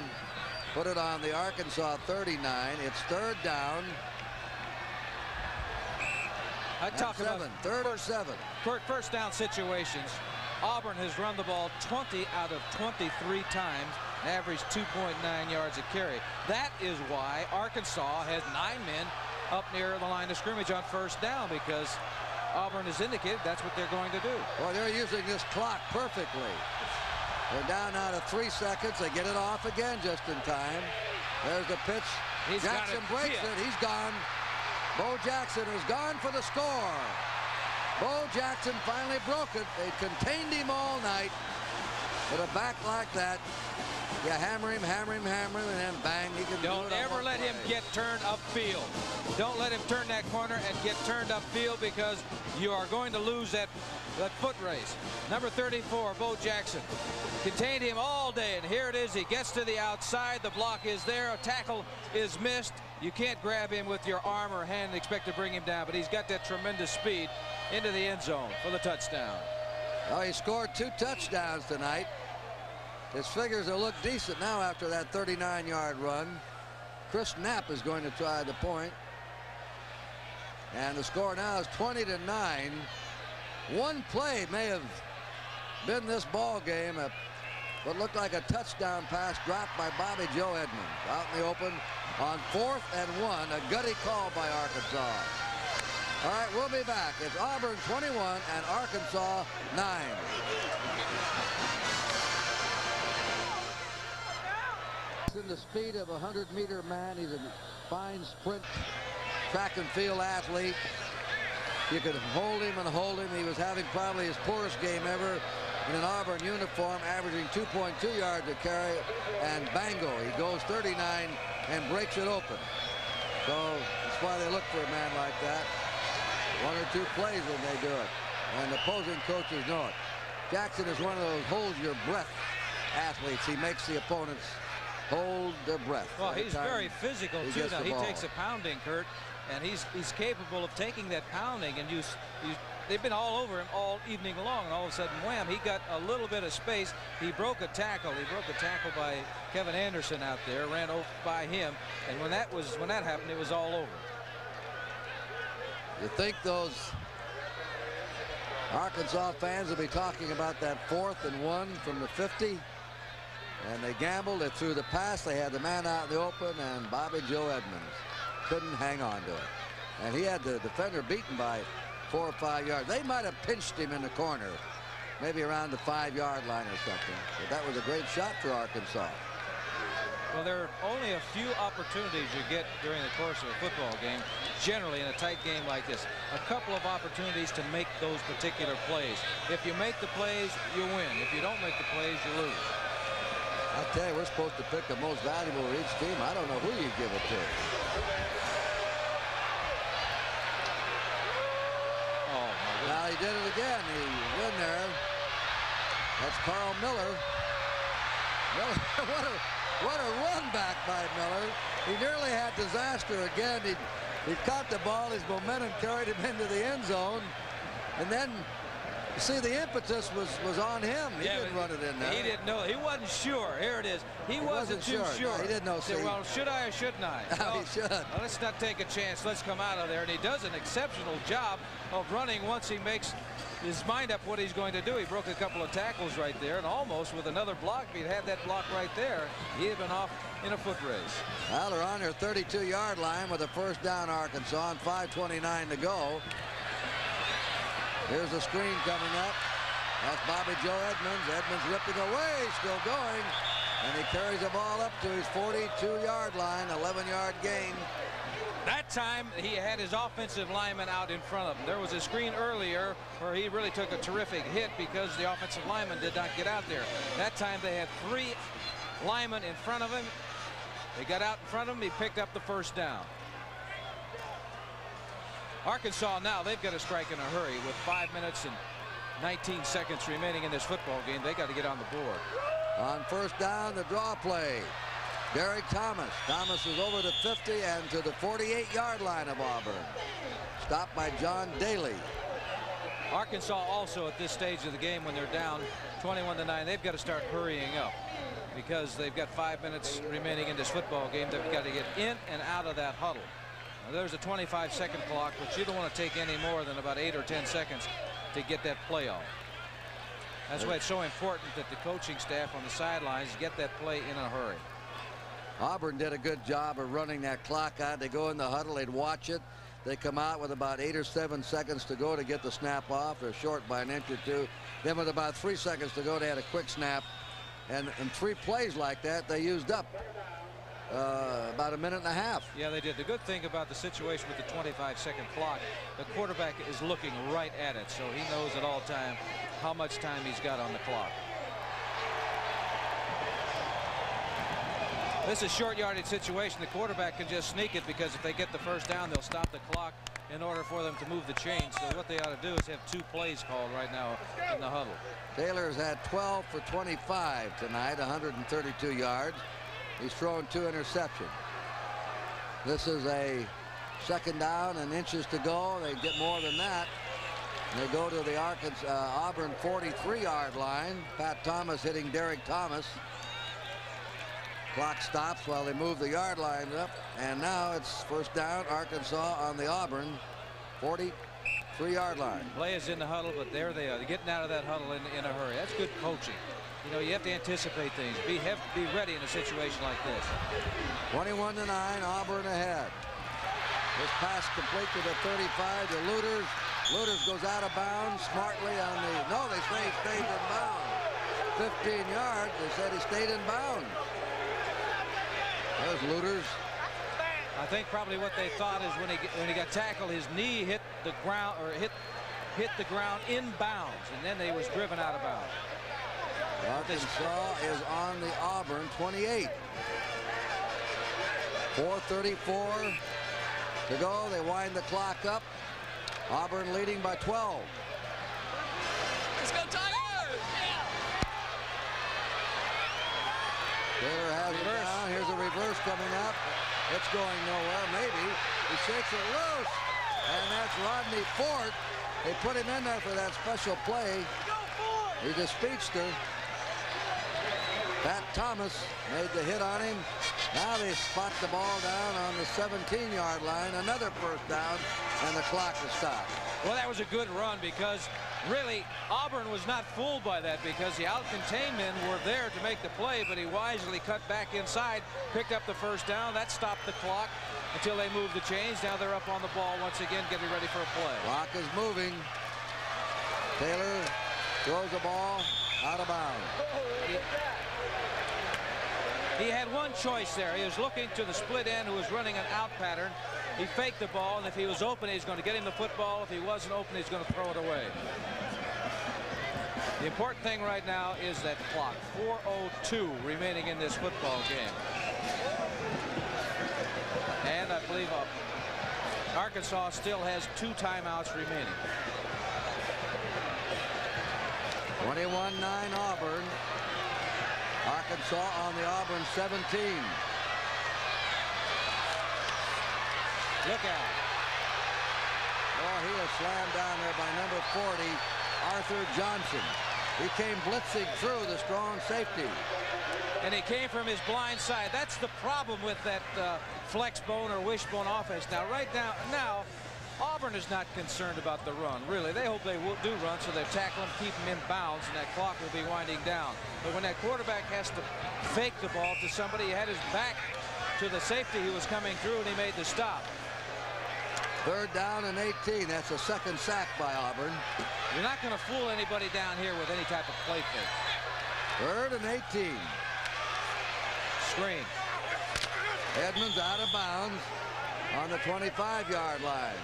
Put it on the Arkansas 39. It's third down. I talk about third or 7. First down situations. Auburn has run the ball 20 out of 23 times, averaged 2.9 yards a carry. That is why Arkansas has 9 men up near the line of scrimmage on first down, because Auburn has indicated that's what they're going to do. Well, they're using this clock perfectly. They're down now to 3 seconds. They get it off again just in time. There's the pitch. Jackson breaks it. He's gone. Bo Jackson is gone for the score. Bo Jackson finally broke it. They contained him all night. With a back like that, you hammer him, and then bang, he can Don't ever let him get turned upfield. Don't let him turn that corner and get turned upfield, because you are going to lose that foot race. Number 34, Bo Jackson, contained him all day, and here it is. He gets to the outside. The block is there. A tackle is missed. You can't grab him with your arm or hand and expect to bring him down, but he's got that tremendous speed into the end zone for the touchdown. Well, he scored 2 touchdowns tonight. His figures will look decent now after that 39-yard run. Chris Knapp is going to try the point. And the score now is 20-9. One play may have been this ball game. What looked like a touchdown pass dropped by Bobby Joe Edmonds. Out in the open on 4th and 1. A gutty call by Arkansas. All right, we'll be back. It's Auburn 21 and Arkansas 9. In the speed of a 100-meter man. He's a fine sprint track and field athlete. You could hold him and hold him. He was having probably his poorest game ever in an Auburn uniform, averaging 2.2 yards a carry, and bango, he goes 39 and breaks it open. So that's why they look for a man like that. 1 or 2 plays and they do it. And the opposing coaches know it. Jackson is one of those hold your breath athletes. He makes the opponents hold their breath. Well, he's very physical too. Now he takes a pounding, Kurt, and he's capable of taking that pounding. And they've been all over him all evening long, and all of a sudden, wham! He got a little bit of space. He broke a tackle. He broke a tackle by Kevin Anderson out there. Ran over by him, and when that happened, it was all over. You think those Arkansas fans will be talking about that 4th and 1 from the 50? And they gambled. They threw the pass. They had the man out in the open, and Bobby Joe Edmonds couldn't hang on to it. And he had the defender beaten by 4 or 5 yards. They might have pinched him in the corner maybe around the 5-yard line or something. But that was a great shot for Arkansas. Well, there are only a few opportunities you get during the course of a football game, generally in a tight game like this. A couple of opportunities to make those particular plays. If you make the plays, you win. If you don't make the plays, you lose. I tell you, we're supposed to pick the most valuable of each team. I don't know who you give it to. Oh, my goodness. Now he did it again. He's in there. That's Carl Miller. What a run back by Miller. He nearly had disaster again. He caught the ball. His momentum carried him into the end zone. And then, you see, the impetus was on him. He didn't run it in there. He didn't know. He wasn't sure. Here it is. He wasn't too sure. No, he didn't know. He said, well, should I or shouldn't I? No, he should. Well, let's not take a chance. Let's come out of there. And he does an exceptional job of running once he makes his mind up what he's going to do. He broke a couple of tackles right there, and almost with another block, if he'd had that block right there, he'd have been off in a foot race. Well, they're on their 32-yard line with a first down, Arkansas, and 5:29 to go. Here's the screen coming up. That's Bobby Joe Edmonds. Edmonds ripping away, still going, and he carries the ball up to his 42-yard line, 11-yard gain. That time, he had his offensive lineman out in front of him. There was a screen earlier where he really took a terrific hit because the offensive lineman did not get out there. That time, they had 3 linemen in front of him. They got out in front of him. He picked up the first down. Arkansas now, they've got to strike in a hurry with 5 minutes and 19 seconds remaining in this football game. They got to get on the board. On first down, the draw play. Derek Thomas. Thomas is over the 50 and to the 48-yard line of Auburn. Stopped by John Daly. Arkansas also at this stage of the game, when they're down 21-9, they've got to start hurrying up because they've got 5 minutes remaining in this football game. They've got to get in and out of that huddle. Now, there's a 25-second clock, but you don't want to take any more than about 8 or 10 seconds to get that play off. That's why it's so important that the coaching staff on the sidelines get that play in a hurry. Auburn did a good job of running that clock out. They go in the huddle, they'd watch it. They come out with about 8 or 7 seconds to go to get the snap off. They're short by an inch or 2. Then with about 3 seconds to go, they had a quick snap. And in 3 plays like that, they used up about a minute and a half. Yeah, they did. The good thing about the situation with the 25-second clock, the quarterback is looking right at it, so he knows at all time how much time he's got on the clock. This is a short yardage situation. The quarterback can just sneak it because if they get the first down, they'll stop the clock in order for them to move the chain. So what they ought to do is have 2 plays called right now in the huddle. Taylor's had 12 for 25 tonight, 132 yards. He's thrown 2 interceptions. This is a second down and inches to go. They get more than that. They go to the Auburn 43-yard line. Pat Thomas hitting Derek Thomas. Clock stops while they move the yard lines up, and now it's first down, Arkansas on the Auburn 43-yard line. Play is in the huddle, but there they are. They're getting out of that huddle in a hurry. That's good coaching. You know, you have to anticipate things. Be ready in a situation like this. 21-9, Auburn ahead. This pass complete to the 35 to Luters. Luters goes out of bounds smartly on the, no, they say he stayed in bounds. 15 yards, they said he stayed in bounds. There's Luters. I think probably what they thought is when he got tackled, his knee hit the ground, or hit the ground in bounds, and then they was driven out of bounds. Arkansas is on the Auburn 28. 4:34 to go. They wind the clock up. Auburn leading by 12. Let's go Tigers! Taylor has it down. Here's a reverse coming up. It's going nowhere. Maybe. He shakes it loose. And that's Rodney Ford. They put him in there for that special play. He's a speedster. Pat Thomas made the hit on him. Now they spot the ball down on the 17-yard line. Another first down, and the clock is stopped. Well, that was a good run because really Auburn was not fooled by that because the out-contained men were there to make the play, but he wisely cut back inside, picked up the first down. That stopped the clock until they moved the chains. Now they're up on the ball once again, getting ready for a play. Clock is moving. Taylor Throws the ball out of bounds. He had one choice there. He was looking to the split end who was running an out pattern. He faked the ball, and if he was open, he's going to get him the football. If he wasn't open, he's going to throw it away. The important thing right now is that clock. 4:02 remaining in this football game. And I believe Arkansas still has 2 timeouts remaining. 21-9 Auburn. Arkansas on the Auburn 17. Look out. Oh, he is slammed down there by number 40, Arthur Johnson. He came blitzing through the strong safety. And he came from his blind side. That's the problem with that flex bone or wishbone offense. Now, right now, Auburn is not concerned about the run, really. They hope they do run, so they tackle him, keep him in bounds, and that clock will be winding down. But when that quarterback has to fake the ball to somebody, he had his back to the safety who was coming through, and he made the stop. 3rd down and 18. That's a 2nd sack by Auburn. You're not going to fool anybody down here with any type of play fake. 3rd and 18. Screen. Edmonds out of bounds on the 25-yard line.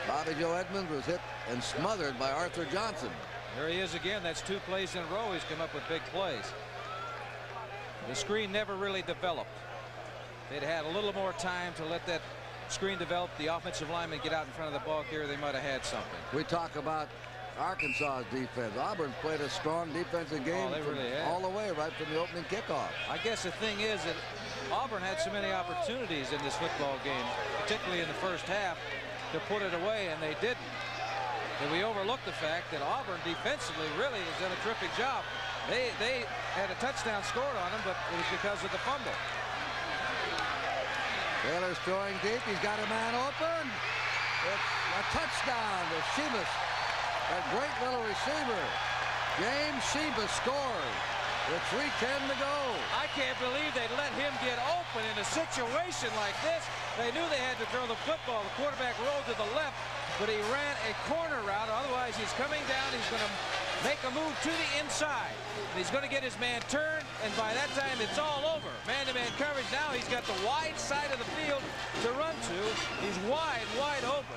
Bobby Joe Edmonds was hit and smothered by Arthur Johnson. There he is again. That's 2 plays in a row. He's come up with big plays. The screen never really developed. They'd had a little more time to let that screen develop, the offensive lineman get out in front of the ball carrier, they might have had something. We talk about Arkansas's defense. Auburn played a strong defensive game all the way right from the opening kickoff. I guess the thing is that Auburn had so many opportunities in this football game, particularly in the first half, to put it away, and they didn't. And we overlooked the fact that Auburn defensively really has done a terrific job. They had a touchdown scored on them, but it was because of the fumble. Taylor's throwing deep. He's got a man open. It's a touchdown to Sheamus. A great little receiver. James Sheamus scores with 3:10 to go. I can't believe they let him get open in a situation like this. They knew they had to throw the football. The quarterback rolled to the left, but he ran a corner route. Otherwise, he's coming down. He's going to make a move to the inside. And he's going to get his man turned, and by that time, it's all over. Man-to-man coverage. Now he's got the wide side of the field to run to. He's wide open.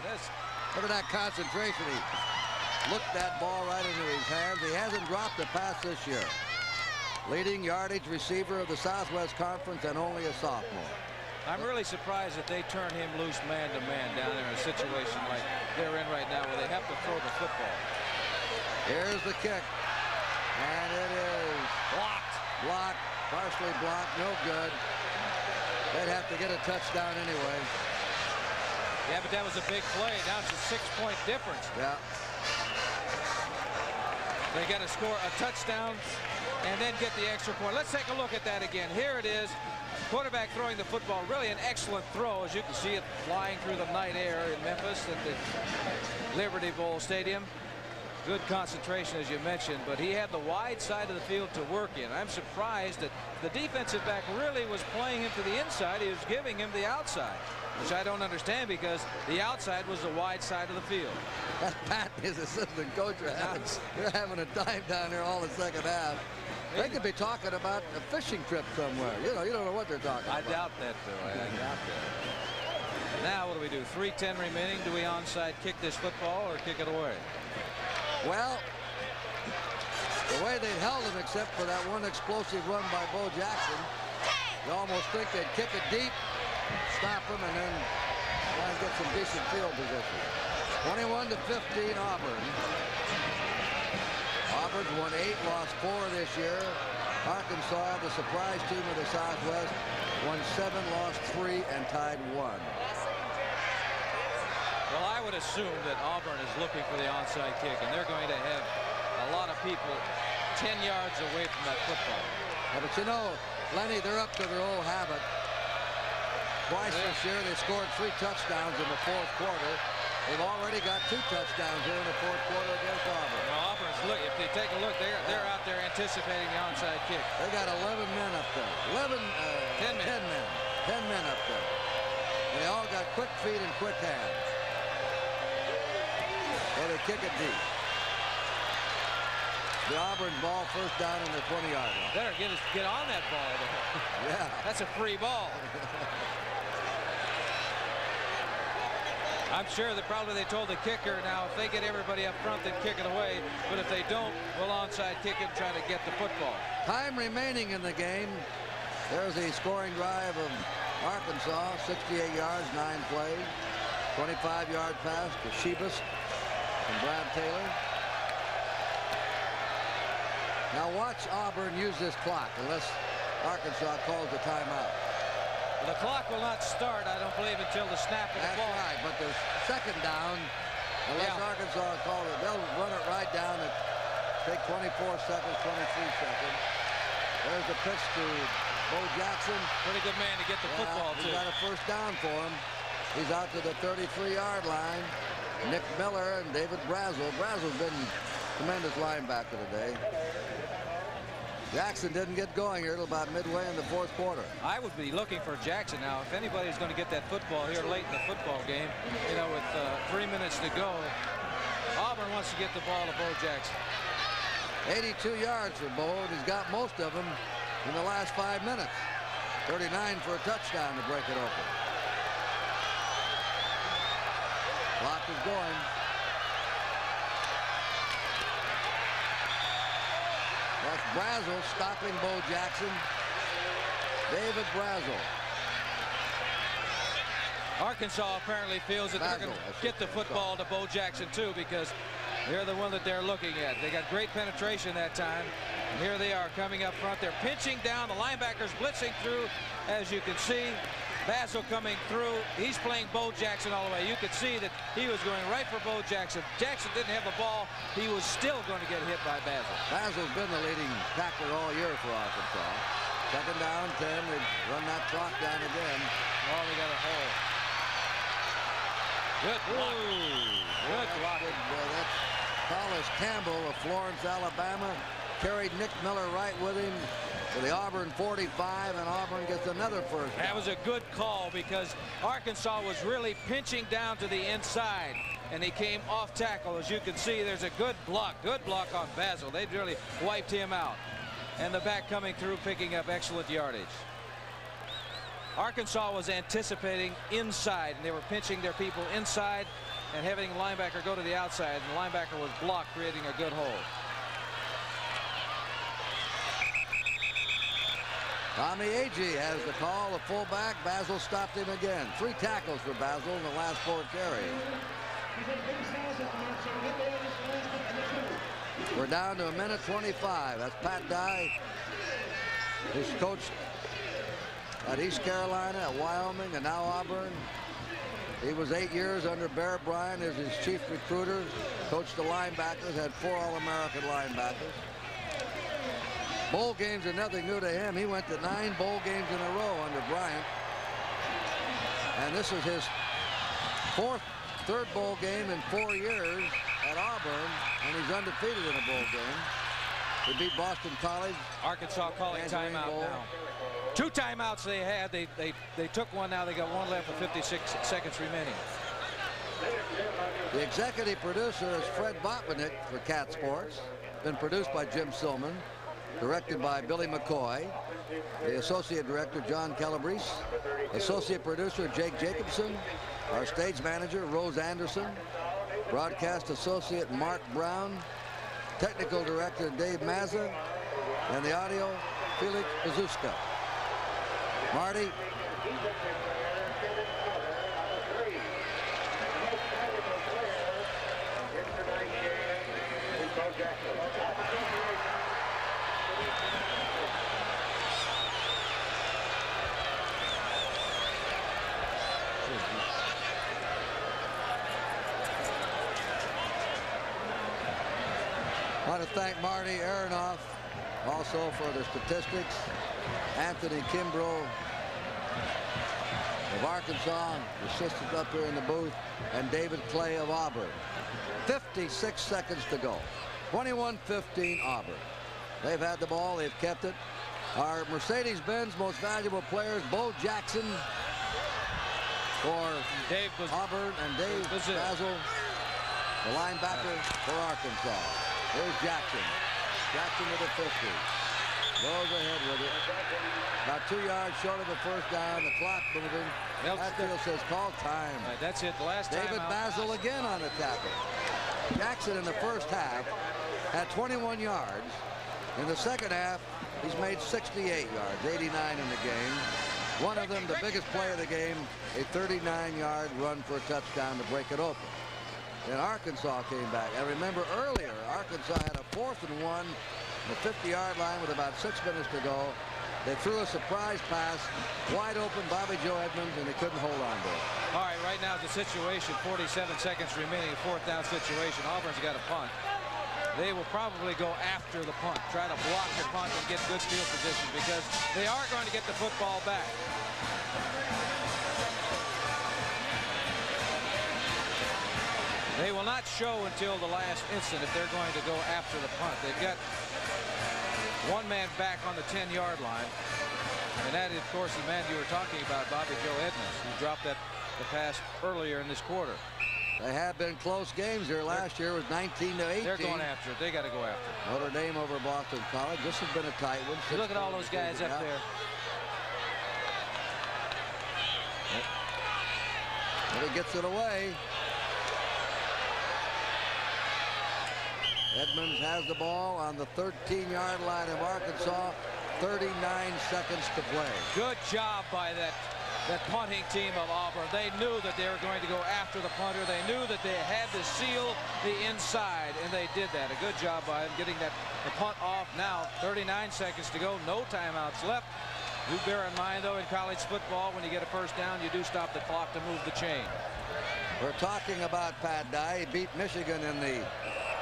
Look at that concentration. He looked that ball right into his hands. He hasn't dropped a pass this year. Leading yardage receiver of the Southwest Conference and only a sophomore. I'm really surprised that they turn him loose man-to-man down there in a situation like they're in right now where they have to throw the football. Here's the kick. And it is blocked. Blocked. Partially blocked. No good. They'd have to get a touchdown anyway. Yeah, but that was a big play. Now it's a 6-point difference. Yeah. They got to score a touchdown and then get the extra point. Let's take a look at that again. Here it is. Quarterback throwing the football. Really an excellent throw. As you can see it flying through the night air in Memphis at the Liberty Bowl Stadium. Good concentration, as you mentioned, but he had the wide side of the field to work in. I'm surprised that the defensive back really was playing him to the inside. He was giving him the outside, which I don't understand because the outside was the wide side of the field. That's Pat, his assistant coach. They're having a time down there all the second half. They could be talking about a fishing trip somewhere. You don't know what they're talking about. I doubt that, though. I doubt that. Now, what do we do? 3:10 remaining. Do we onside kick this football or kick it away? Well, the way they held him, except for that one explosive run by Bo Jackson, you almost think they'd kick it deep, stop him, and then try and get some decent field position. 21-15 Auburn. Auburn's won 8, lost 4 this year. Arkansas, the surprise team of the Southwest, won 7, lost 3, and tied 1. Well, I would assume that Auburn is looking for the onside kick, and they're going to have a lot of people 10 yards away from that football. Yeah, but you know, Lenny, they're up to their old habit. Twice this year, they scored 3 touchdowns in the 4th quarter. They've already got 2 touchdowns here in the 4th quarter against Auburn. Well, Auburn's look. If they take a look, they're out there anticipating the onside kick. They got 11 men up there. 10 men up there. And they all got quick feet and quick hands. So they kick it deep. the Auburn ball, first down in the 20-yard line. Better get on that ball there. Yeah. That's a free ball. I'm sure that probably they told the kicker, now if they get everybody up front, then kick it away. But if they don't, we'll onside kick it and try to get the football. Time remaining in the game. There's the scoring drive of Arkansas, 68 yards, 9 plays. 25-yard pass to Shebus and Brad Taylor. Now watch Auburn use this clock unless Arkansas calls the timeout. The clock will not start, I don't believe, until the snap of the ball. That's right, but there's second down. Unless Arkansas calls it, they'll run it right down at take 24 seconds, 23 seconds. There's the pitch to Bo Jackson. Pretty good man to get the football to. He's got a first down for him. He's out to the 33-yard line. Nick Miller and David Brazel. Brazel's been tremendous linebacker today. Jackson didn't get going here until about midway in the fourth quarter. I would be looking for Jackson now. If anybody's going to get that football here late in the football game, you know, with 3 minutes to go, Auburn wants to get the ball to Bo Jackson. 82 yards for Bo, and he's got most of them in the last 5 minutes. 39 for a touchdown to break it open. Clock is going. That's Brazel stopping Bo Jackson. David Brazel. Arkansas apparently feels that they're going to get the football to Bo Jackson too, because they're the one that they're looking at. They got great penetration that time. And here they are coming up front. They're pinching down. The linebackers blitzing through, as you can see. Basil coming through. He's playing Bo Jackson all the way. You could see that he was going right for Bo Jackson. Jackson didn't have the ball. He was still going to get hit by Basil. Basil's been the leading tackler all year for Arkansas. Second down, 10. They run that clock down again. Oh, they got a hole. Good block. Good block. That's Hollis Campbell of Florence, Alabama. Carried Nick Miller right with him to the Auburn 45, and Auburn gets another first down. That was a good call because Arkansas was really pinching down to the inside, and he came off tackle. As you can see, there's a good block on Basil. They really wiped him out. And the back coming through, picking up excellent yardage. Arkansas was anticipating inside, and they were pinching their people inside and having the linebacker go to the outside, and the linebacker was blocked, creating a good hole. Tommy Agee has the call, the fullback. Basil stopped him again. 3 tackles for Basil in the last 4 carries. We're down to 1:25. That's Pat Dye. He's coached at East Carolina, at Wyoming, and now Auburn. He was 8 years under Bear Bryant as his chief recruiter. Coached the linebackers, had 4 All-American linebackers. Bowl games are nothing new to him. He went to 9 bowl games in a row under Bryant. And this is his third bowl game in 4 years at Auburn, and he's undefeated in a bowl game. He beat Boston College. Arkansas calling timeout now. 2 timeouts they had. They took one now. They got 1 left with 56 seconds remaining. The executive producer is Fred Botvinnik for Cat Sports. Been produced by Jim Silman. Directed by Billy McCoy. The associate director, John Calabrese. Associate producer, Jake Jacobson. Our stage manager, Rose Anderson. Broadcast associate, Mark Brown. Technical director, Dave Mazza. And the audio, Felix Bazuska. Marty. I want to thank Marty Aronoff also for the statistics. Anthony Kimbrough of Arkansas, assistant up here in the booth, and David Clay of Auburn. 56 seconds to go. 21-15 Auburn. They've had the ball. They've kept it. Our Mercedes-Benz most valuable players, Bo Jackson for Auburn and Dave Basil, the linebacker for Arkansas. Here's Jackson. Jackson to the 50. Goes ahead with it. About 2 yards short of the first down. The clock moving. Hatfield says call time. Right, that's it. The last time David Basil again on the tackle. Jackson in the first half had 21 yards. In the second half, he's made 68 yards, 89 in the game. One of them, the biggest play of the game, a 39-yard run for a touchdown to break it open. Then Arkansas came back. And remember earlier, Arkansas had a 4th and 1 on the 50-yard line with about 6 minutes to go. They threw a surprise pass, wide open, Bobby Joe Edmonds, and they couldn't hold on to it. All right, right now the situation, 47 seconds remaining, a 4th down situation. Auburn's got a punt. They will probably go after the punt, try to block the punt and get good field position because they are going to get the football back. They will not show until the last instant if they're going to go after the punt. They've got one man back on the 10-yard line, and that is, of course, the man you were talking about, Bobby Joe Edmonds, who dropped the pass earlier in this quarter. They have been close games here. Last year was 19-18. They're going after it. They got to go after it. Notre Dame over Boston College. This has been a tight one. Look at all those guys up there. And he gets it away. Edmonds has the ball on the 13-yard line of Arkansas. 39 seconds to play. Good job by that punting team of Auburn. They knew that they were going to go after the punter. They knew that they had to seal the inside, and they did that. A good job by them getting the punt off. Now 39 seconds to go. No timeouts left. Do bear in mind, though, in college football, when you get a first down, you do stop the clock to move the chain. We're talking about Pat Dye. He beat Michigan in the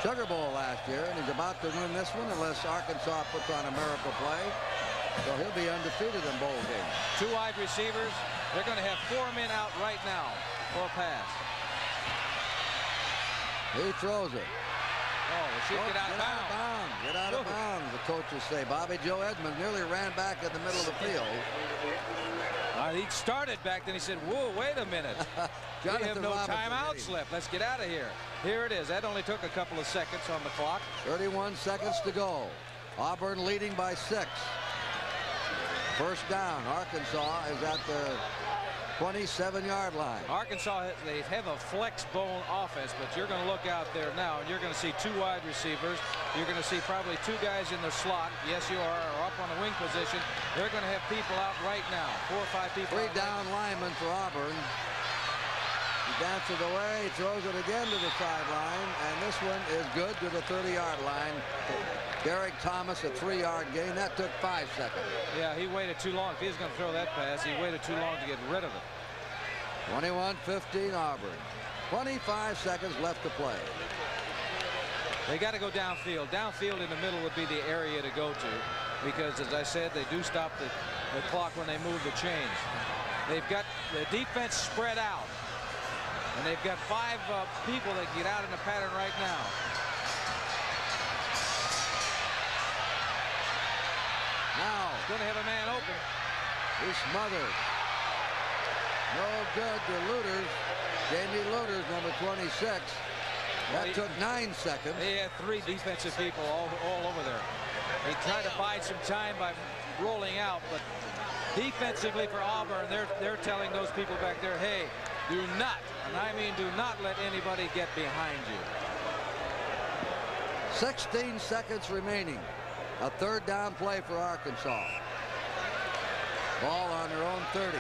Sugar Bowl last year, and he's about to win this one unless Arkansas puts on a miracle play. So he'll be undefeated in bowl games. 2 wide receivers. They're going to have 4 men out right now for a pass. He throws it. Oh, they should get out of bounds. Get out of bounds, the coaches say. Bobby Joe Edmonds nearly ran back in the middle of the field. He started back, then he said, whoa, wait a minute. We have no timeouts left. Let's get out of here. Here it is. That only took a couple of seconds on the clock. 31 seconds to go. Auburn leading by 6. First down. Arkansas is at the 27-yard line. Arkansas, they have a flex bone offense, but you're going to look out there now, and you're going to see 2 wide receivers. You're going to see probably 2 guys in the slot. Yes, you are, or up on the wing position. They're going to have people out right now. 4 or 5 people. 3 down linemen for Auburn. He dances away, he throws it again to the sideline, and this one is good to the 30-yard line. Derek Thomas, a 3-yard gain. That took 5 seconds. Yeah, he waited too long. If he was going to throw that pass, he waited too long to get rid of it. 21-15 Auburn. 25 seconds left to play. They got to go downfield. Downfield in the middle would be the area to go to because, as I said, they do stop the clock when they move the chains. They've got the defense spread out, and they've got 5 people that get out in the pattern right now. Now, going to have a man open. He's smothered. No good to Looters. Jamie Looters, number 26. That took 9 seconds. They had 3 defensive people all over there. They tried to bide some time by rolling out, but defensively for Auburn, they're telling those people back there, hey, do not, and I mean do not let anybody get behind you. 16 seconds remaining. A 3rd down play for Arkansas. Ball on their own 30.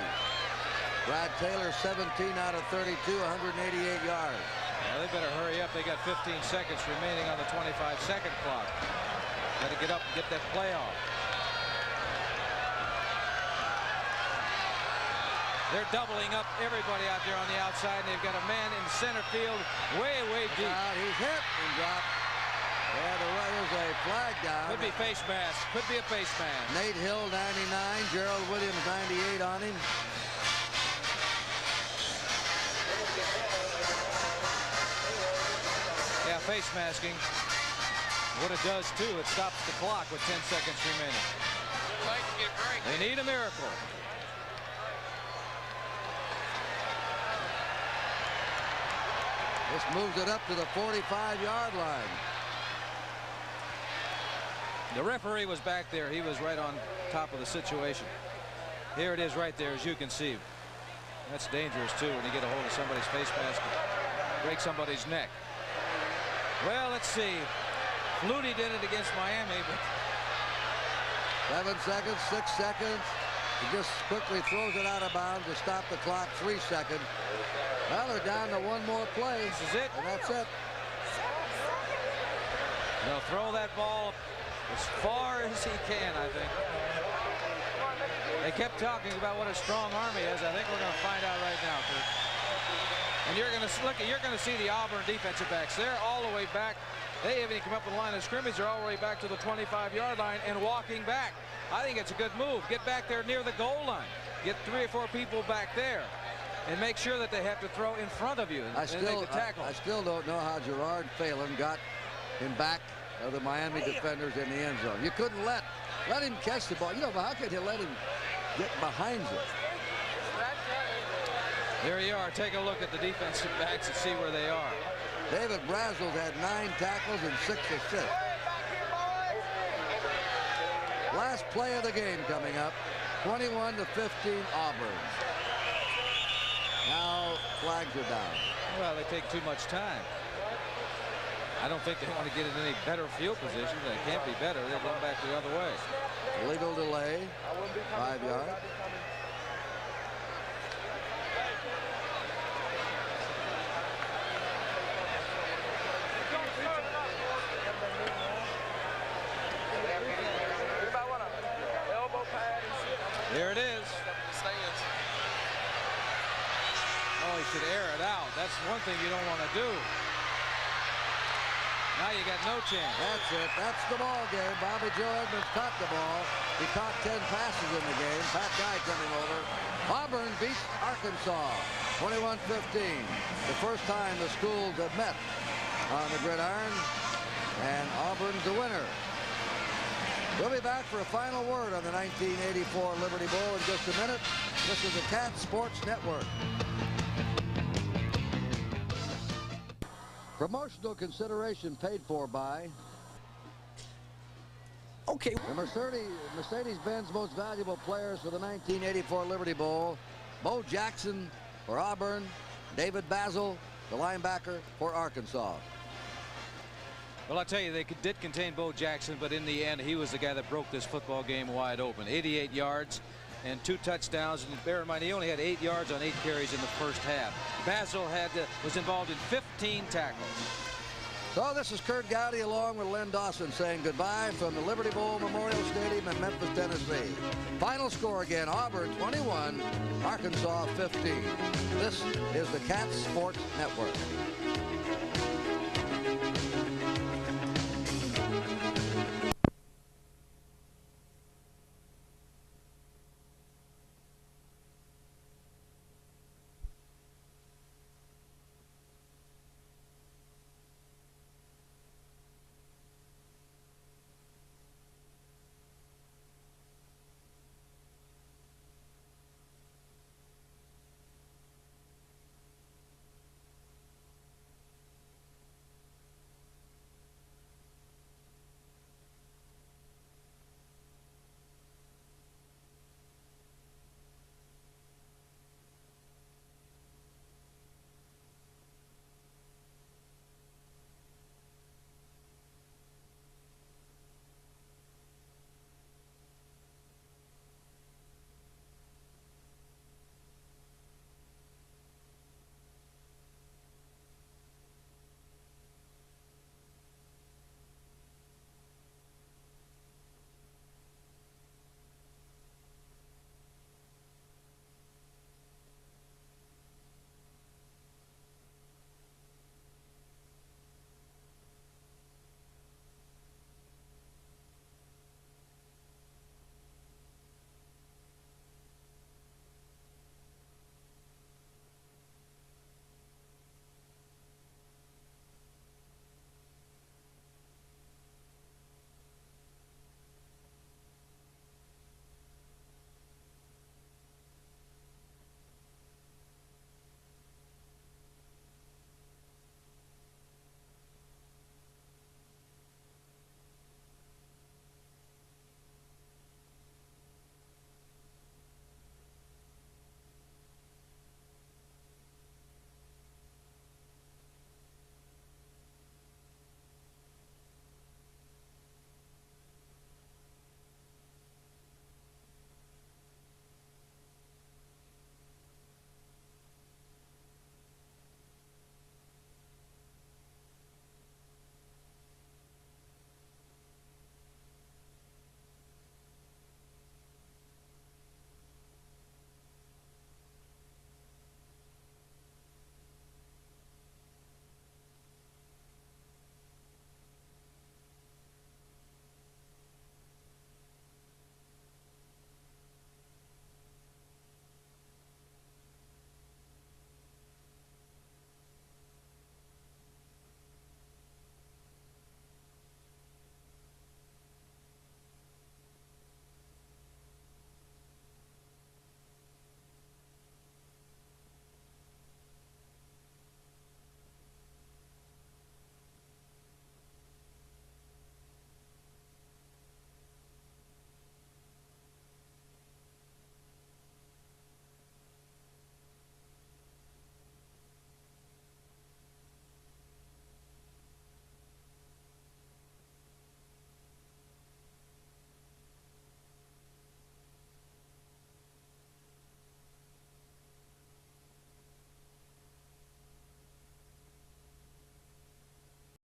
Brad Taylor, 17 out of 32, 188 yards. Well, they better hurry up. They got 15 seconds remaining on the 25-second clock. Got to get up and get that play off. They're doubling up everybody out there on the outside, and they've got a man in center field way deep. He's hit and dropped. Yeah, there's a flag down. Could be face mask. Could be a face mask. Nate Hill, 99. Gerald Williams, 98 on him. Yeah, face masking. What it does, too, it stops the clock with 10 seconds remaining. They need a miracle. This moves it up to the 45-yard line. The referee was back there. He was right on top of the situation. Here it is right there, as you can see. That's dangerous, too, when you get a hold of somebody's face mask and break somebody's neck. Well, let's see. Flutie did it against Miami, but 7 seconds, 6 seconds. He just quickly throws it out of bounds to stop the clock. 3 seconds. Well, they're down to one more play. This is it. And that's it. They'll throw that ball as far as he can, I think. They kept talking about what a strong Army is. I think we're going to find out right now, Kurt. And you're going to look. You're going to see the Auburn defensive backs. They're all the way back. They haven't even come up with the line of scrimmage. They're all the way back to the 25-yard line and walking back. I think it's a good move. Get back there near the goal line. Get 3 or 4 people back there, and make sure that they have to throw in front of you and make the tackle. I still don't know how Gerard Phelan got him back of the Miami defenders in the end zone. You couldn't let him catch the ball. You know, but how could you let him get behind you? There you are. Take a look at the defensive backs and see where they are. David Brazel's had 9 tackles and 6 assists. Last play of the game coming up. 21-15 Auburn. Now flags are down. Well, they take too much time. I don't think they want to get in any better field position. They can't be better. They're going back the other way. Legal delay. 5 yards. Here it is. Oh, he should air it out. That's one thing you don't want to do. Now you got no chance. That's it. That's the ball game. Bobby Joe Edmonds caught the ball. He caught 10 passes in the game. Pat Guy coming over. Auburn beats Arkansas 21-15. The first time the schools have met on the gridiron, and Auburn's the winner. We'll be back for a final word on the 1984 Liberty Bowl in just a minute. This is the Cat Sports Network. Promotional consideration paid for by... Okay. The Mercedes-Benz most valuable players for the 1984 Liberty Bowl. Bo Jackson for Auburn. David Basil, the linebacker for Arkansas. Well, I'll tell you, they did contain Bo Jackson, but in the end, he was the guy that broke this football game wide open. 88 yards and 2 touchdowns. And bear in mind, he only had 8 yards on 8 carries in the first half. Basil was involved in 15 tackles. So this is Kurt Gowdy along with Len Dawson saying goodbye from the Liberty Bowl Memorial Stadium in Memphis, Tennessee. Final score again, Auburn 21, Arkansas 15. This is the Cat Sports Network.